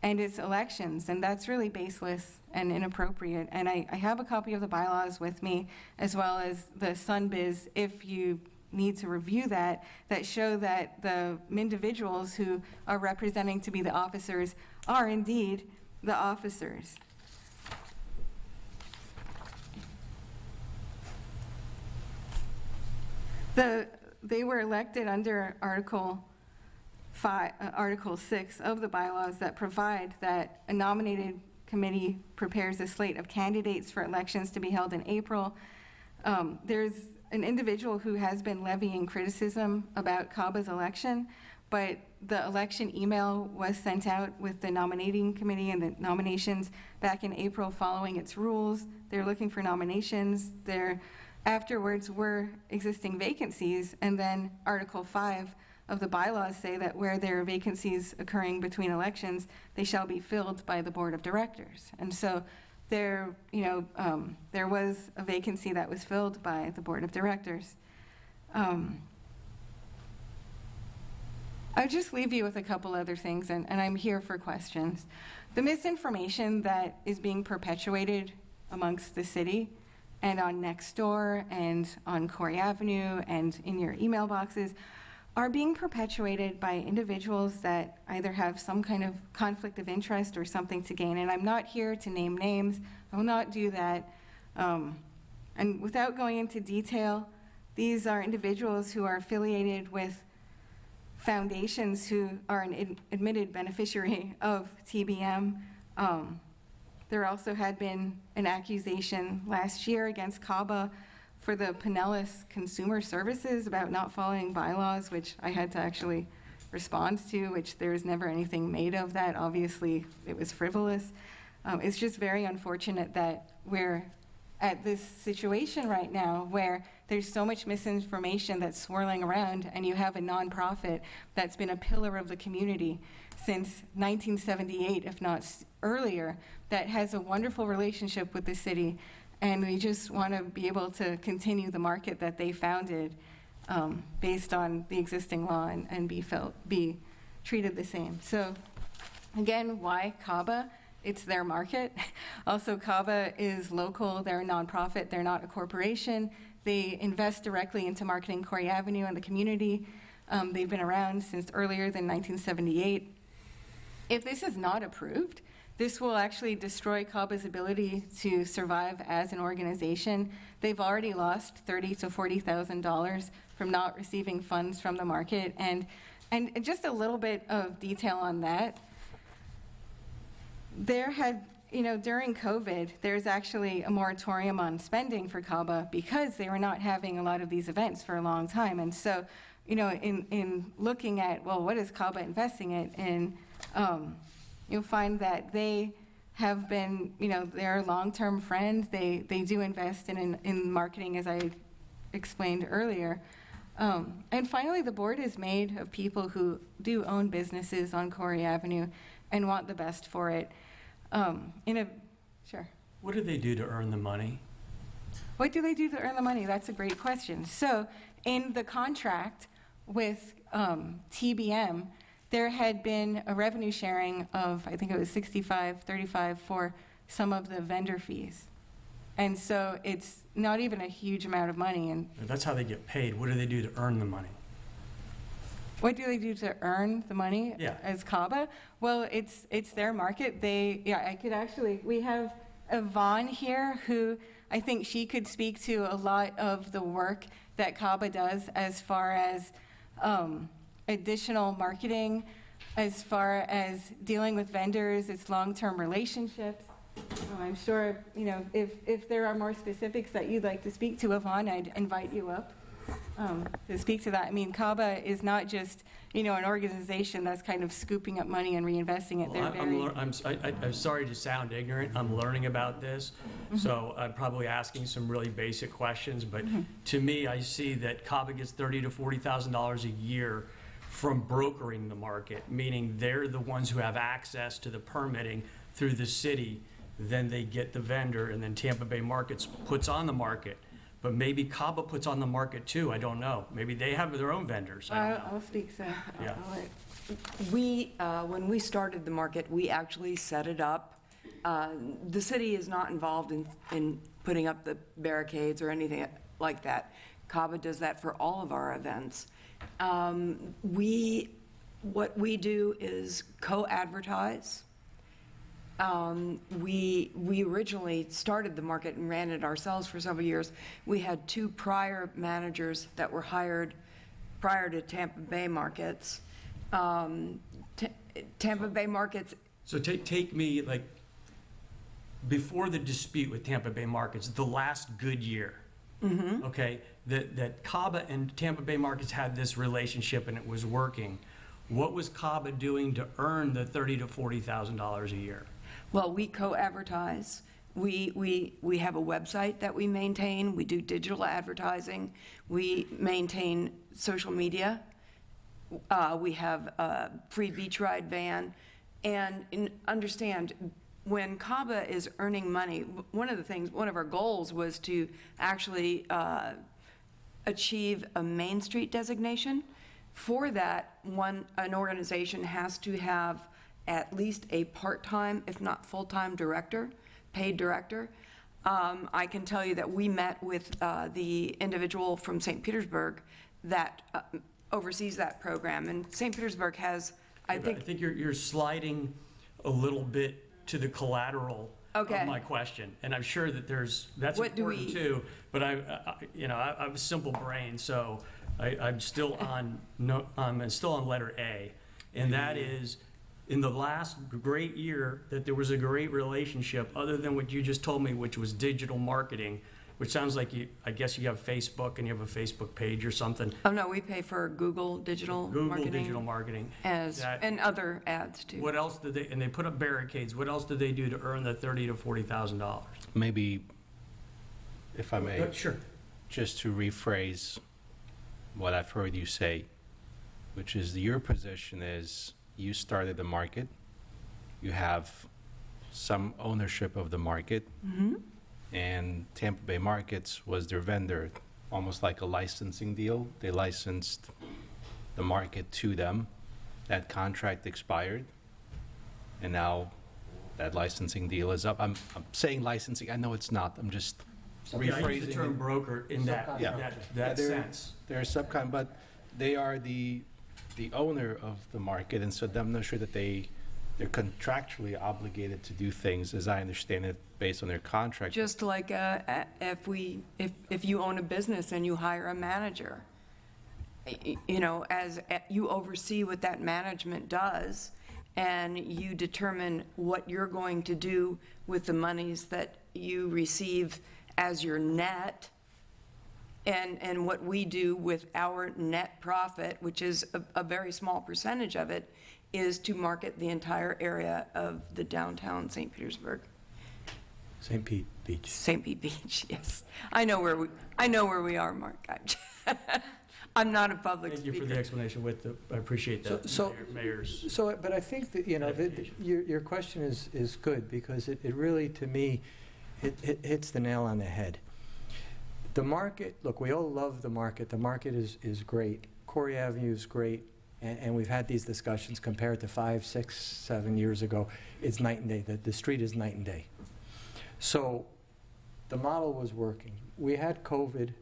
and its elections, and that's really baseless and inappropriate. And I have a copy of the bylaws with me, as well as the SunBiz, if you need to review that show that the individuals who are representing to be the officers are indeed the officers. They were elected under Article 6 of the bylaws that provide that a nominated committee prepares a slate of candidates for elections to be held in April. There's an individual who has been levying criticism about CABA's election, but the election email was sent out with the nominating committee and the nominations back in April following its rules. They're looking for nominations. There afterwards were existing vacancies, and then Article 5 of the bylaws say that where there are vacancies occurring between elections, they shall be filled by the board of directors. And so there was a vacancy that was filled by the board of directors. I'll just leave you with a couple other things, and I'm here for questions. The misinformation that is being perpetuated amongst the city and on Nextdoor and on Corey Avenue and in your email boxes are being perpetuated by individuals that either have some kind of conflict of interest or something to gain. And I'm not here to name names. I will not do that. And without going into detail, these are individuals who are affiliated with foundations who are an admitted beneficiary of TBM. There also had been an accusation last year against CABA for the Pinellas Consumer Services about not following bylaws, which I had to actually respond to, which there was never anything made of that. Obviously, it was frivolous. It's just very unfortunate that we're at this situation right now where there's so much misinformation that's swirling around, and you have a nonprofit that's been a pillar of the community since 1978, if not earlier, that has a wonderful relationship with the city, and we just want to be able to continue the market that they founded based on the existing law and be treated the same. So again, why CABA? It's their market. Also, CABA is local. They're a nonprofit. They're not a corporation. They invest directly into marketing Corey Avenue and the community. They've been around since earlier than 1978. If this is not approved, this will actually destroy CABA's ability to survive as an organization. They've already lost $30,000 to $40,000 from not receiving funds from the market. And just a little bit of detail on that. There had, during COVID, there's actually a moratorium on spending for CABA because they were not having a lot of these events for a long time. And so, in looking at, well, what is CABA investing it in, you'll find that they have been, they're a long-term friend. They do invest in marketing, as I explained earlier. And finally, the board is made of people who do own businesses on Corey Avenue and want the best for it. Sure. What do they do to earn the money? What do they do to earn the money? That's a great question. So in the contract with TBM, there had been a revenue sharing of, I think it was 65-35 for some of the vendor fees. And so it's not even a huge amount of money. And That's how they get paid. What do they do to earn the money? what do they do to earn the money as CABA? Well, it's their market. We have Yvonne here who I think she could speak to a lot of the work that CABA does as far as additional marketing, as far as dealing with vendors, its long-term relationships. I'm sure, if there are more specifics that you'd like to speak to, Yvonne, I'd invite you up to speak to that. I mean, CABA is not just, an organization that's kind of scooping up money and reinvesting it. Well, I'm sorry to sound ignorant. I'm learning about this, so I'm probably asking some really basic questions. But to me, I see that CABA gets $30,000 to $40,000 a year from brokering the market, meaning they're the ones who have access to the permitting through the city. Then they get the vendor, and then Tampa Bay Markets puts on the market. But maybe CABA puts on the market too, I don't know. Maybe they have their own vendors, I don't know. I'll speak, so. Yeah. When we started the market, we actually set it up. The city is not involved in putting up the barricades or anything like that. CABA does that for all of our events. What we do is co-advertise. We originally started the market and ran it ourselves for several years. We had two prior managers that were hired prior to Tampa Bay Markets. Tampa Bay Markets. So take me, like, before the dispute with Tampa Bay Markets, the last good year, okay, that CABA and Tampa Bay Markets had this relationship and it was working. What was CABA doing to earn the $30,000 to $40,000 a year? Well, we co-advertise. We have a website that we maintain. We do digital advertising. We maintain social media. We have a free beach ride van. And understand, when CABA is earning money, one of our goals was to actually achieve a Main Street designation. For that, an organization has to have at least a part-time, if not full-time director, paid director. I can tell you that we met with the individual from St. Petersburg that oversees that program, and St. Petersburg has, I think you're sliding a little bit to the collateral of Okay. my question, and I'm sure that that's What do important we- too. But I have a simple brain, so I'm still on letter A, and that is, in the last great year that there was a great relationship, other than what you just told me, which was digital marketing, which sounds like I guess you have Facebook and you have a Facebook page or something. Oh, no, we pay for Google digital marketing. And other ads, too. What else did they put up barricades, what else did they do to earn the $30,000 to $40,000? Maybe, if I may. Sure. Just to rephrase what I've heard you say, which is your position is you started the market, you have some ownership of the market, and Tampa Bay Markets was their vendor, almost like a licensing deal. They licensed the market to them. That contract expired, and now that licensing deal is up. I'm saying licensing, I know it's not, I'm just rephrasing. I use the term broker in that sense. They're a subcon, but they are the owner of the market, and so I'm not sure that they're contractually obligated to do things, as I understand it, based on their contract. Just like if you own a business and you hire a manager, as you oversee what that management does, and you determine what you're going to do with the monies that you receive as your net, and what we do with our net profit, which is a very small percentage of it, is to market the entire area of the downtown St. Petersburg. St. Pete Beach. St. Pete Beach, yes. I know where we are, Mark. I'm not a public speaker. Thank you for the explanation. I appreciate that, Mayor's. But I think that, your question is good, because it really, to me, it hits the nail on the head. The market, look, we all love the market. The market is great. Corey Avenue is great. And we've had these discussions compared to 5, 6, 7 years ago. It's night and day. The street is night and day. So the model was working. We had COVID.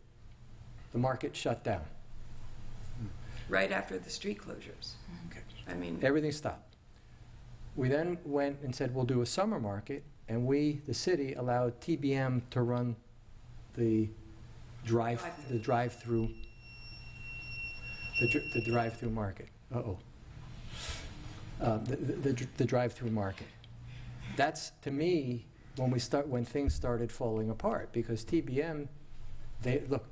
The market shut down. Right after the street closures. Okay. I mean, everything stopped. We then went and said, we'll do a summer market, and the city, allowed TBM to run the drive-through market. The drive-through market. That's, to me, when things started falling apart, because TBM, look,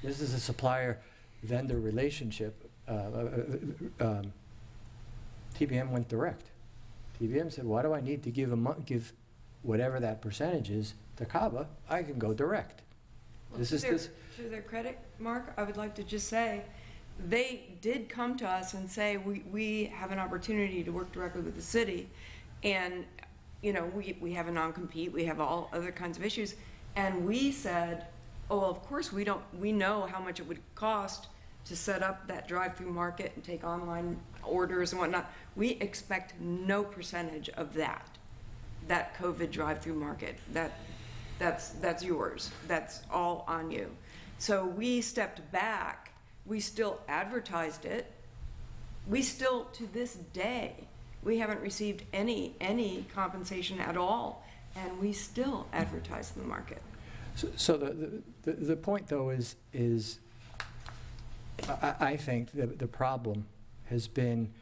this is a supplier-vendor relationship. TBM went direct. TBM said, why do I need to give whatever that percentage is to CABA? I can go direct. To their credit, Mark, I would like to just say, they did come to us and say, we have an opportunity to work directly with the city, and we have a non-compete, we have all other kinds of issues, and we said, oh, well, of course we know how much it would cost to set up that drive-through market and take online orders and whatnot. We expect no percentage of that COVID drive-through market. That's yours. That's all on you. So we stepped back. We still advertised it. We still, to this day, we haven't received any compensation at all, and we still advertise the market. So the point, though, is I think the problem has been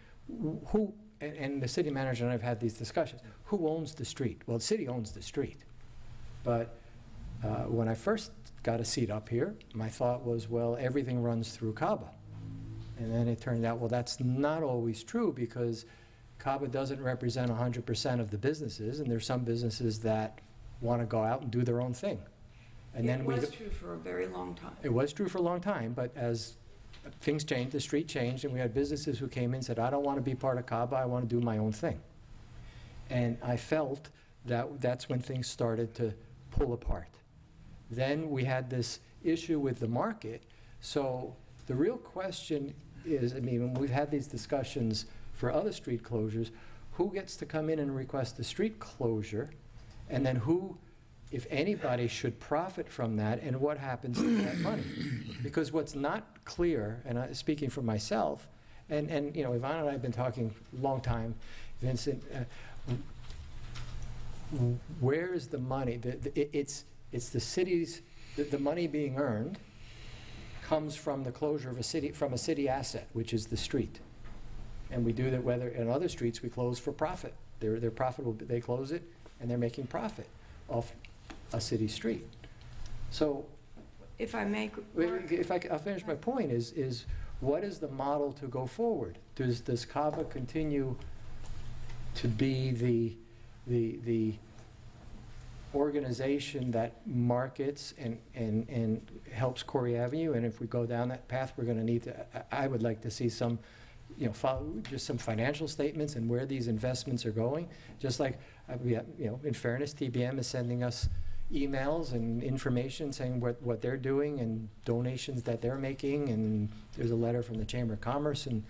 who, and the city manager and I have had these discussions, who owns the street? Well, the city owns the street. But when I first got a seat up here, my thought was, well, everything runs through CABA. And then it turned out, well, that's not always true, because CABA doesn't represent 100% of the businesses, and there's some businesses that want to go out and do their own thing. And it was true for a very long time. It was true for a long time, but as things changed, the street changed, and we had businesses who came in and said, I don't want to be part of CABA, I want to do my own thing. And I felt that that's when things started to pull apart. Then we had this issue with the market. So the real question is, I mean, when we've had these discussions for other street closures, who gets to come in and request the street closure? And then who, if anybody, should profit from that, and what happens to that money? Because what's not clear, and speaking for myself, and you know, Yvonne and I have been talking a long time, Vincent, where is the money? It's the city's, the money being earned comes from the closure of a city, from a city asset, which is the street. And we do that whether, in other streets, we close for profit. They're profitable, they close it, and they're making profit off a city street. So, if I make, I'll finish my point, is what is the model to go forward? Does CAVA continue to be the organization that markets and helps Corey Avenue? And if we go down that path, we're going to need to, I would like to see some, you know, follow just some financial statements and where these investments are going. Just like, you know, in fairness, TBM is sending us emails and information saying what they're doing and donations that they're making, and there's a letter from the Chamber of Commerce, and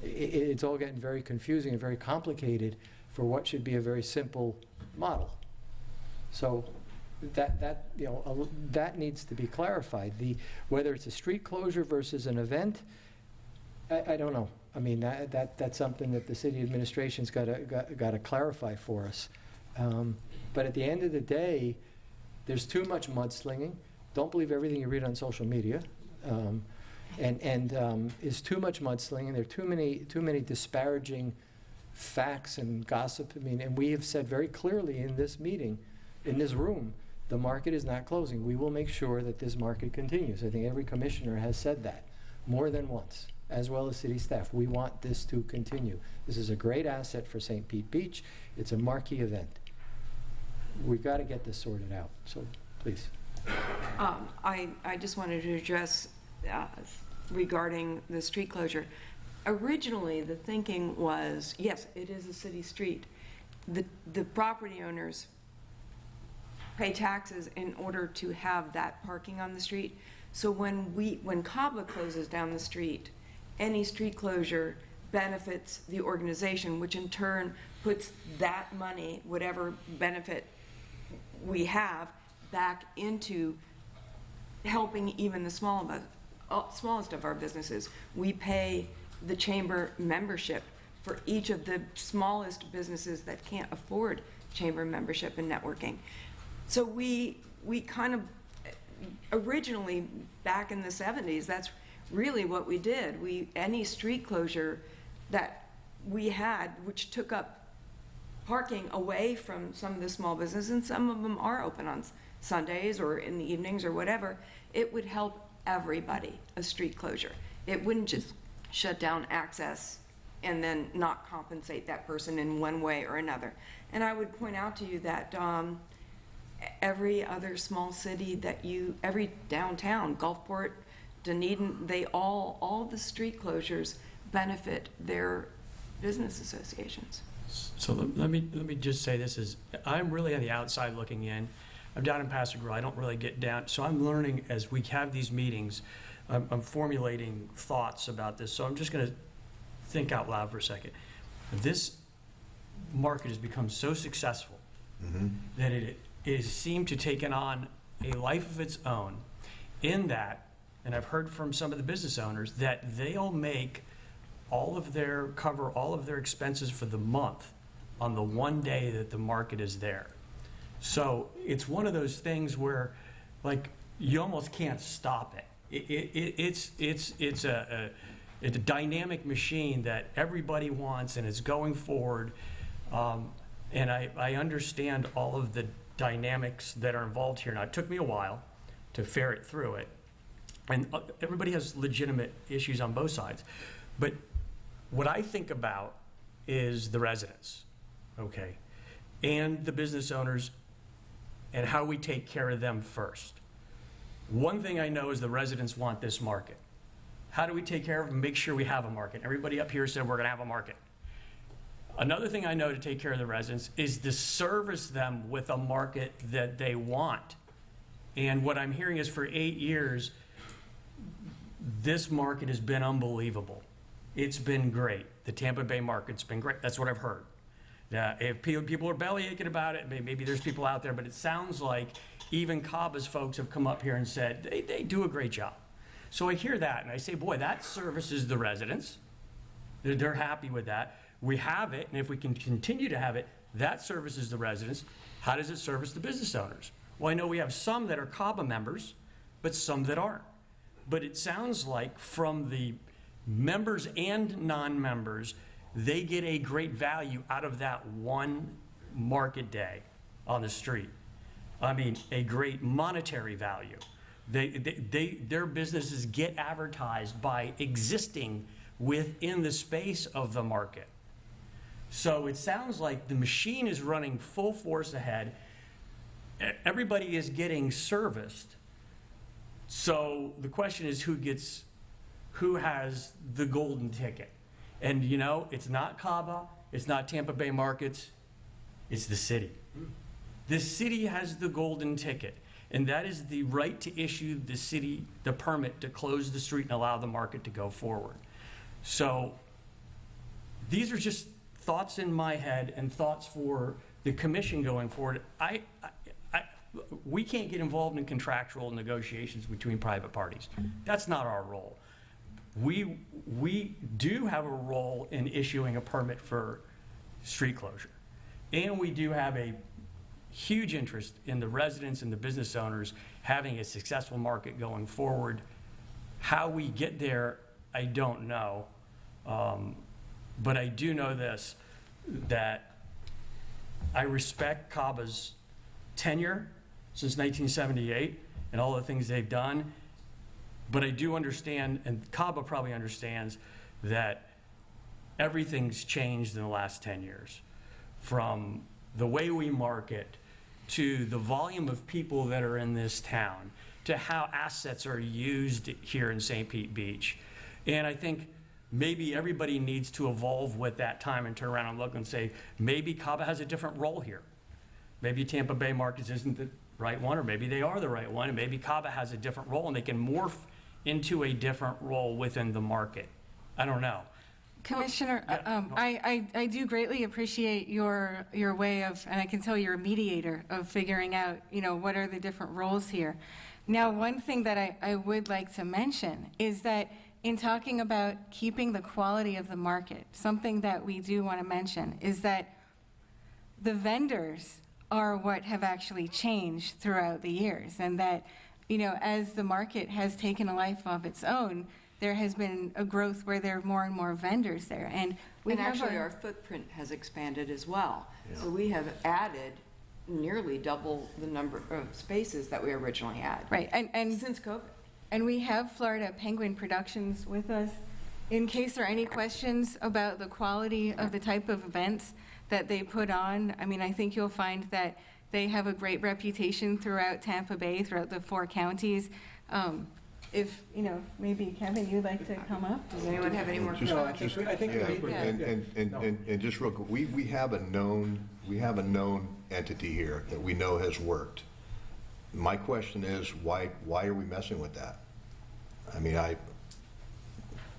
it's all getting very confusing and very complicated for what should be a very simple model. So that you know, that needs to be clarified. Whether it's a street closure versus an event, I don't know. I mean, that's something that the city administration's got to clarify for us. But at the end of the day, there's too much mudslinging. Don't believe everything you read on social media. Is too much mudslinging. There are too many disparaging facts and gossip. I mean, and we have said very clearly in this meeting, in this room, the market is not closing. We will make sure that this market continues. I think every commissioner has said that more than once, as well as city staff. We want this to continue. This is a great asset for St. Pete Beach. It's a marquee event. We've got to get this sorted out. So, please. I just wanted to address regarding the street closure. Originally, the thinking was, yes, it is a city street. The property owners pay taxes in order to have that parking on the street. So when CAVA closes down the street, any street closure benefits the organization, which in turn puts that money, whatever benefit we have, back into helping even the smallest of our businesses. We pay the chamber membership for each of the smallest businesses that can't afford chamber membership and networking. So we kind of, originally back in the 70s, that's really what we did. Any street closure that we had, which took up parking away from some of the small businesses, and some of them are open on Sundays or in the evenings or whatever, it would help everybody, a street closure. It wouldn't just shut down access and then not compensate that person in one way or another. And I would point out to you that every other small city every downtown, Gulfport, Dunedin, all the street closures benefit their business associations. So let me just say this is, I'm really on the outside looking in. I'm down in Paso Grill. I don't really get down. So I'm learning as we have these meetings. I'm formulating thoughts about this. So I'm just going to think out loud for a second. This market has become so successful that it has seemed to take on a life of its own, in that, and I've heard from some of the business owners, that they'll make cover all of their expenses for the month on the one day that the market is there. So it's one of those things where, like, you almost can't stop it. It's a dynamic machine that everybody wants, and it's going forward. And I understand all of the dynamics that are involved here. Now, it took me a while to ferret through it, and everybody has legitimate issues on both sides. But what I think about is the residents, okay, and the business owners, and how we take care of them first. One thing I know is the residents want this market. How do we take care of them? Make sure we have a market. Everybody up here said we're going to have a market. Another thing I know to take care of the residents is to service them with a market that they want. And what I'm hearing is for 8 years, this market has been unbelievable. it's been great. The Tampa Bay market's been great. That's what I've heard. If people are belly aching about it, maybe there's people out there, but it sounds like even Caba's folks have come up here and said they do a great job. So I hear that and I say, boy, that services the residents. They're happy with that. We have it, and if we can continue to have it, that services the residents. How does it service the business owners? Well, I know we have some that are Caba members, but some that aren't. But it sounds like from the members and non-members, they get a great value out of that one market day on the street. I mean, a great monetary value. Their businesses get advertised by existing within the space of the market. So it sounds like the machine is running full force ahead. Everybody is getting serviced. So the question is who has the golden ticket? And you know, it's not Caba, it's not Tampa Bay Markets, it's the city. The city has the golden ticket, and that is the right to issue the city the permit to close the street and allow the market to go forward. So these are just thoughts in my head and thoughts for the commission going forward. We can't get involved in contractual negotiations between private parties. That's not our role. We do have a role in issuing a permit for street closure. And we do have a huge interest in the residents and the business owners having a successful market going forward. How we get there, I don't know. But I do know this, that I respect Caba's tenure since 1978 and all the things they've done. But I do understand, and Caba probably understands, that everything's changed in the last 10 years. From the way we market, to the volume of people that are in this town, to how assets are used here in St. Pete Beach. And I think maybe everybody needs to evolve with that time and turn around and look and say, maybe Caba has a different role here. Maybe Tampa Bay Markets isn't the right one, or maybe they are the right one, and maybe Caba has a different role and they can morph into a different role within the market. I don't know. Commissioner, I do greatly appreciate your way of, and I can tell you're a mediator of figuring out, you know, what are the different roles here. Now, one thing that I would like to mention is that in talking about keeping the quality of the market, something that we do want to mention is that the vendors are what have actually changed throughout the years, and that, you know, as the market has taken a life of its own, there has been a growth where there are more and more vendors there. And actually our footprint has expanded as well. Yeah. So we have added nearly double the number of spaces that we originally had. Right, and since COVID. And we have Florida Penguin Productions with us. In case there are any questions about the quality of the type of events that they put on, I mean, I think you'll find that they have a great reputation throughout Tampa Bay, throughout the 4 counties. If, you know, maybe Kevin, you'd like to come up? Does anyone have any more questions? And just real quick, we have a known entity here that we know has worked. My question is, why are we messing with that? I mean,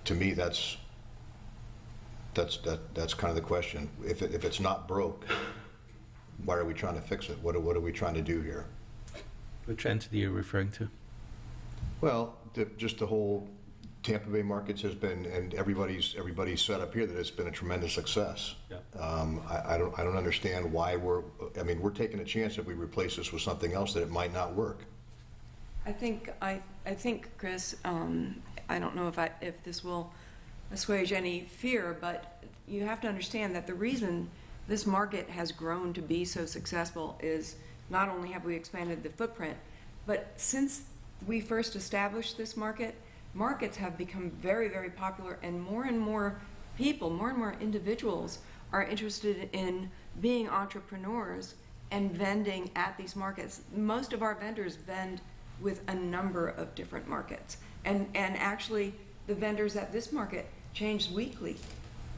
to me, that's kind of the question. If it's not broke, why are we trying to fix it? What are we trying to do here? Which entity are you referring to? Well, just the whole Tampa Bay Markets has been, and everybody's set up here that it's been a tremendous success. Yeah. I don't understand why we're taking a chance if we replace this with something else that it might not work. I think, Chris, I don't know if this will assuage any fear, but you have to understand that the reason this market has grown to be so successful is not only have we expanded the footprint, but since we first established this market, markets have become very, very popular, and more people, more and more individuals are interested in being entrepreneurs and vending at these markets. Most of our vendors vend with a number of different markets. And actually, the vendors at this market change weekly.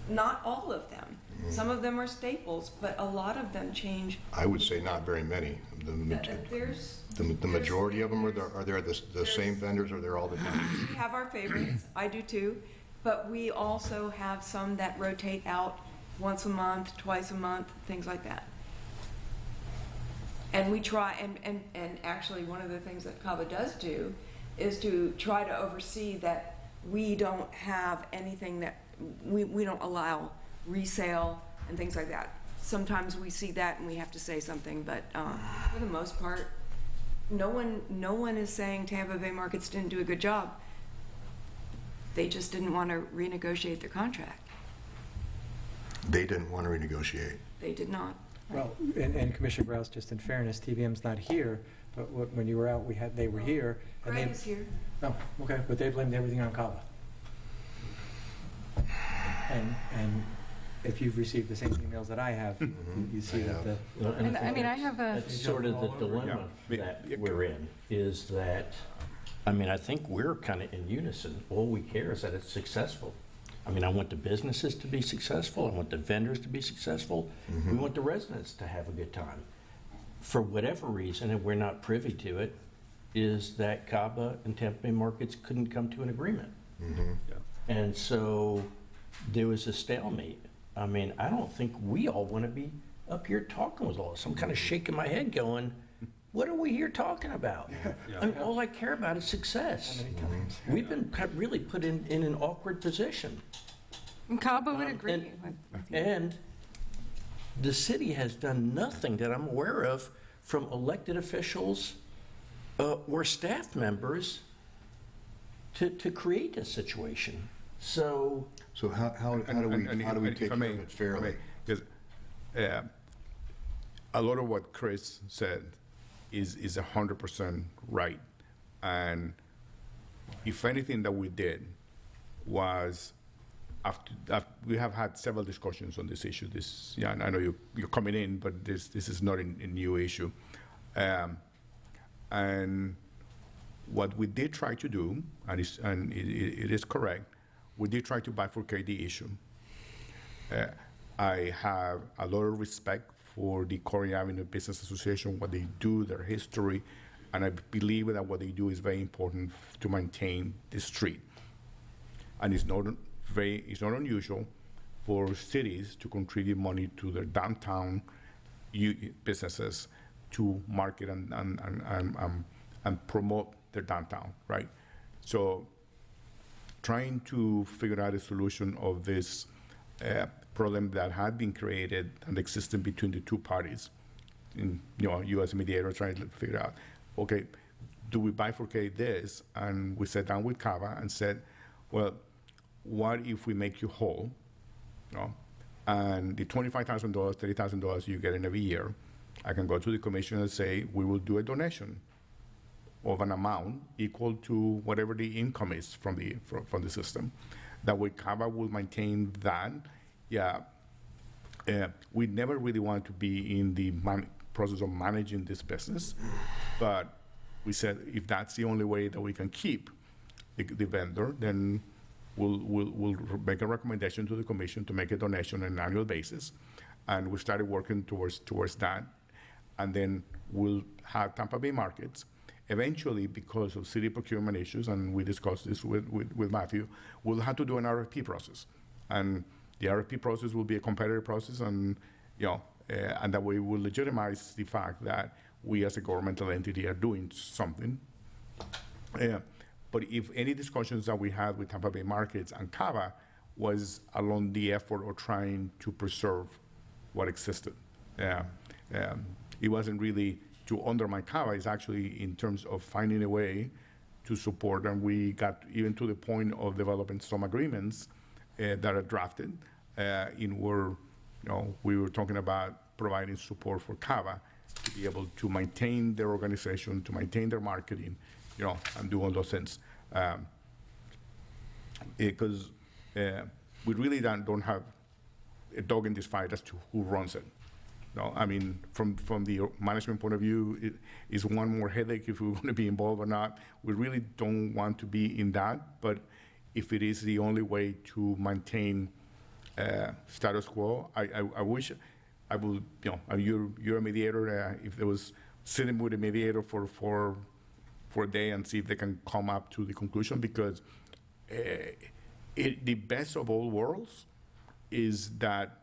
Not all of them. Some of them are staples, but a lot of them change. I would say not very many. The majority of them are there the same vendors, or they're all different? We have our favorites. I do too. But we also have some that rotate out once a month, twice a month, things like that. And we try, and actually one of the things that CAVA does do is to try to oversee that we don't have anything that, we don't allow resale and things like that. Sometimes we see that and we have to say something, but for the most part, no one is saying Tampa Bay Markets didn't do a good job. They just didn't want to renegotiate their contract. They didn't want to renegotiate. They did not. Well, and Commissioner Grouse, just in fairness, TVM's not here, but when you were out, they were here. And Greg is here. Oh, okay, but they blamed everything on CAVA. And if you've received the same emails that I have, you see that the... And I mean, I have a... That's sort of the dilemma that we're in, is that, I mean, I think we're kind of in unison. All we care is that it's successful. I mean, I want the businesses to be successful. I want the vendors to be successful. We want the residents to have a good time. For whatever reason, and we're not privy to it, is that CAVA and Tampa Bay Markets couldn't come to an agreement. And so there was a stalemate. I mean, I don't think we all want to be up here talking with all this. I'm kind of shaking my head going, what are we here talking about? I mean, all I care about is success. We've been really put in an awkward position. And CAVA would agree. And the city has done nothing that I'm aware of from elected officials or staff members to create this situation. So how do we take care of it fairly? Because a lot of what Chris said is 100% right. And if anything that we did was, after we have had several discussions on this issue. And I know you're coming in, but this is not a new issue. And what we did try to do, and it is correct, we did try to bifurcate the issue. I have a lot of respect for the Corey Avenue Business Association, what they do, their history, and I believe that what they do is very important to maintain the street. And it's not unusual for cities to contribute money to their downtown businesses to market and promote their downtown, right? So trying to figure out a solution of this problem that had been created and existed between the two parties, you as a mediator trying to figure out, okay, do we bifurcate this? And we sat down with CAVA and said, well, what if we make you whole, and the $25,000, $30,000 you get in every year, I can go to the commission and say, we will do a donation of an amount equal to whatever the income is from the system. That way CAVA will maintain that. We never really wanted to be in the process of managing this business, but we said if that's the only way that we can keep the vendor, then we'll make a recommendation to the commission to make a donation on an annual basis. And we started working towards that. And then we'll have Tampa Bay Markets. Eventually, because of city procurement issues, and we discussed this with Matthew, we'll have to do an RFP process. And the RFP process will be a competitive process, and and that way we'll legitimize the fact that we as a governmental entity are doing something. But if any discussions that we had with Tampa Bay Markets and CAVA was along the effort of trying to preserve what existed. It wasn't really to undermine CAVA, it's actually in terms of finding a way to support, and we got even to the point of developing some agreements that are drafted where we were talking about providing support for CAVA to be able to maintain their organization, to maintain their marketing, and do all those things. Because we really don't have a dog in this fight as to who runs it. I mean, from the management point of view, it is one more headache if we're going to be involved or not. We really don't want to be in that, but if it is the only way to maintain status quo, I wish I would, you're a mediator. If there was sitting with a mediator for a day and see if they can come up to the conclusion, because the best of all worlds is that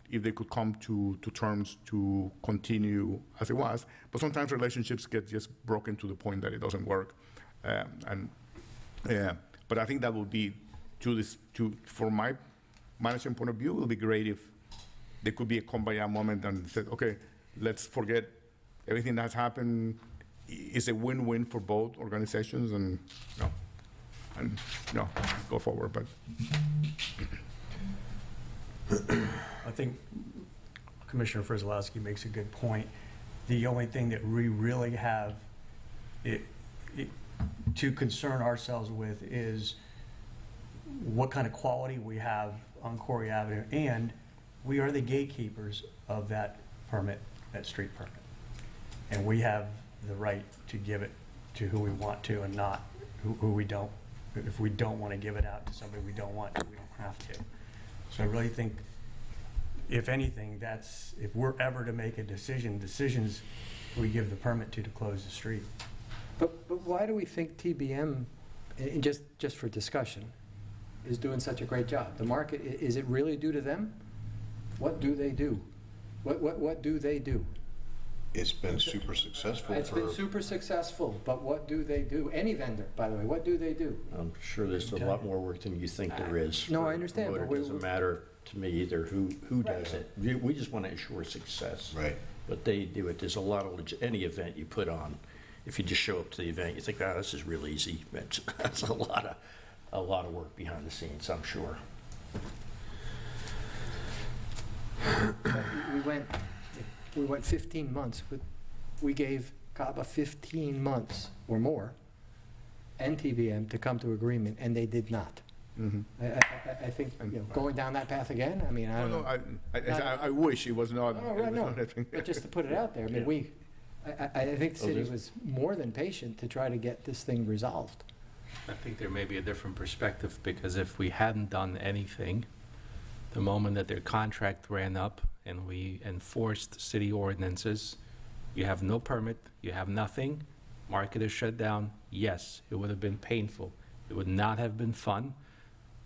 if they could come to terms to continue as it was, but sometimes relationships get just broken to the point that it doesn't work. But I think that would be, for my management point of view, it would be great if there could be a kumbaya moment and said, okay, let's forget everything that's happened. It's a win-win for both organizations, and go forward. But I think Commissioner Frizzlowski makes a good point. The only thing that we really have to concern ourselves with is what kind of quality we have on Corey Avenue, and we are the gatekeepers of that permit, that street permit. And we have the right to give it to who we want to and not who we don't. If we don't want to give it out to somebody we don't want to, we don't have to. So I really think, if anything, if we're ever to make a decisions we give the permit to close the street. But why do we think TBM, and just for discussion, is doing such a great job? The market, is it really due to them? What do they do? What do they do? It's been super successful. It's been super successful, but what do they do? Any vendor, by the way, what do they do? I'm sure there's a lot more work than you think there is. No, I understand. But it doesn't matter to me either who does it. We just want to ensure success. Right. But they do it. There's a lot of, any event you put on, if you just show up to the event, you think, oh, this is real easy. That's a lot of work behind the scenes, I'm sure. We went 15 months. We gave CABA 15 months or more and TBM to come to agreement, and they did not. Mm-hmm. I think going down that path again. I mean, I don't know. I wish it was not. No. But just to put it out there, I mean, I think the city was more than patient to try to get this thing resolved. I think there may be a different perspective, because if we hadn't done anything, the moment that their contract ran up and we enforced city ordinances, you have no permit, you have nothing, market is shut down. Yes, it would have been painful. It would not have been fun.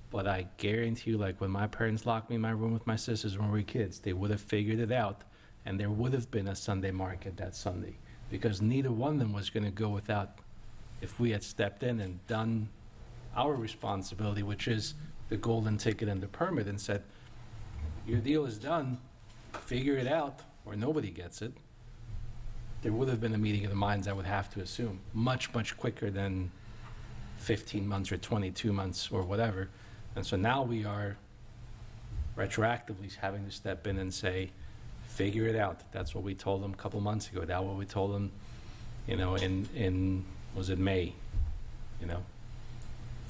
But I guarantee you, like when my parents locked me in my room with my sisters when we were kids, they would have figured it out, and there would have been a Sunday market that Sunday, because neither one of them was going to go without, if we had stepped in and done our responsibility, which is the golden ticket and the permit, and said, your deal is done, figure it out, or nobody gets it. There would have been a meeting of the minds, I would have to assume, much, much quicker than 15 months or 22 months or whatever. And so now we are retroactively having to step in and say, figure it out. That's what we told them a couple months ago. That's what we told them, in was it May,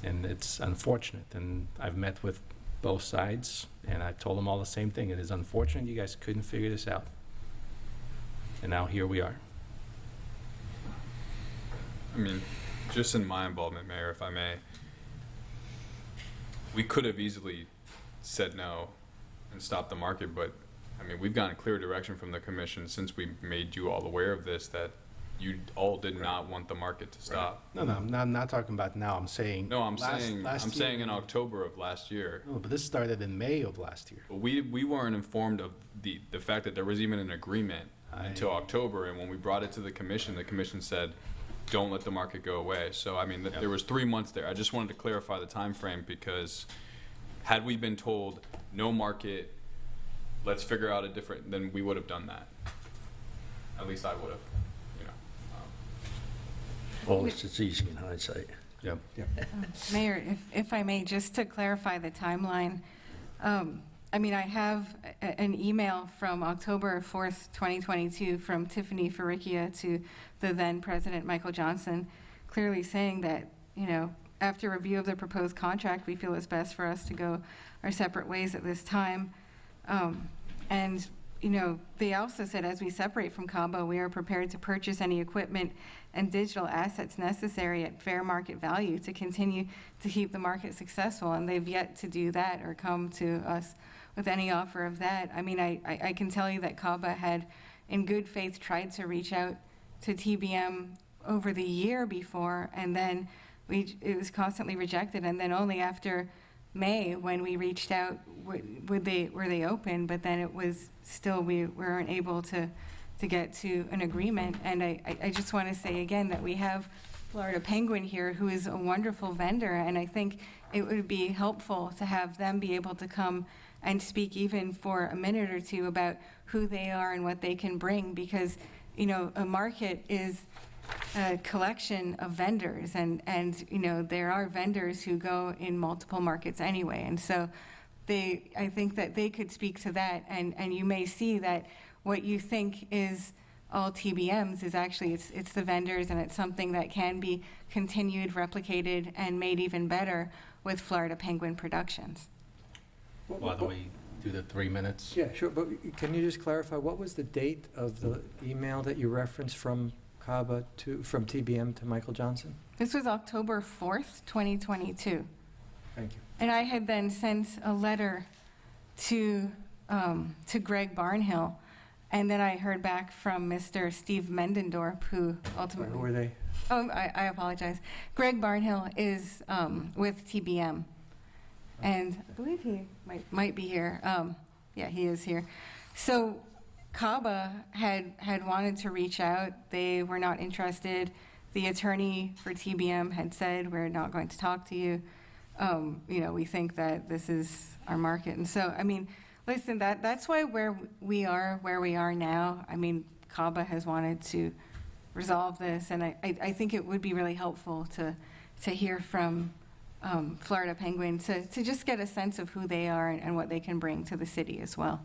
And it's unfortunate. And I've met with both sides, and I told them all the same thing. It is unfortunate you guys couldn't figure this out. And now here we are. I mean, just in my involvement, Mayor, if I may, we could have easily said no and stopped the market, but I mean, we've gotten clear direction from the commission since we made you all aware of this, that you all did not want the market to stop. No, I'm not talking about now. I'm saying. No, I'm saying in October of last year. No, but this started in May of last year. But we weren't informed of the fact that there was even an agreement until October, and when we brought it to the commission said, don't let the market go away. So, I mean, there was 3 months there. I just wanted to clarify the time frame, because had we been told no market, let's figure out a different, then we would have done that. At least I would have, Well, it's easy in hindsight. Yep. Mayor, if I may, just to clarify the timeline, I mean, I have an email from October 4th, 2022 from Tiffany Faricchia to the then President Michael Johnson, clearly saying that, after review of the proposed contract, we feel it's best for us to go our separate ways at this time. And, they also said, as we separate from CABA, we are prepared to purchase any equipment and digital assets necessary at fair market value to continue to keep the market successful. And they've yet to do that or come to us with any offer of that. I mean, I can tell you that CABA had, in good faith, tried to reach out to TBM over the year before, and then it was constantly rejected. And then only after May when we reached out, were they open? But then it was still, we weren't able to get to an agreement. And I just want to say again that we have Florida Penguin here, who is a wonderful vendor, and I think it would be helpful to have them be able to come and speak even for a minute or two about who they are and what they can bring, because, you know, a market is a collection of vendors, and you know, there are vendors who go in multiple markets anyway, and so I think that they could speak to that, and you may see that what you think is all TBMs is actually, it's the vendors, and it's something that can be continued, replicated, and made even better with Florida Penguin Productions. Why don't we do the 3 minutes? Yeah, sure, but can you just clarify, what was the date of the email that you referenced from CABA from TBM to Michael Johnson? This was October 4th, 2022. Thank you. And I had then sent a letter to Greg Barnhill, and then I heard back from Mr. Steve Mendendorp, who ultimately... Who were they? Oh, I apologize. Greg Barnhill is with TBM, and I believe he might be here. Yeah, he is here. So CABA had wanted to reach out. They were not interested. The attorney for TBM had said, we're not going to talk to you. You know, we think that this is our market. And so, I mean, listen, that's why where we are now. I mean, CABA has wanted to resolve this, and I think it would be really helpful to hear from Florida Penguin to just get a sense of who they are and what they can bring to the city as well.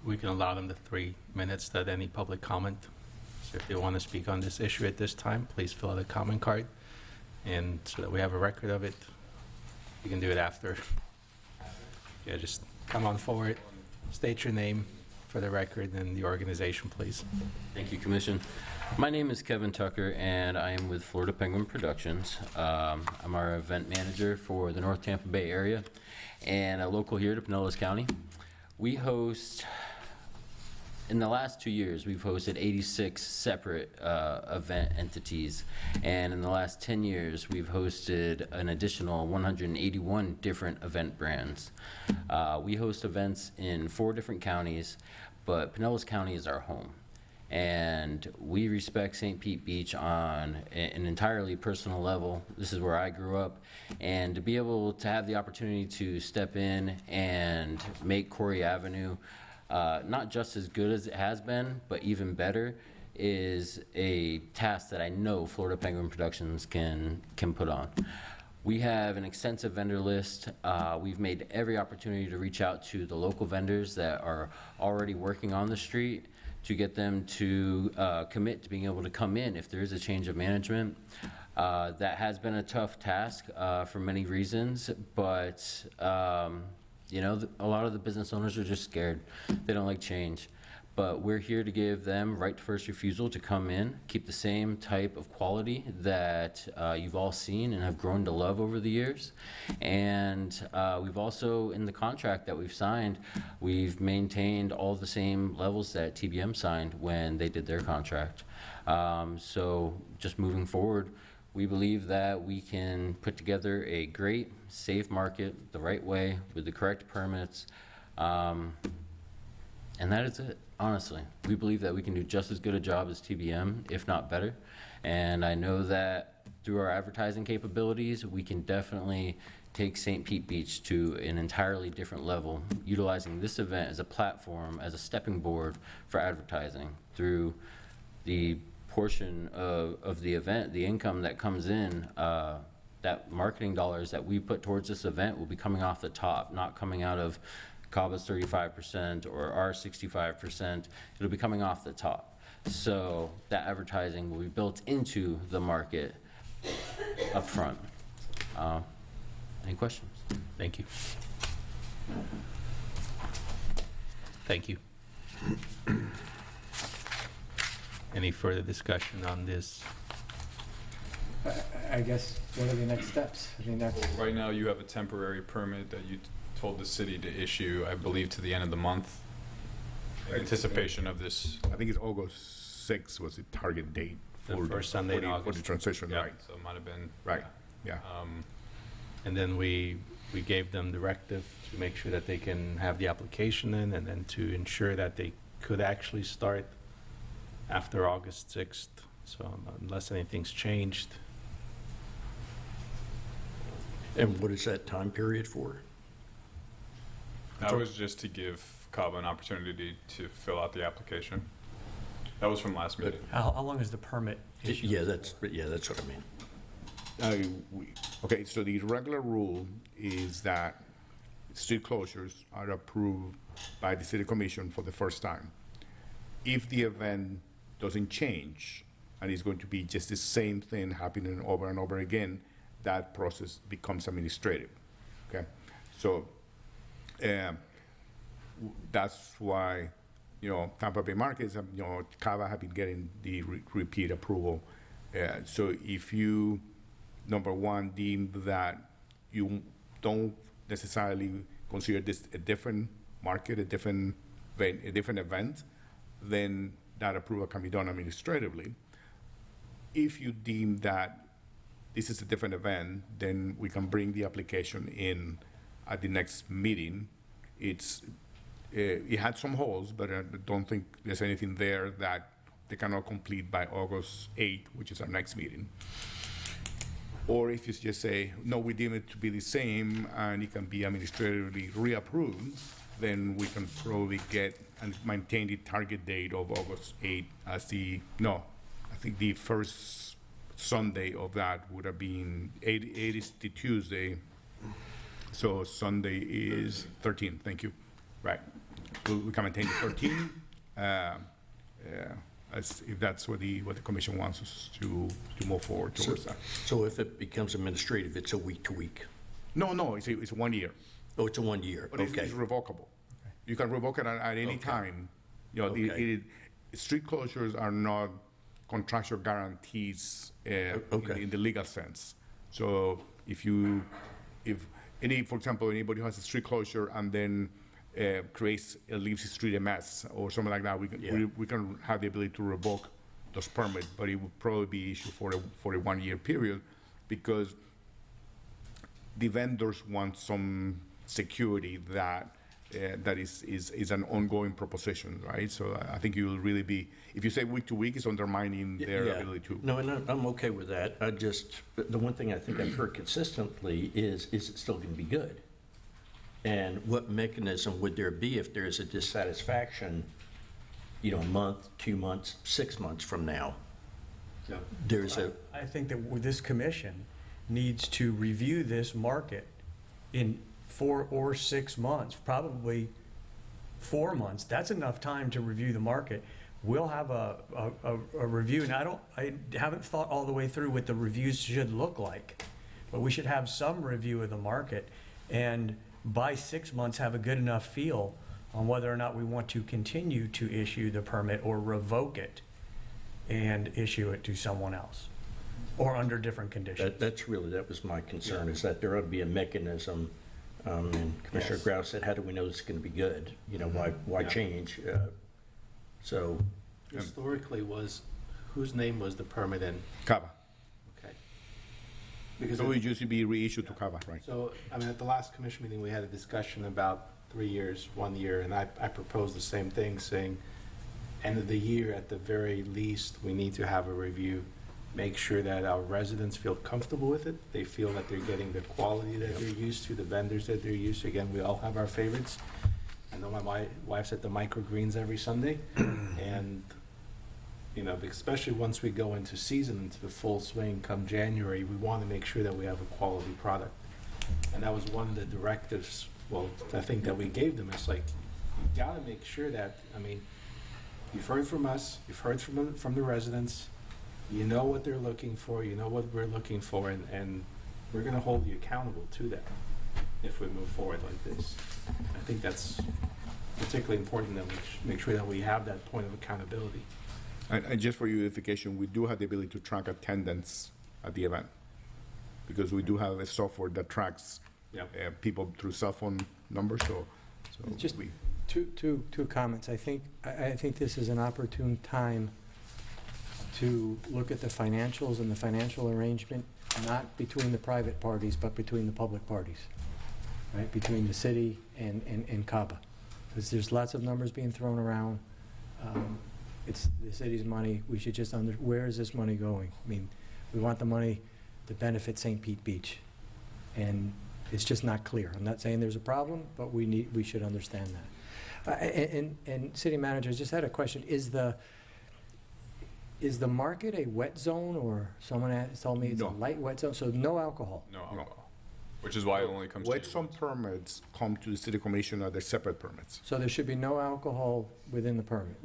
We can allow them the 3 minutes that any public comment. So if they want to speak on this issue at this time, please fill out a comment card, and so that we have a record of it. You can do it after. Yeah, just come on forward, state your name for the record and the organization, please. Thank you, Commission. My name is Kevin Tucker, and I am with Florida Penguin Productions. I'm our event manager for the North Tampa Bay area and a local here to Pinellas County. We host, in the last 2 years, we've hosted 86 separate event entities, and in the last 10 years, we've hosted an additional 181 different event brands. We host events in 4 different counties, but Pinellas County is our home. And we respect St. Pete Beach on an entirely personal level. This is where I grew up. And to be able to have the opportunity to step in and make Corey Avenue not just as good as it has been, but even better, is a task that I know Florida Penguin Productions can put on. We have an extensive vendor list. We've made every opportunity to reach out to the local vendors that are already working on the street to get them to commit to being able to come in if there is a change of management. That has been a tough task for many reasons, but you know, a lot of the business owners are just scared. They don't like change. But we're here to give them right to first refusal to come in, keep the same type of quality that you've all seen and have grown to love over the years. And we've also, in the contract that we've signed, we've maintained all the same levels that TBM signed when they did their contract. So just moving forward, we believe that we can put together a great, safe market the right way with the correct permits. And that is it, honestly. We believe that we can do just as good a job as TBM, if not better. And I know that through our advertising capabilities, we can definitely take St. Pete Beach to an entirely different level, utilizing this event as a platform, as a stepping board for advertising through the portion of the event, the income that comes in, that marketing dollars that we put towards this event will be coming off the top, not coming out of CABA's 35% or our 65%. It'll be coming off the top. So that advertising will be built into the market up front. Any questions? Thank you. Thank you. Any further discussion on this? I guess, what are the next steps? I mean, that's... Right now, you have a temporary permit that you told the city to issue, I believe, to the end of the month, in anticipation of this. I think it's August 6th was the target date The first Sunday in for August. the transition, Yeah, right? so it might have been. Right, yeah. And then we we gave them directive to make sure that they can have the application in, and then to ensure that they could actually start after August 6th. So unless anything's changed. And what is that time period for? That was just to give CAVA an opportunity to fill out the application. That was from last meeting. How long is the permit issue? Yeah, that's what I mean. Okay, so the regular rule is that street closures are approved by the city commission for the first time. If the event doesn't change and it's going to be just the same thing happening over and over again, that process becomes administrative. Okay, so that's why, you know, Tampa Bay Markets, you know, CAVA have been getting the repeat approval. So if you, number one, deem that you don't necessarily consider this a different market, a different event, then that approval can be done administratively. If you deem that this is a different event, then we can bring the application in at the next meeting. It had some holes, but I don't think there's anything there that they cannot complete by August 8th, which is our next meeting. Or if you just say, no, we deem it to be the same and it can be administratively reapproved, then we can probably get and maintain the target date of August 8th as I think the first Sunday of that would have been 8 is the Tuesday, so Sunday is 13. Thank you. Right. We can maintain the 13, as if that's what the commission wants us to move forward towards that. So if it becomes administrative, it's a week to week? No, it's 1 year. Oh, it's a 1 year. But Okay. it's revocable. You can revoke it at any time. You know, street closures are not contractual guarantees in the legal sense. So for example, anybody who has a street closure and then leaves the street a mess or something like that, we can have the ability to revoke those permits, but it would probably be issued for a 1 year period, because the vendors want some security that is an ongoing proposition, right? So I think you will really be, if you say week to week, it's undermining their ability to. No, and I'm okay with that. The one thing I think I've heard consistently is it still going to be good? And what mechanism would there be if there is a dissatisfaction, you know, a month, 2 months, 6 months from now? I think that this commission needs to review this market in 4 or 6 months, probably 4 months. That's enough time to review the market. We'll have a review, and I haven't thought all the way through what the reviews should look like, but we should have some review of the market, and by 6 months have a good enough feel on whether or not we want to continue to issue the permit or revoke it and issue it to someone else, or under different conditions. That was my concern, is that there ought to be a mechanism. And Commissioner Grouse said, how do we know it's going to be good? You know, why change? So historically, whose name was the permit in? CAVA. Okay. Because it would usually be reissued to CAVA, right? So, I mean, at the last commission meeting, we had a discussion about 3 years, 1 year, and I proposed the same thing, saying, end of the year, at the very least, we need to have a review. Make sure that our residents feel comfortable with it. They feel that they're getting the quality that they're used to, the vendors that they're used to. Again, we all have our favorites. I know my wife's at the microgreens every Sunday, and you know, especially once we go into season, into the full swing come January, we want to make sure that we have a quality product. And that was one of the directives, well, I think that we gave them. It's like, you got to make sure that, I mean, you've heard from us, you've heard from the residents, you know what they're looking for, you know what we're looking for, and we're going to hold you accountable to that if we move forward like this. I think that's particularly important that we make sure that we have that point of accountability. And just for your edification, we do have the ability to track attendance at the event, because we do have a software that tracks people through cell phone numbers. So just two comments. I think this is an opportune time to look at the financials and the financial arrangement, not between the private parties, but between the public parties. right, between the city and CABA. Because there's lots of numbers being thrown around. It's the city's money. We should just where is this money going? I mean, we want the money to benefit St. Pete Beach. And it's just not clear. I'm not saying there's a problem, but we should understand that. And city manager, just had a question. Is the market a wet zone, or someone told me it's a light wet zone, so no alcohol? No alcohol, which is why it only comes to Wet zone permits come to the city commission, they're separate permits. So there should be no alcohol within the permit,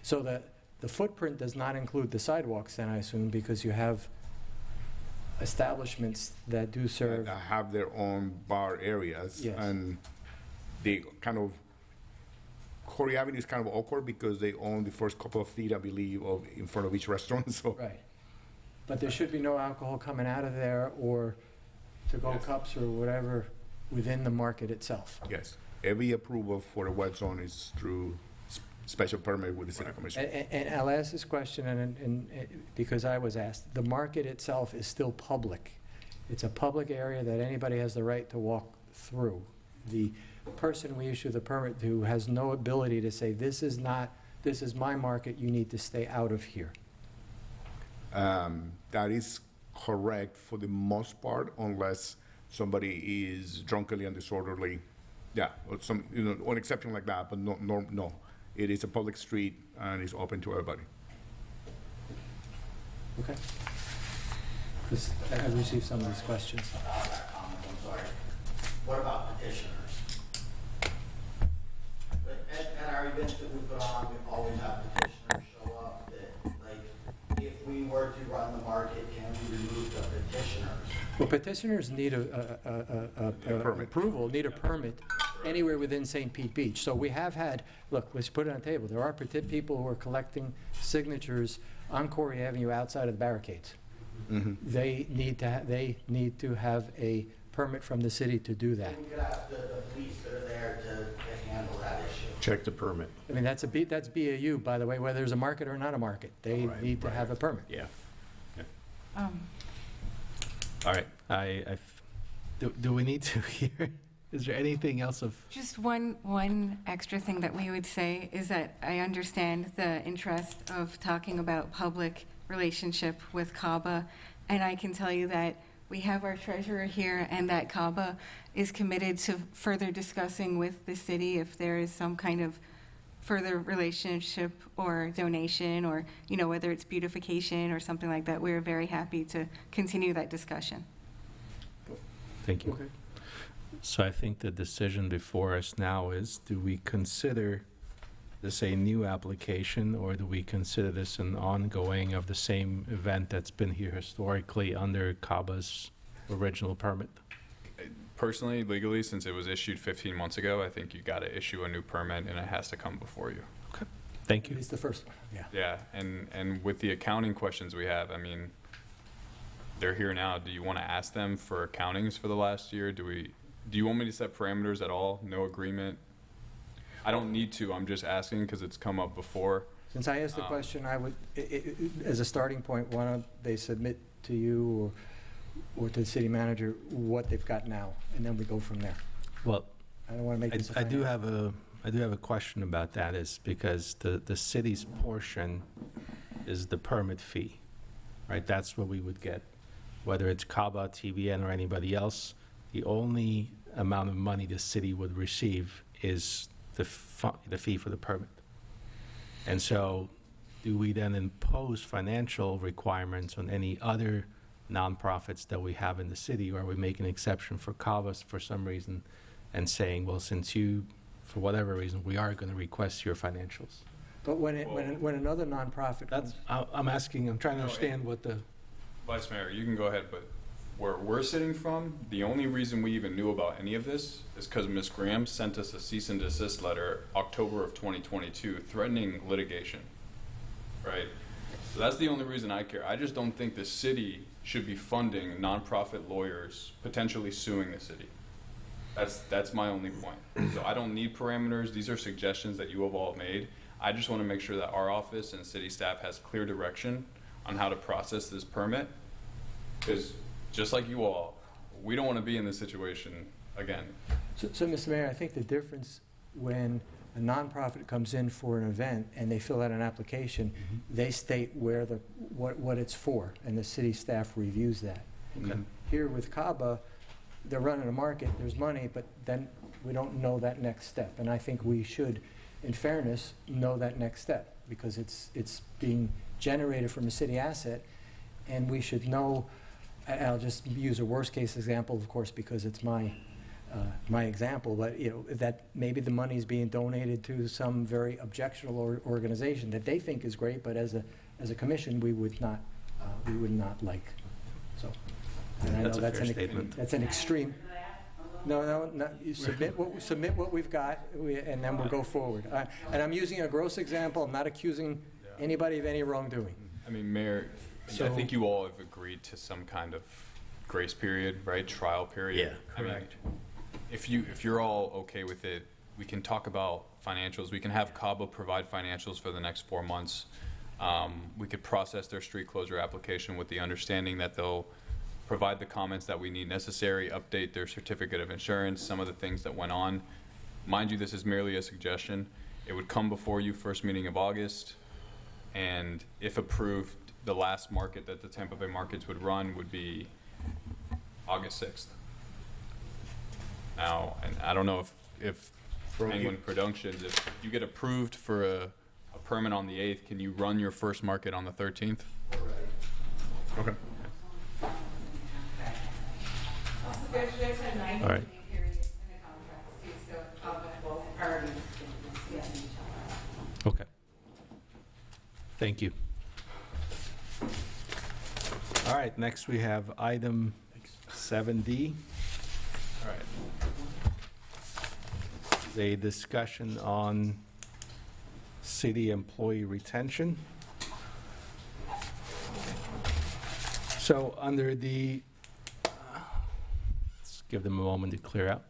so that the footprint does not include the sidewalks then, I assume, because you have establishments that do serve. That have their own bar areas. Yes. And they kind of, Corey Avenue is kind of awkward because they own the first couple of feet, I believe, in front of each restaurant, so. Right. But there should be no alcohol coming out of there or to-go cups or whatever within the market itself. Yes. Every approval for a wet zone is through special permit with the city commission. And I'll ask this question, and because I was asked, the market itself is still public. It's a public area that anybody has the right to walk through. The person we issue the permit to has no ability to say, this is my market, you need to stay out of here. That is correct for the most part, unless somebody is drunkenly and disorderly. Yeah, or some, one exception like that, but no. It is a public street and it's open to everybody. Okay. I've received some of these questions. I'm sorry. What about petitioners? At our events that we put on, we always have petitioners show up that, like, if we were to run the market, can we remove the petitioners? Well, petitioners need approval, need a permit anywhere within St. Pete Beach. So we have had, look, let's put it on the table. There are people who are collecting signatures on Corey Avenue outside of the barricades. Mm-hmm. They need to have a permit from the city to do that. We could ask the police that are there to handle that issue. Check the permit. I mean, that's BAU, by the way, whether there's a market or not a market. They need to have a permit. Yeah. All right, do we need to hear? Is there anything else of? Just one extra thing that we would say is that I understand the interest of talking about public relationship with CABA, and I can tell you that we have our treasurer here, and that CABA is committed to further discussing with the city if there is some kind of further relationship or donation, or whether it's beautification or something like that. We're very happy to continue that discussion. Thank you. Okay. So I think the decision before us now is, do we consider this a new application, or do we consider this an ongoing of the same event that's been here historically under CABA's original permit? Personally, legally, since it was issued 15 months ago, I think you got to issue a new permit and it has to come before you. Okay. Thank you. It's the first one, yeah. Yeah, and with the accounting questions we have, I mean, they're here now. Do you want to ask them for accountings for the last year? Do you want me to set parameters at all? No agreement? I don't need to. I'm just asking because it's come up before. Since I asked the question, I would, as a starting point, why don't they submit to you or to the city manager what they've got now, and then we go from there. Well, I don't want to make this a I do have a question about that, is because the city's portion is the permit fee, right? That's what we would get, whether it's CABA, TVN, or anybody else. The only amount of money the city would receive is the fee for the permit. And so do we then impose financial requirements on any other nonprofits that we have in the city, or we make an exception for CABA for some reason and saying, well, since you, for whatever reason, we are going to request your financials? But when another nonprofit comes... I'm trying to understand what the... Vice Mayor, you can go ahead, but where we're sitting from, the only reason we even knew about any of this is because Ms. Graham sent us a cease and desist letter October of 2022 threatening litigation, right? So that's the only reason I care. I just don't think the city should be funding nonprofit lawyers potentially suing the city. That's my only point. So I don't need parameters. These are suggestions that you have all made. I just want to make sure that our office and city staff has clear direction on how to process this permit, because just like you all, we don't want to be in this situation again, So, Mr. Mayor, I think the difference when a nonprofit comes in for an event and they fill out an application, they state where what it's for, and the city staff reviews that. Okay. Here with CABA, they're running a market, there's money, but then we don't know that next step. And I think we should, in fairness, know that next step, because it's being generated from a city asset, and we should know. I'll just use a worst-case example, of course, because it's my example, but that maybe the money is being donated to some very objectionable organization that they think is great, but as a commission, we would not like. So, and I know That's a fair statement. That's an extreme. No, you submit what we've got, and then we'll go forward. And I'm using a gross example. I'm not accusing anybody of any wrongdoing. I mean, Mayor, I think you all have agreed to some kind of grace period, right? Trial period. Yeah, correct. I mean, if you're all okay with it, we can talk about financials. We can have CABA provide financials for the next 4 months. We could process their street closure application with the understanding that they'll provide the comments that we need necessary, update their certificate of insurance, some of the things that went on. Mind you, this is merely a suggestion. It would come before you first meeting of August, and if approved, the last market that the Tampa Bay markets would run would be August 6th. Now, and I don't know if Penguin Productions, if you get approved for a permit on the 8th, can you run your first market on the 13th? Okay. All right. Okay. Thank you. All right, next we have item 7D. All right. It's a discussion on city employee retention. So under the, let's give them a moment to clear out.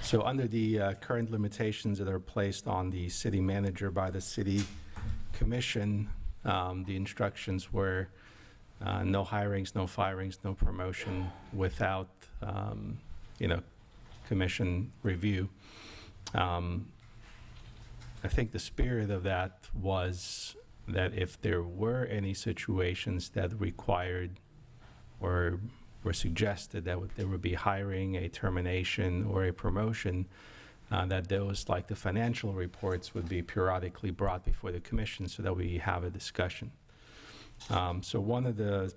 So under the current limitations that are placed on the city manager by the city commission, the instructions were no hirings, no firings, no promotion without, commission review. I think the spirit of that was that if there were any situations that required or were suggested that there would be hiring, a termination, or a promotion, that those, like the financial reports, would be periodically brought before the commission so that we have a discussion. So one of the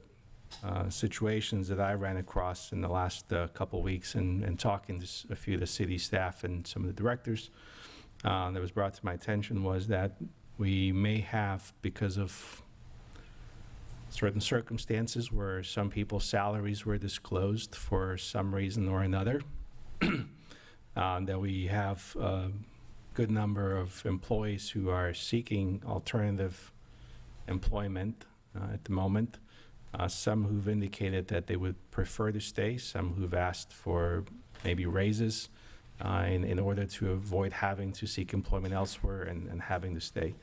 situations that I ran across in the last couple weeks and talking to a few of the city staff and some of the directors that was brought to my attention was that we may have, because of certain circumstances where some people's salaries were disclosed for some reason or another, that we have a good number of employees who are seeking alternative employment at the moment. Some who've indicated that they would prefer to stay, some who've asked for maybe raises in order to avoid having to seek employment elsewhere and having to stay.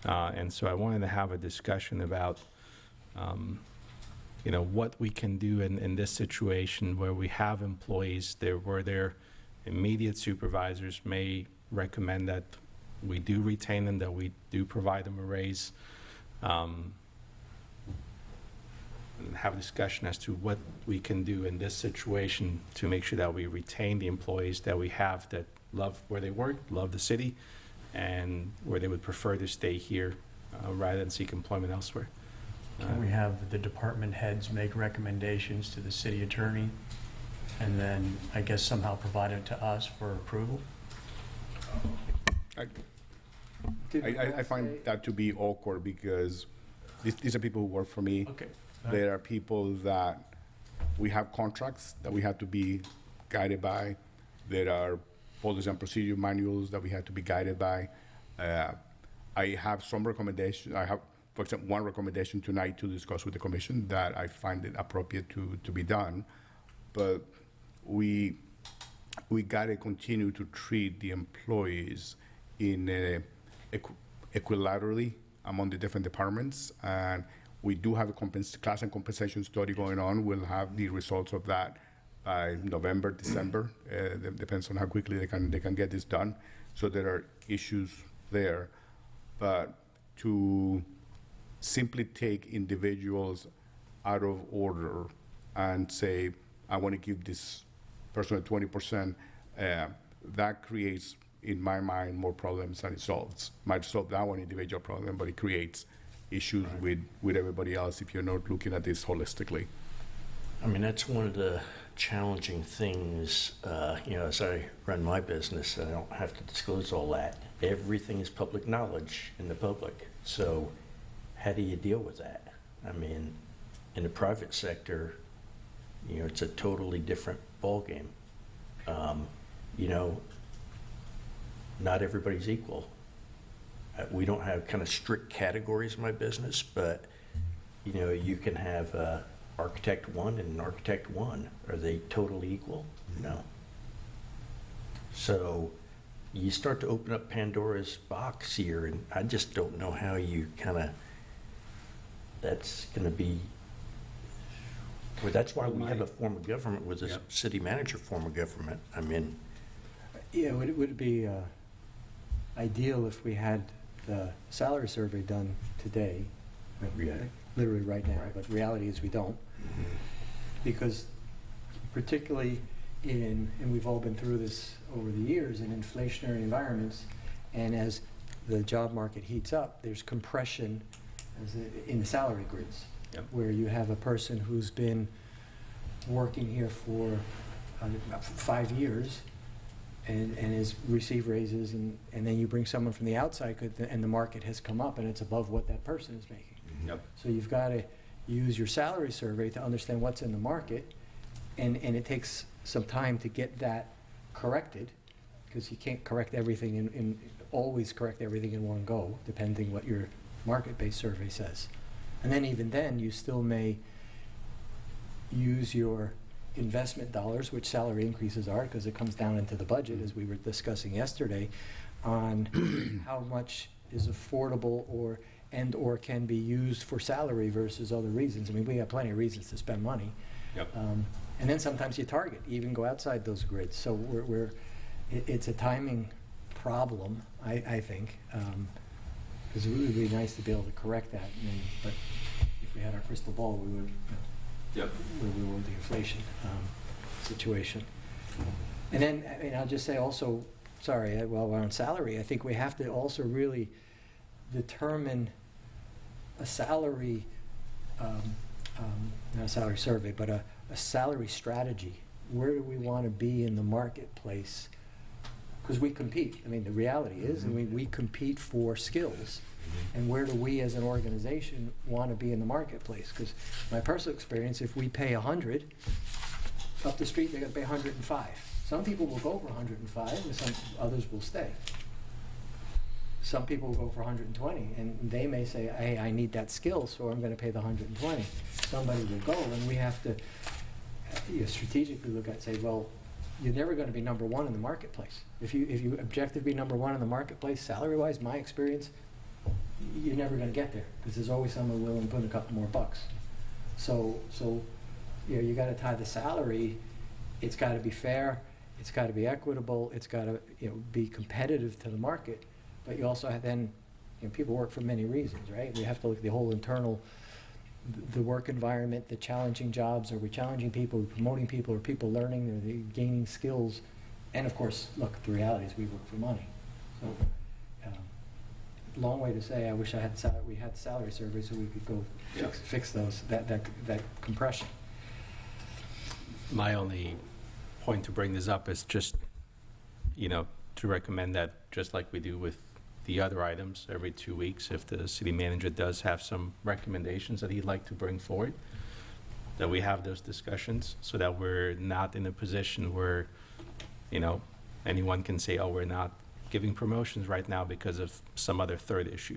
And so I wanted to have a discussion about what we can do in this situation where we have employees where their immediate supervisors may recommend that we do retain them, that we do provide them a raise, and have a discussion as to what we can do in this situation to make sure that we retain the employees that we have that love where they work, love the city, and where they would prefer to stay here rather than seek employment elsewhere. Can we have the department heads make recommendations to the city attorney and then, I guess, somehow provide it to us for approval? I find that to be awkward because these are people who work for me. Okay. There are people that we have contracts that we have to be guided by. There are policy and procedure manuals that we have to be guided by. I have some recommendations. I have, for example, one recommendation tonight to discuss with the commission that I find it appropriate to be done. But we we gotta continue to treat the employees in equilaterally among the different departments. And we do have a class and compensation study going on. We'll have the results of that by November, December. Depends on how quickly they can get this done. So there are issues there. But to simply take individuals out of order and say, I want to give this person 20%, that creates, in my mind, more problems than it solves. Might solve that one individual problem, but it creates issues with everybody else if you're not looking at this holistically. I mean, that's one of the challenging things, as I run my business, I don't have to disclose all that. Everything is public knowledge in the public. So how do you deal with that? I mean, in the private sector, it's a totally different ballgame. Not everybody's equal. We don't have kind of strict categories in my business, but, you can have architect 1 and architect 1. Are they totally equal? No. So you start to open up Pandora's box here, and I just don't know how you that's going to be. Well, that's why we have a form of government with a city manager form of government. I mean, Yeah, would it be ideal if we had the salary survey done today, literally right now, but reality is we don't. Because particularly and we've all been through this over the years, in inflationary environments, and as the job market heats up, there's compression in the salary grids, where you have a person who's been working here for 5 years and has received raises, and then you bring someone from the outside, and the market has come up and it's above what that person is making. So you've got to use your salary survey to understand what's in the market, and it takes some time to get that corrected, because you can't correct everything always correct everything in one go, depending what your market-based survey says. And then even then, you still may use your investment dollars, which salary increases are, because it comes down into the budget, as we were discussing yesterday, on how much is affordable or can be used for salary versus other reasons. I mean, we have plenty of reasons to spend money. And then sometimes you target, even go outside those grids. So it's a timing problem, I think, because it would be nice to be able to correct that. But if we had our crystal ball, we would. We will the inflation situation. And then, I'll just say also, sorry, while we're on salary, I think we have to also really determine a salary, not a salary survey, but a salary strategy. Where do we want to be in the marketplace? Because we compete. I mean, the reality is, we compete for skills. And where do we as an organization want to be in the marketplace? Because my personal experience, if we pay 100, up the street they're going to pay 105. Some people will go for 105, and some others will stay. Some people will go for 120, and they may say, hey, I need that skill, so I'm going to pay the 120. Somebody will go, and we have to strategically look at and say, well, you're never going to be number one in the marketplace. If you object to be number one in the marketplace, salary-wise, my experience, you're never going to get there, because there's always someone willing to put a couple more bucks. So you got to tie the salary. It's got to be fair. It's got to be equitable. It's got to be competitive to the market. But you also have then people work for many reasons, right? We have to look at the whole internal, the work environment, the challenging jobs. Are we challenging people? Are we promoting people? Are people learning? Are they gaining skills? And of course, look, the reality is we work for money. So. Long way to say, I wish we had salary surveys so we could go fix those that compression. My only point to bring this up is just, to recommend that, just like we do with the other items, every 2 weeks, if the city manager does have some recommendations that he'd like to bring forward, that we have those discussions, so that we're not in a position where, anyone can say, oh, we're not giving promotions right now because of some other third issue.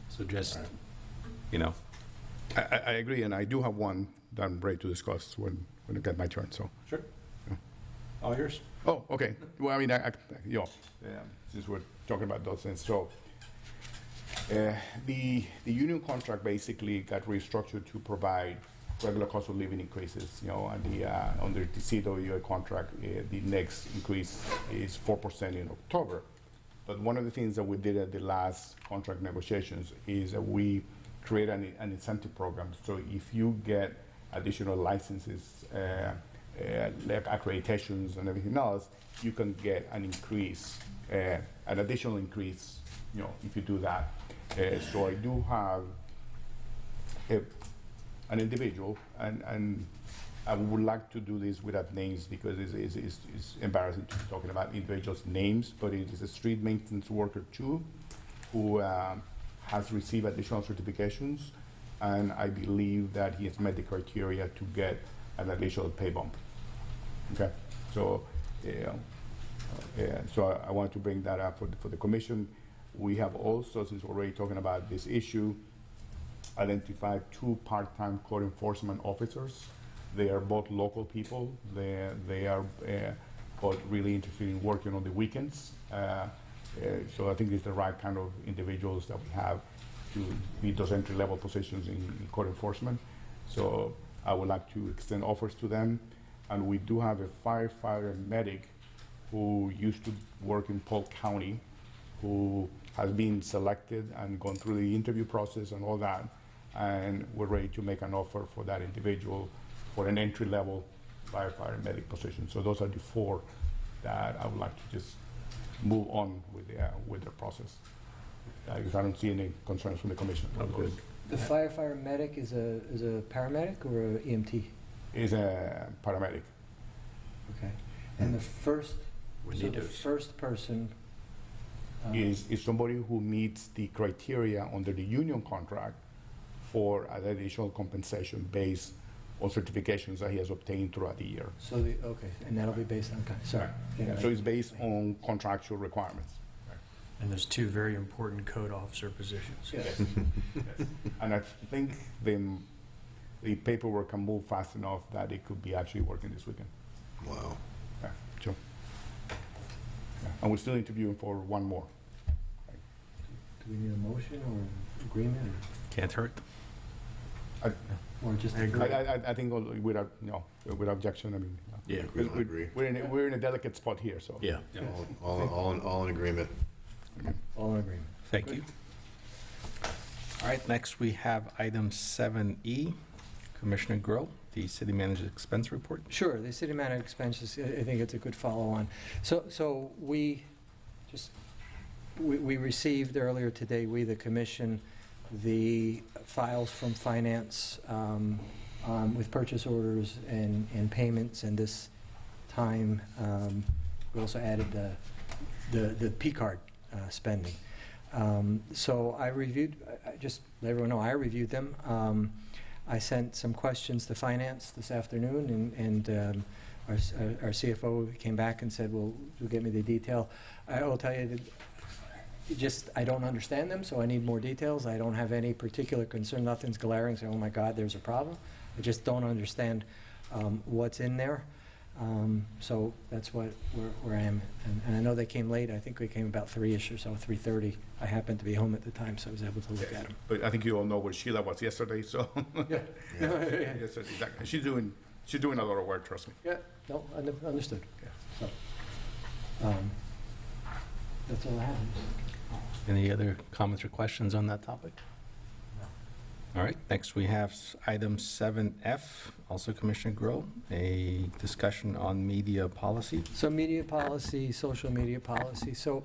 So just, I agree, and I do have one that I'm ready to discuss when I get my turn, so. Sure. All yours. Oh, okay. Well, I mean, since we're talking about those things, so the union contract basically got restructured to provide regular cost of living increases. And under the CWA contract, the next increase is 4% in October. But one of the things that we did at the last contract negotiations is that we created an incentive program. So if you get additional licenses, like accreditations and everything else, you can get an increase, an additional increase, if you do that. So I do have an individual, and I would like to do this without names because it's embarrassing to be talking about individuals' names, but it is a street maintenance worker too, who has received additional certifications, and I believe that he has met the criteria to get an additional pay bump. Okay, so so I want to bring that up for the commission. We have also, since we're already talking about this issue, identified 2 part-time code enforcement officers. They are both local people. They are both really interested in working on the weekends. So I think it's the right kind of individuals that we have to meet those entry-level positions in code enforcement. So I would like to extend offers to them. And we do have a firefighter medic who used to work in Polk County, who has been selected and gone through the interview process and all that. And we're ready to make an offer for that individual for an entry-level firefighter medic position. So those are the 4 that I would like to just move on with the process. Because I don't see any concerns from the commission. Oh, good. The firefighter medic is a paramedic or an EMT? Is a paramedic. Okay. And the first person is somebody who meets the criteria under the union contract for an additional compensation based on certifications that he has obtained throughout the year. So and that'll be based on, okay, sorry. Yeah, so it's based on contractual requirements. And there's 2 very important code officer positions. Yes. Yes. And I think the paperwork can move fast enough that it could be actually working this weekend. Wow. Yeah, sure. Yeah. And we're still interviewing for 1 more. Do we need a motion or agreement? Can't hurt. Or just I think without objection. I mean, yeah, I agree. We're in a delicate spot here, so yeah, all in agreement. All in agreement. Thank you. All right, next we have item 7E, Commissioner Grow, the city manager's expense report. Sure, the city manager expenses, I think it's a good follow-on. So we received earlier today, the commission, the files from finance with purchase orders and payments, and this time we also added the P-card spending. So I reviewed, just let everyone know, I reviewed them. I sent some questions to finance this afternoon, and our CFO came back and said, well, you'll get me the detail. I will tell you that I don't understand them, so I need more details. I don't have any particular concern. Nothing's glaring, so, oh my God, there's a problem. I just don't understand what's in there. So that's where I am. And I know they came late. I think they came about 3-ish or so, 3:30. I happened to be home at the time, so I was able to look at them. But I think you all know where Sheila was yesterday, so. Yeah. Yes, exactly. She's doing a lot of work, trust me. Yeah, no, understood. Yeah. So, that's all I have. Any other comments or questions on that topic? All right, next we have item 7F, also Commissioner Grow, a discussion on media policy. So media policy, social media policy. So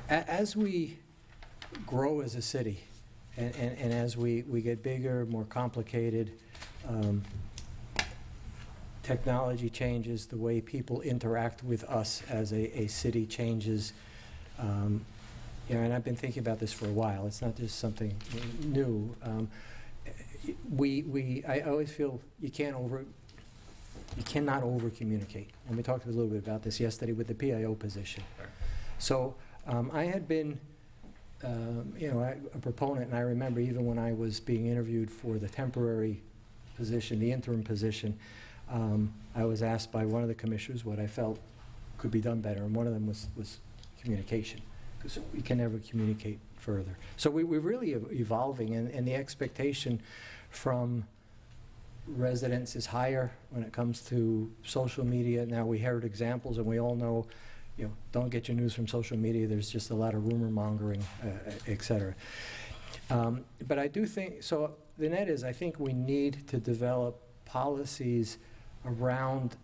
as we grow as a city and as we get bigger, more complicated, technology changes, the way people interact with us as a city changes. And I've been thinking about this for a while. It's not just something new. I always feel you cannot over communicate. And we talked a little bit about this yesterday with the PIO position. Right. So I had been, a proponent, and I remember even when I was being interviewed for the temporary position, the interim position, I was asked by one of the commissioners what I felt could be done better, and one of them was communication, because we can never communicate further. So we're really evolving, and the expectation from residents is higher when it comes to social media. Now, we heard examples, and we all know, don't get your news from social media. There's just a lot of rumor mongering, et cetera. But I do think, so the net is, I think we need to develop policies around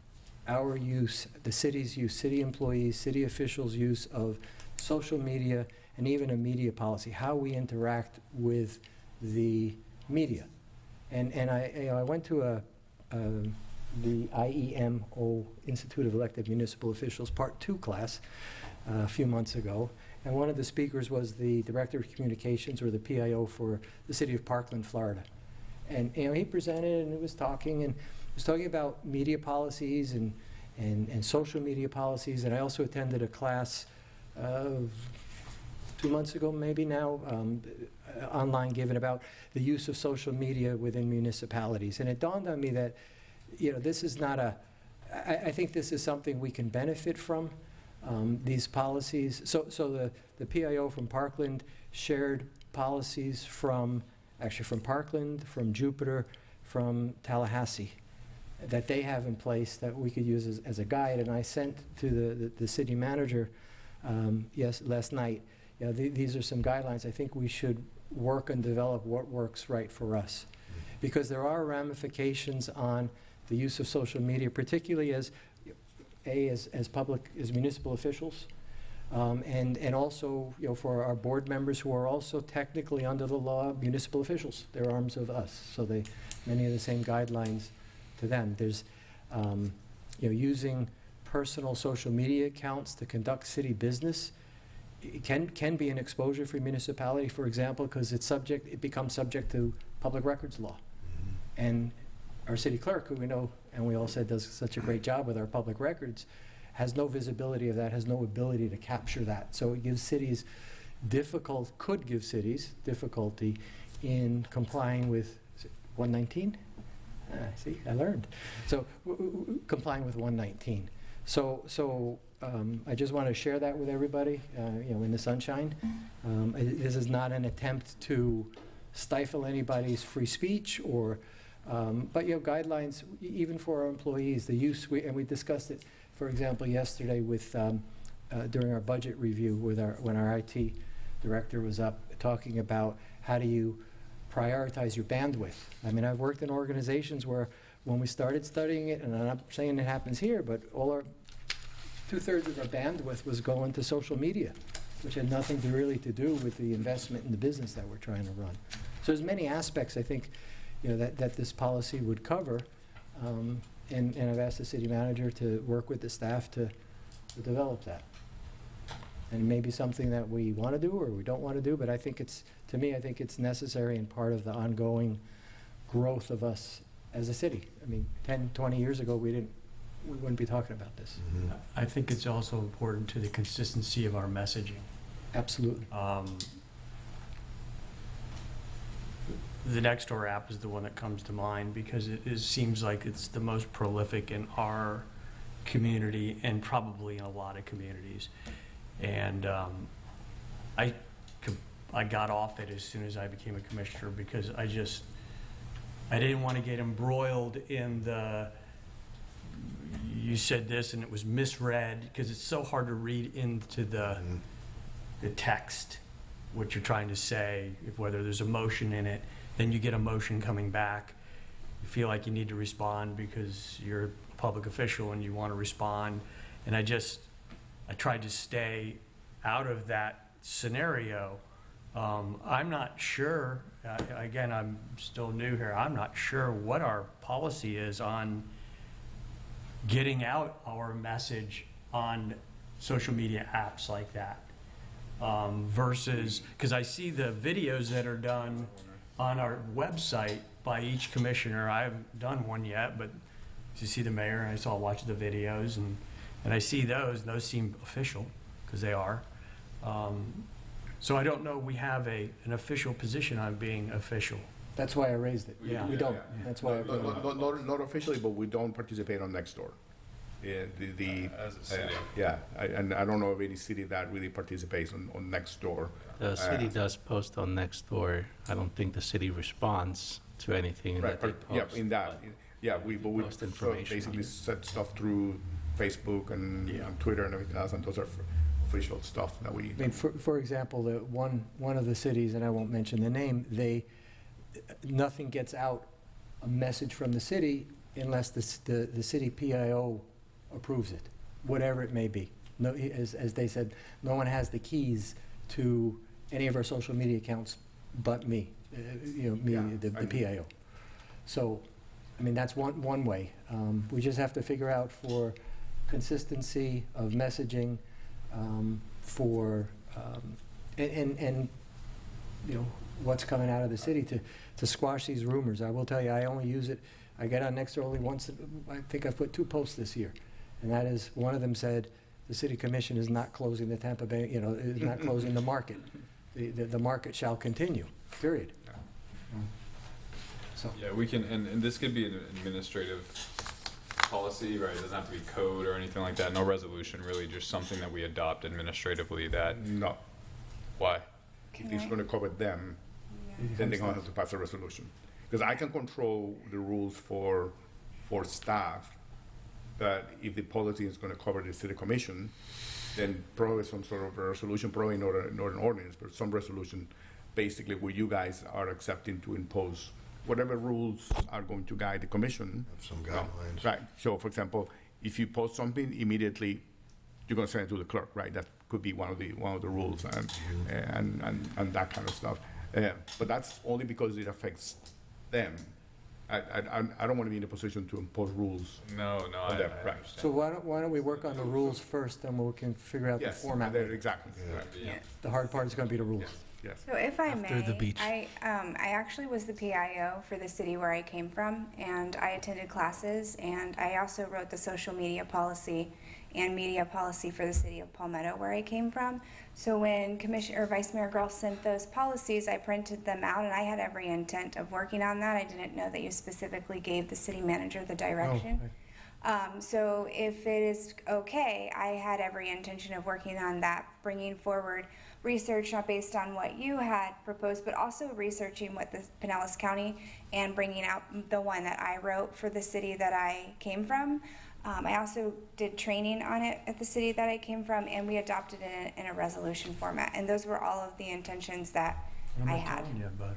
our use, the city's use, city employees, city officials' use of social media, and even a media policy, how we interact with the media. And I went to the IEMO, Institute of Elected Municipal Officials, Part 2 class a few months ago, and one of the speakers was the Director of Communications, or the PIO, for the city of Parkland, Florida. And he presented and he was talking about media policies and social media policies. And I also attended a class 2 months ago, maybe now, online, given about the use of social media within municipalities. And it dawned on me that, this is not I think this is something we can benefit from, these policies. So the PIO from Parkland shared policies from Parkland, from Jupiter, from Tallahassee, that they have in place that we could use as a guide. And I sent to the city manager last night, these are some guidelines. I think we should work and develop what works right for us, because there are ramifications on the use of social media, particularly as municipal officials, and also for our board members, who are also technically under the law municipal officials. They're arms of us, so many of the same guidelines to them. There's using personal social media accounts to conduct city business. It can be an exposure for a municipality, for example, because it becomes subject to public records law. And our city clerk, who we know, and we all said does such a great job with our public records, has no visibility of that, has no ability to capture that. So it gives cities could give cities difficulty in complying with 119? See, I learned. So complying with 119. So I just want to share that with everybody, in the sunshine. This is not an attempt to stifle anybody's free speech, but guidelines even for our employees. The use, and we discussed it, for example, yesterday with during our budget review when our IT director was up talking about how do you prioritize your bandwidth. I mean, I've worked in organizations where when we started studying it, and I'm not saying it happens here, but 2/3 of our bandwidth was going to social media, which had nothing to do with the investment in the business that we're trying to run. So there's many aspects, I think, that this policy would cover, and I've asked the city manager to work with the staff to develop that. And maybe something that we want to do or we don't want to do, but I think it's necessary and part of the ongoing growth of us as a city. I mean, 10, 20 years ago, we wouldn't be talking about this. Mm-hmm. I think it's also important to the consistency of our messaging. Absolutely. The Nextdoor app is the one that comes to mind because it seems like it's the most prolific in our community and probably in a lot of communities. And I got off it as soon as I became a commissioner because I didn't want to get embroiled in you said this and it was misread, because it's so hard to read into the text what you're trying to say, whether there's emotion in it. Then you get emotion coming back. You feel like you need to respond because you're a public official and you want to respond. And I tried to stay out of that scenario. I'm not sure, again, I'm still new here, I'm not sure what our policy is on getting out our message on social media apps like that. Versus, because I see the videos that are done on our website by each commissioner. I haven't done one yet, but you see the mayor, and I saw watch the videos, and I see those, and those seem official, because they are. So I don't know we have an official position on being official. That's why I raised it. Yeah. We don't. That's why I put it on. Not officially, but we don't participate on Nextdoor. Yeah, As a city. yeah, and I don't know of any city that really participates on Nextdoor. The city does post on Nextdoor. I don't think the city responds to anything Right, that they but, yeah, post. in that, yeah, we post information basically on it. set stuff through Facebook and Twitter and everything else, and those are official stuff that we. I mean, for example, one of the cities, and I won't mention the name, nothing gets out, a message from the city, unless the city PIO approves it, whatever it may be. No, as they said, no one has the keys to any of our social media accounts but me, the PIO. So, I mean, that's one way. We just have to figure out for consistency of messaging, and what's coming out of the city to squash these rumors. I will tell you, I only use it, I get on Nextdoor only once, I think I've put 2 posts this year. And that is, one of them said, the city commission is not closing the Tampa Bay, is not closing the market. The market shall continue, period. So. Yeah, we can, and this could be an administrative policy, right? It doesn't have to be code or anything like that. No resolution, really, just something that we adopt administratively that. No. Why? If it's going to cover them, then they're going to have to pass a resolution. Because I can control the rules for staff, that if the policy is going to cover the city commission, then probably some sort of a resolution, probably not an ordinance, but some resolution, basically where you guys are accepting to impose whatever rules are going to guide the commission. Some guidelines. Right. So, for example, if you post something, immediately you're going to send it to the clerk, right? That could be one of the rules and that kind of stuff. But that's only because it affects them. I don't want to be in a position to impose rules. No, on them. Right. So why don't we work on the rules first, then we can figure out the format. Exactly. Yeah. The hard part is going to be the rules. Yes. So if I After the may, beach. I actually was the PIO for the city where I came from, and I attended classes, and I also wrote the social media policy and media policy for the city of Palmetto where I came from. So when Vice Mayor Grohl sent those policies, I printed them out, and I had every intent of working on that. I didn't know that you specifically gave the city manager the direction. So if it is okay, I had every intention of working on that, bringing forward research not based on what you had proposed, but also researching what the Pinellas County and bringing out the one that I wrote for the city that I came from. I also did training on it at the city that I came from, and we adopted it in a resolution format. And those were all of the intentions that I had.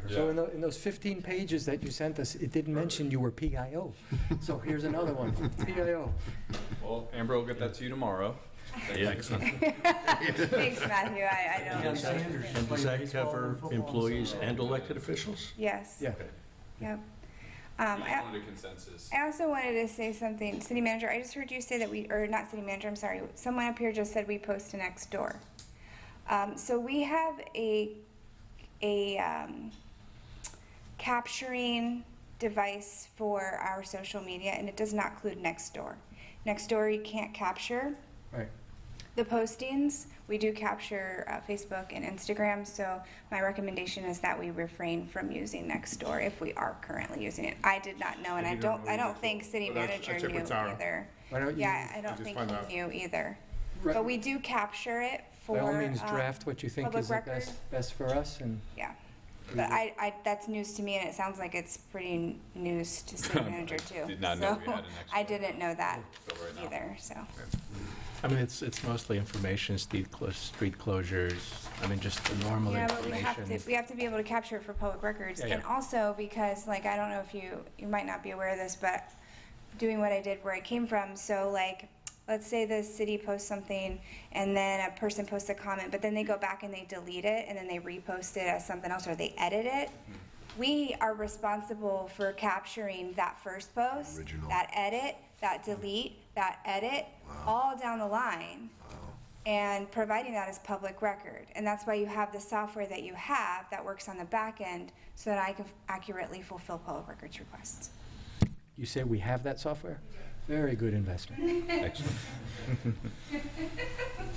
So in those 15 pages that you sent us, it didn't mention you were PIO. So here's another one, PIO. Well, Amber will get that to you tomorrow. Yeah, excellent. Thanks, Matthew. I know. And does that cover employees and elected officials? Yes. Yeah. Yep. We wanted a consensus. I also wanted to say something. City manager, I just heard you say that or not city manager, I'm sorry. Someone up here just said we post to Nextdoor. So we have a capturing device for our social media, and it does not include Nextdoor. Nextdoor, you can't capture the postings. We do capture Facebook and Instagram, so my recommendation is that we refrain from using Nextdoor if we are currently using it. I did not know, and I don't think city manager knew either. Yeah, I don't think he knew either. But we do capture it for By all means, draft what you think is the best for us, and yeah. But that's news to me, and it sounds like it's pretty news to city manager too. Did not know we had an I didn't know that either, so. I mean, it's mostly information, street closures, I mean, just the normal information. Yeah, but we have to be able to capture it for public records. Yeah. And also because, like, I don't know if you might not be aware of this, but doing what I did where I came from, so like, let's say the city posts something and then a person posts a comment, but then they go back and they delete it and then they repost it as something else or they edit it. We are responsible for capturing that first post, that edit, that delete, that edit, all down the line, and providing that as public record. And that's why you have the software that you have that works on the back end so that I can accurately fulfill public records requests. you say we have that software? Very good investment. Excellent.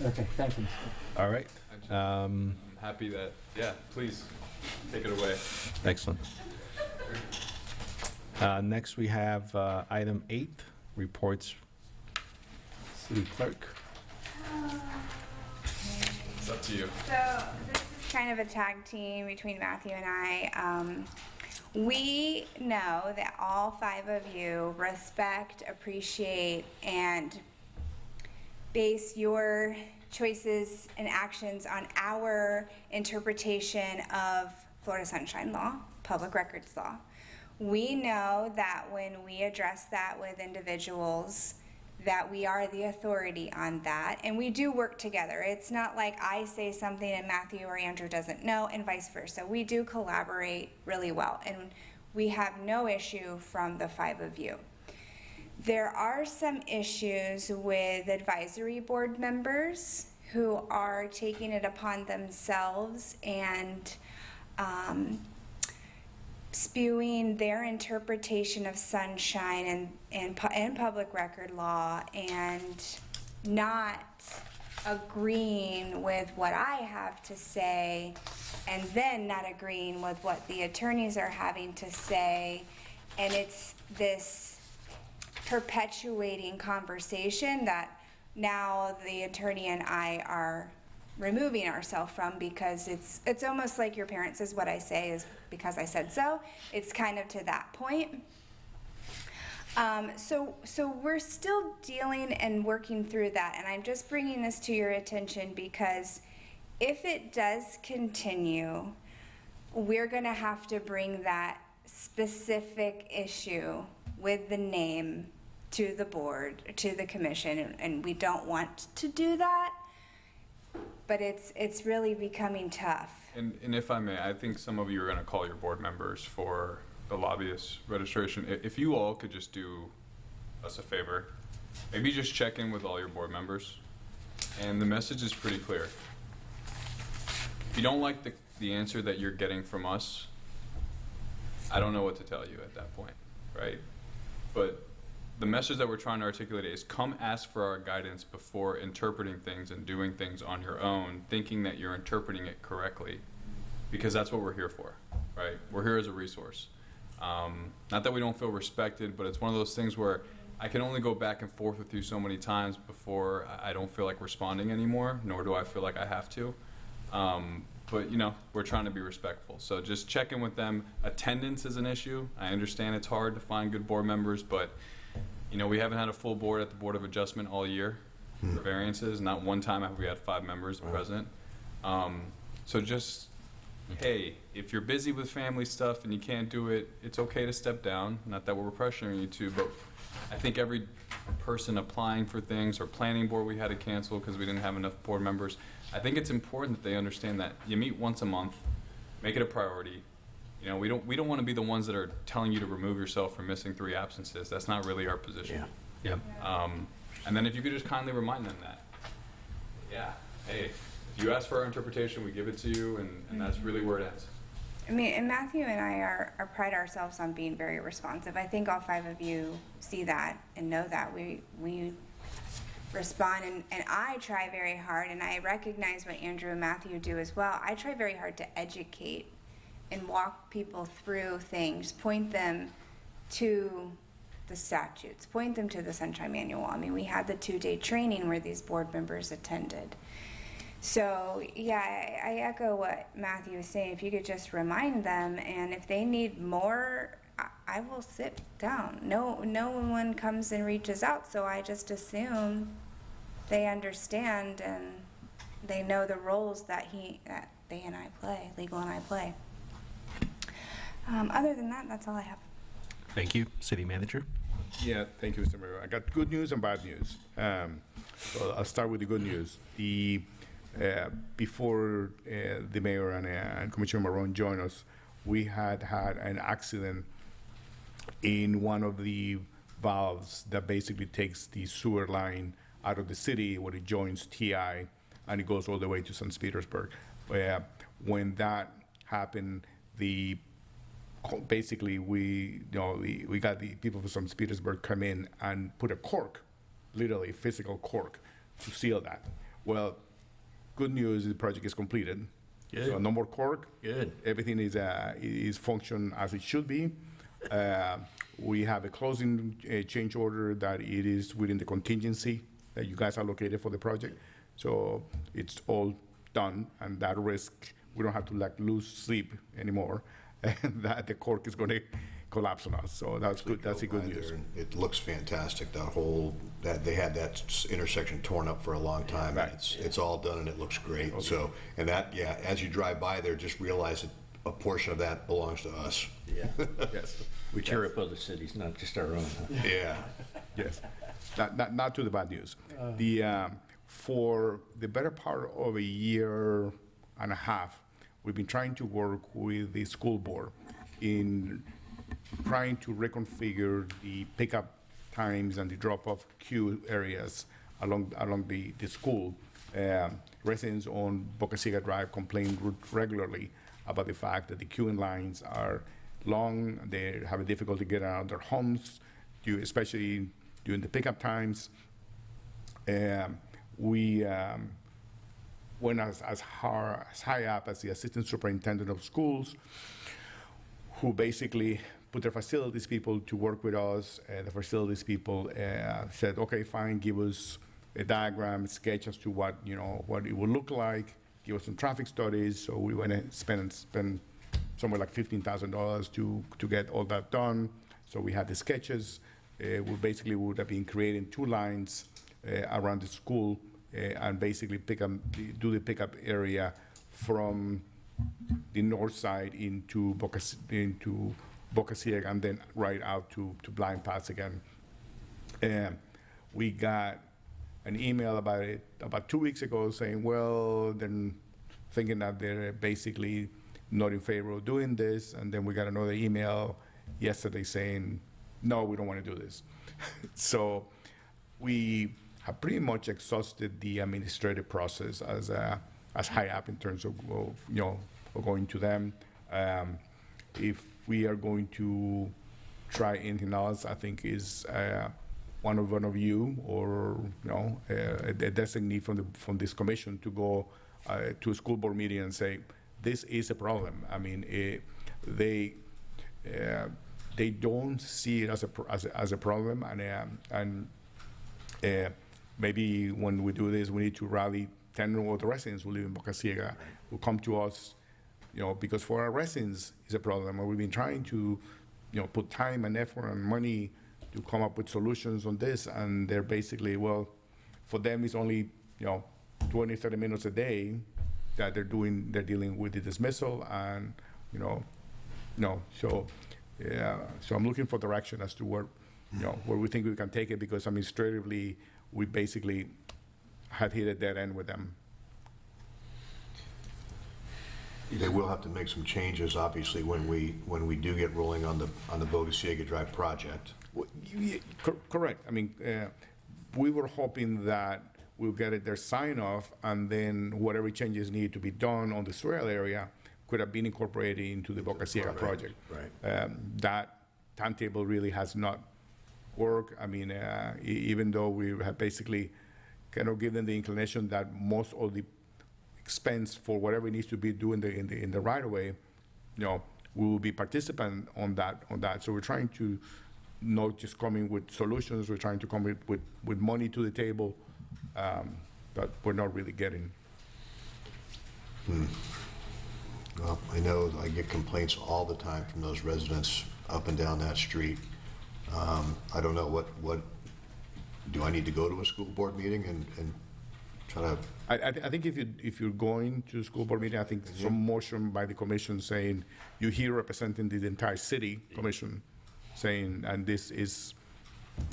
Okay, thank you. All right. I'm happy that, yeah, please, take it away. Excellent. Next, we have item 8, reports. City Clerk. It's up to you. So this is kind of a tag team between Matthew and I. We know that all 5 of you respect, appreciate, and base your choices and actions on our interpretation of Florida Sunshine Law, Public Records Law. We know that when we address that with individuals, that we are the authority on that, and we do work together. It's not like I say something and Matthew or Andrew doesn't know, and vice versa. We do collaborate really well, and we have no issue from the 5 of you. There are some issues with advisory board members who are taking it upon themselves and spewing their interpretation of sunshine and public record law and not agreeing with what I have to say and then not agreeing with what the attorneys are having to say, and it's this perpetuating conversation that now the attorney and I are removing ourselves from, because it's almost like your parent says what I say is because I said so. It's kind of to that point. So we're still dealing and working through that, and I'm just bringing this to your attention because if it does continue, we're going to have to bring that specific issue with the name to the board, to the commission, and we don't want to do that, but it's really becoming tough. And if I may, I think some of you are going to call your board members for the lobbyist registration. If you all could just do us a favor, maybe just check in with all your board members, and the message is pretty clear. If you don't like the answer that you're getting from us, I don't know what to tell you at that point, right? But the message that we're trying to articulate is come ask for our guidance before interpreting things and doing things on your own, thinking that you're interpreting it correctly, because that's what we're here for, right? We're here as a resource. Not that we don't feel respected, but it's one of those things where I can only go back and forth with you so many times before I don't feel like responding anymore, nor do I feel like I have to. But you know, we're trying to be respectful. So just check in with them. Attendance is an issue. I understand it's hard to find good board members, but you know, we haven't had a full board at the Board of Adjustment all year for variances. Not one time have we had 5 members present. So just, hey, if you're busy with family stuff and you can't do it, it's okay to step down. Not that we're pressuring you to, but I think every person applying for things, or planning board we had to cancel because we didn't have enough board members, I think it's important that they understand that you meet once a month, make it a priority. You know, we don't want to be the ones that are telling you to remove yourself for missing 3 absences. That's not really our position. Yeah. And then if you could just kindly remind them that, yeah, hey, if you ask for our interpretation, we give it to you, and that's really where it ends. I mean, and Matthew and I are pride ourselves on being very responsive. I think all 5 of you see that and know that we respond, and I try very hard, and I recognize what Andrew and Matthew do as well. I try very hard to educate and walk people through things, point them to the statutes, point them to the Sunshine Manual. I mean, we had the 2-day training where these board members attended. So, yeah, I echo what Matthew was saying. If you could just remind them, and if they need more, I will sit down. No one comes and reaches out, so I just assume they understand and they know the roles that they and I play, legal and I play. Other than that, that's all I have. Thank you. City Manager. Yeah, thank you, Mr. Mayor. I got good news and bad news. So I'll start with the good news. Before the mayor and Commissioner Marron joined us, we had an accident in one of the valves that basically takes the sewer line out of the city where it joins TI and it goes all the way to St. Petersburg. When that happened, basically we got the people from St. Petersburg come in and put a cork, literally physical cork, to seal that. Well, good news, the project is completed. Good. So no more cork. Good. Everything is function as it should be. We have a closing change order that it is within the contingency that you guys allocated for the project. So it's all done, and that risk, we don't have to like lose sleep anymore, and that the cork is going to collapse on us. So that's good. That's a good news. It looks fantastic, that they had that intersection torn up for a long time. Right. And it's all done and it looks great. Okay. So, and that, yeah, as you drive by there, just realize that a portion of that belongs to us. Yeah. Yes. We tear up other cities, not just our own. Huh? Yeah. Yes. Not to the bad news. For the better part of a year and a half, we've been trying to work with the school board in trying to reconfigure the pickup times and the drop-off queue areas along the school. Residents on Boca Ciega Drive complain regularly about the fact that the queuing lines are long, they have a difficulty getting out of their homes, especially during the pickup times. We went as high up as the assistant superintendent of schools, who basically put their facilities people to work with us. The facilities people said, okay, fine, give us a diagram, sketch as to what it would look like, give us some traffic studies. So we went and spent somewhere like $15,000 to get all that done. So we had the sketches. We basically would have been creating 2 lines around the school and basically do the pickup area from the north side into Boca Ciega and then right out to Blind Pass again. We got an email about it about 2 weeks ago saying, well, then thinking that they're basically not in favor of doing this. And then we got another email yesterday saying, no, we don't want to do this. So we have pretty much exhausted the administrative process as high up in terms of going to them. If we are going to try anything else, I think is one of you or a designee from this commission to go to a school board meeting and say this is a problem. I mean, they don't see it as a problem, and maybe when we do this, we need to rally 10 of the residents who live in Boca Ciega who come to us, because for our residents it's a problem, and we've been trying to, put time and effort and money to come up with solutions on this, and they're basically, well, for them it's only, 20, 30 minutes a day that they're dealing with the dismissal, and, so I'm looking for direction as to where we think we can take it, because administratively, we basically have hit a dead end with them. They will have to make some changes, obviously, when we do get rolling on the Boca Ciega Drive project. Well, correct. I mean, we were hoping that we'll get their sign off, and then whatever changes need to be done on the Swirl area could have been incorporated into the Boca Ciega project. Right. That timetable really has not worked. I mean, even though we have basically kind of given the inclination that most of the expense for whatever needs to be done in the right of way, we will be participant on that. So we're trying to not just come in with solutions. We're trying to come with money to the table, but we're not really getting. Well, I know I get complaints all the time from those residents up and down that street. I don't know what do I need to go to a school board meeting and try to? I think if you're going to a school board meeting, I think some motion by the commission saying you're here representing the entire city commission, saying, and this is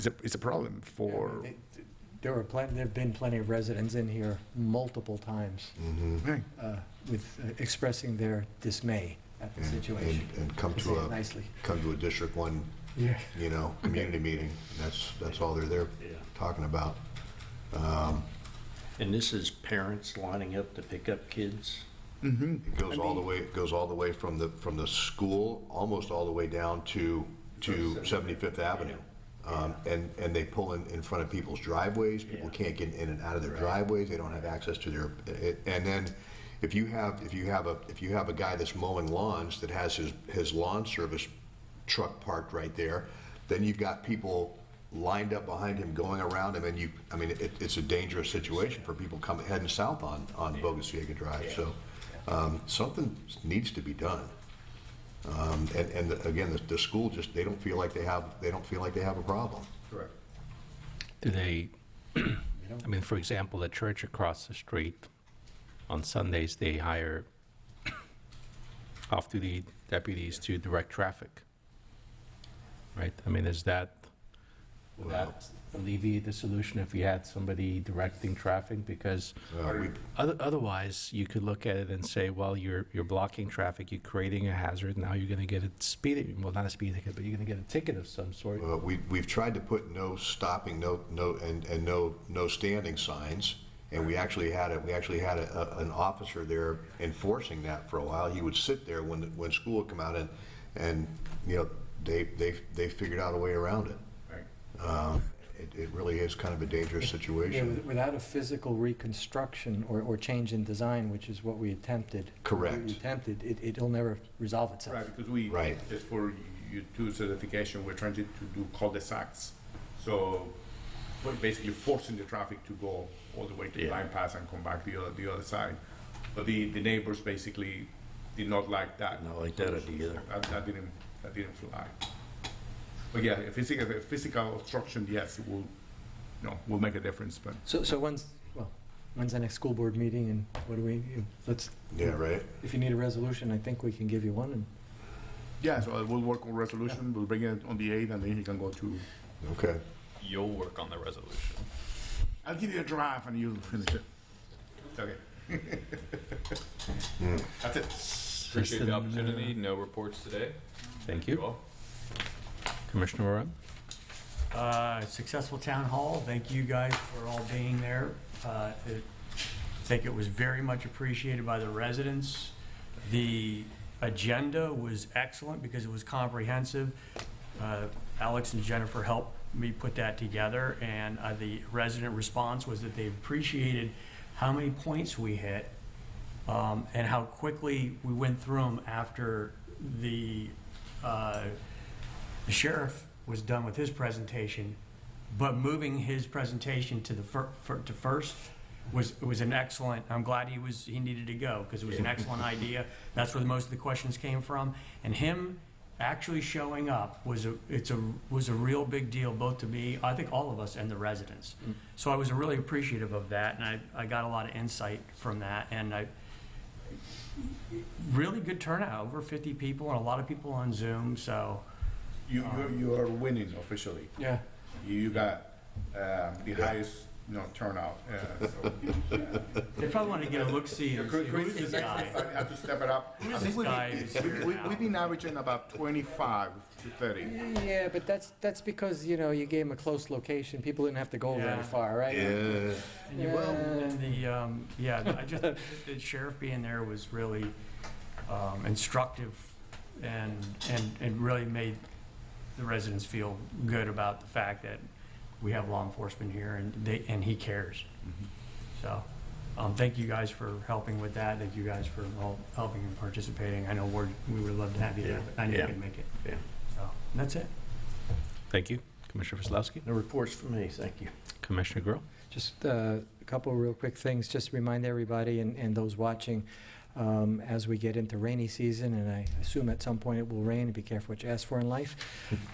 a problem for. There've been plenty of residents in here multiple times with expressing their dismay at the situation. And come to a District 1, community meeting. That's all they're there talking about. And this is parents lining up to pick up kids. It goes all the way. It goes all the way from the school, almost all the way down to 75th Avenue. And they pull in front of people's driveways. People can't get in and out of their driveways. They don't have access to their. And then if you have a guy that's mowing lawns that has his lawn service truck parked right there, then you've got people lined up behind him going around him, and it's a dangerous situation for people heading south on Bogosiega Drive. So something needs to be done. And again, the school they don't feel like they have a problem. Correct. Do they, for example, the church across the street, on Sundays, they hire off-duty deputies to direct traffic, right? Would that alleviate the solution if you had somebody directing traffic? Because otherwise, you could look at it and say, well, you're blocking traffic, you're creating a hazard, now you're going to get a speeding, well, not a speeding ticket, but you're going to get a ticket of some sort. We've tried to put no stopping, no standing signs, and we actually had an officer there enforcing that for a while. He would sit there when school would come out, and they figured out a way around it. It really is kind of a dangerous situation. Yeah, without a physical reconstruction or change in design, which is what we attempted. Correct. It'll never resolve itself. Right, because just for U2 certification, we're trying to do cul-de-sacs. So we're basically forcing the traffic to go all the way to the bypass and come back the other side. But the neighbors basically did not like that. Not like that either. That didn't fly. But yeah, a physical obstruction, yes, it will make a difference. But so when's the next school board meeting, and what do we? Right. If you need a resolution, I think we can give you one. Yeah, so we'll work on resolution. Yeah. We'll bring it on the 8th, and then he can go to. Okay. You'll work on the resolution. I'll give you a draft, and you'll finish it. Okay. That's it. Appreciate the opportunity. No reports today. Thank you. Commissioner Moran? Successful town hall. Thank you guys for all being there. I think it was very much appreciated by the residents. The agenda was excellent because it was comprehensive. Alex and Jennifer helped me put that together, and the resident response was that they appreciated how many points we hit and how quickly we went through them after the sheriff was done with his presentation, but moving his presentation to to first was an excellent. I'm glad he needed to go because it was an excellent idea. That's where most of the questions came from, and him actually showing up was a real big deal, both to me, I think all of us, and the residents. So I was really appreciative of that, and I got a lot of insight from that, and really good turnout, over 50 people, and a lot of people on Zoom. So. You are winning officially. Yeah. You got the highest turnout. So, They probably want to get a look-see. Who's this guy? I have to step it up. Who's this guy? We've been averaging about 25 to 30. Yeah, but that's because you gave them a close location. People didn't have to go very far, right? Yeah. And the sheriff being there was really instructive and really made the residents feel good about the fact that we have law enforcement here and he cares. So thank you guys for helping with that. Thank you guys for all helping and participating. I know we would love to have you there, but I know you can make it. Yeah. So that's it. Thank you. Commissioner Vasilevsky? No reports from me, thank you. Commissioner Grill? Just a couple of real quick things, just to remind everybody and those watching, as we get into rainy season, and I assume at some point it will rain, and be careful what you ask for in life,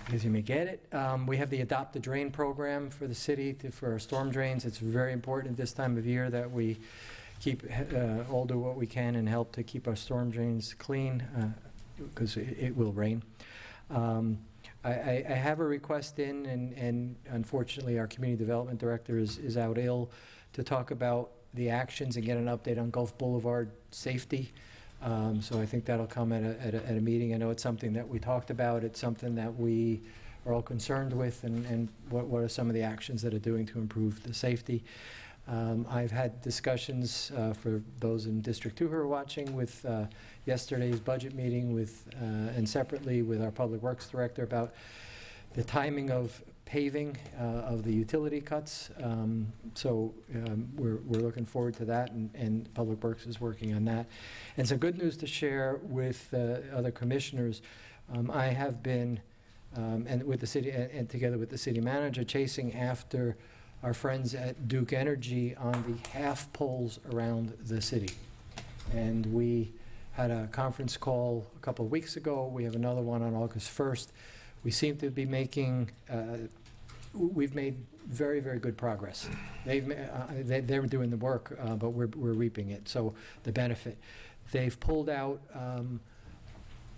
because you may get it. We have the Adopt a Drain program for the city for our storm drains. It's very important at this time of year that we all do what we can and help to keep our storm drains clean, because it will rain. I have a request in, and unfortunately our community development director is out ill, to talk about the actions and get an update on Gulf Boulevard safety. So I think that'll come at a meeting. I know it's something that we talked about. It's something that we are all concerned with, and what are some of the actions that are doing to improve the safety. I've had discussions for those in District 2 who are watching with yesterday's budget meeting and separately with our Public Works Director about the timing of paving of the utility cuts. We're looking forward to that, and Public Works is working on that. And some good news to share with other commissioners. I have been, and with the city, and together with the city manager, chasing after our friends at Duke Energy on the half poles around the city. And we had a conference call a couple of weeks ago. We have another one on August 1st. We seem to be making, we've made very, very good progress. They're doing the work, but we're reaping it, so the benefit. They've pulled out,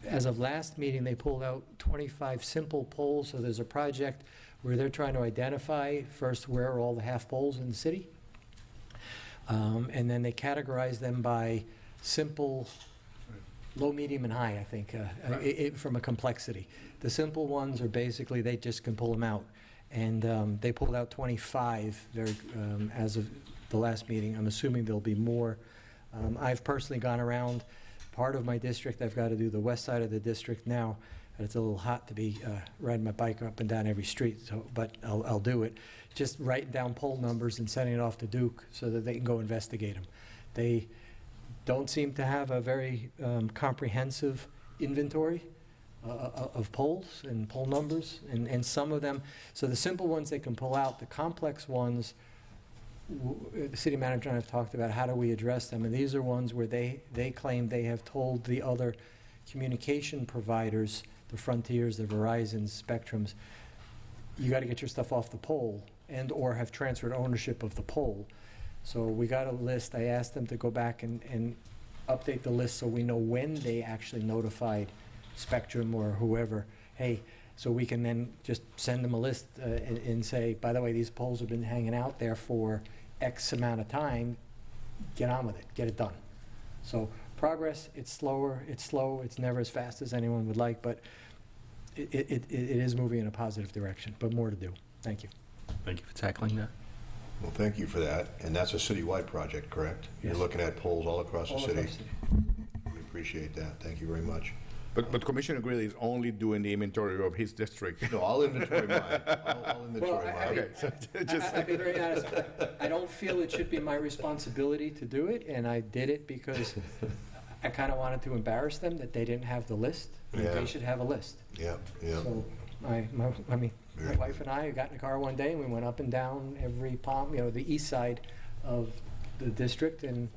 as of last meeting, they pulled out 25 simple poles, so there's a project where they're trying to identify first where are all the half poles in the city, and then they categorize them by simple, low, medium, and high, I think, from a complexity. The simple ones are basically, they just can pull them out. And they pulled out 25 as of the last meeting. I'm assuming there'll be more. I've personally gone around part of my district. I've got to do the west side of the district now. And it's a little hot to be riding my bike up and down every street, but I'll do it. Just writing down poll numbers and sending it off to Duke so that they can go investigate them. They don't seem to have a very comprehensive inventory of polls and poll numbers, and some of them, so the simple ones they can pull out, the complex ones, the city manager and I have talked about how do we address them, and these are ones where they claim they have told the other communication providers, the Frontiers, the Verizons, Spectrums, you got to get your stuff off the pole and or have transferred ownership of the pole. So we got a list. I asked them to go back and update the list so we know when they actually notified Spectrum or whoever, hey, so we can then just send them a list and say, by the way, these poles have been hanging out there for X amount of time, get on with it, get it done. So progress, it's slow, it's never as fast as anyone would like, but it is moving in a positive direction, but more to do. Thank you. Thank you for tackling that. Well, thank you for that. And that's a citywide project, correct? Yes. You're looking at poles all across the All city. across the city. We appreciate that. Thank you very much. But Commissioner Greeley is only doing the inventory of his district. No, I'll inventory mine. I'll inventory mine. Okay, so just. I'll be very honest. I don't feel it should be my responsibility to do it, and I did it because I kind of wanted to embarrass them that they didn't have the list. Yeah. They should have a list. Yeah, yeah. So my wife and I got in the car one day and we went up and down every palm, the east side of the district, and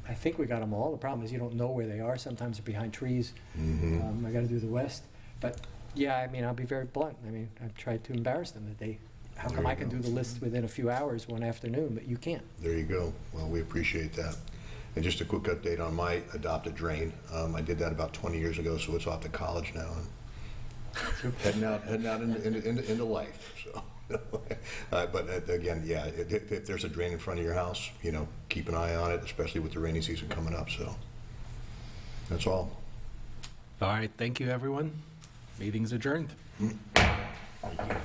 I think we got them all. The problem is you don't know where they are. Sometimes they're behind trees. I got to do the west. But yeah, I'll be very blunt. I've tried to embarrass them that how come I can do the list within a few hours one afternoon, but you can't? There you go. Well, we appreciate that. And just a quick update on my adopted drain. I did that about 20 years ago, so it's off to college now. And heading out into life. So, but again, yeah, if there's a drain in front of your house, keep an eye on it, especially with the rainy season coming up. So that's all. All right, thank you, everyone. Meeting's adjourned. Thank you.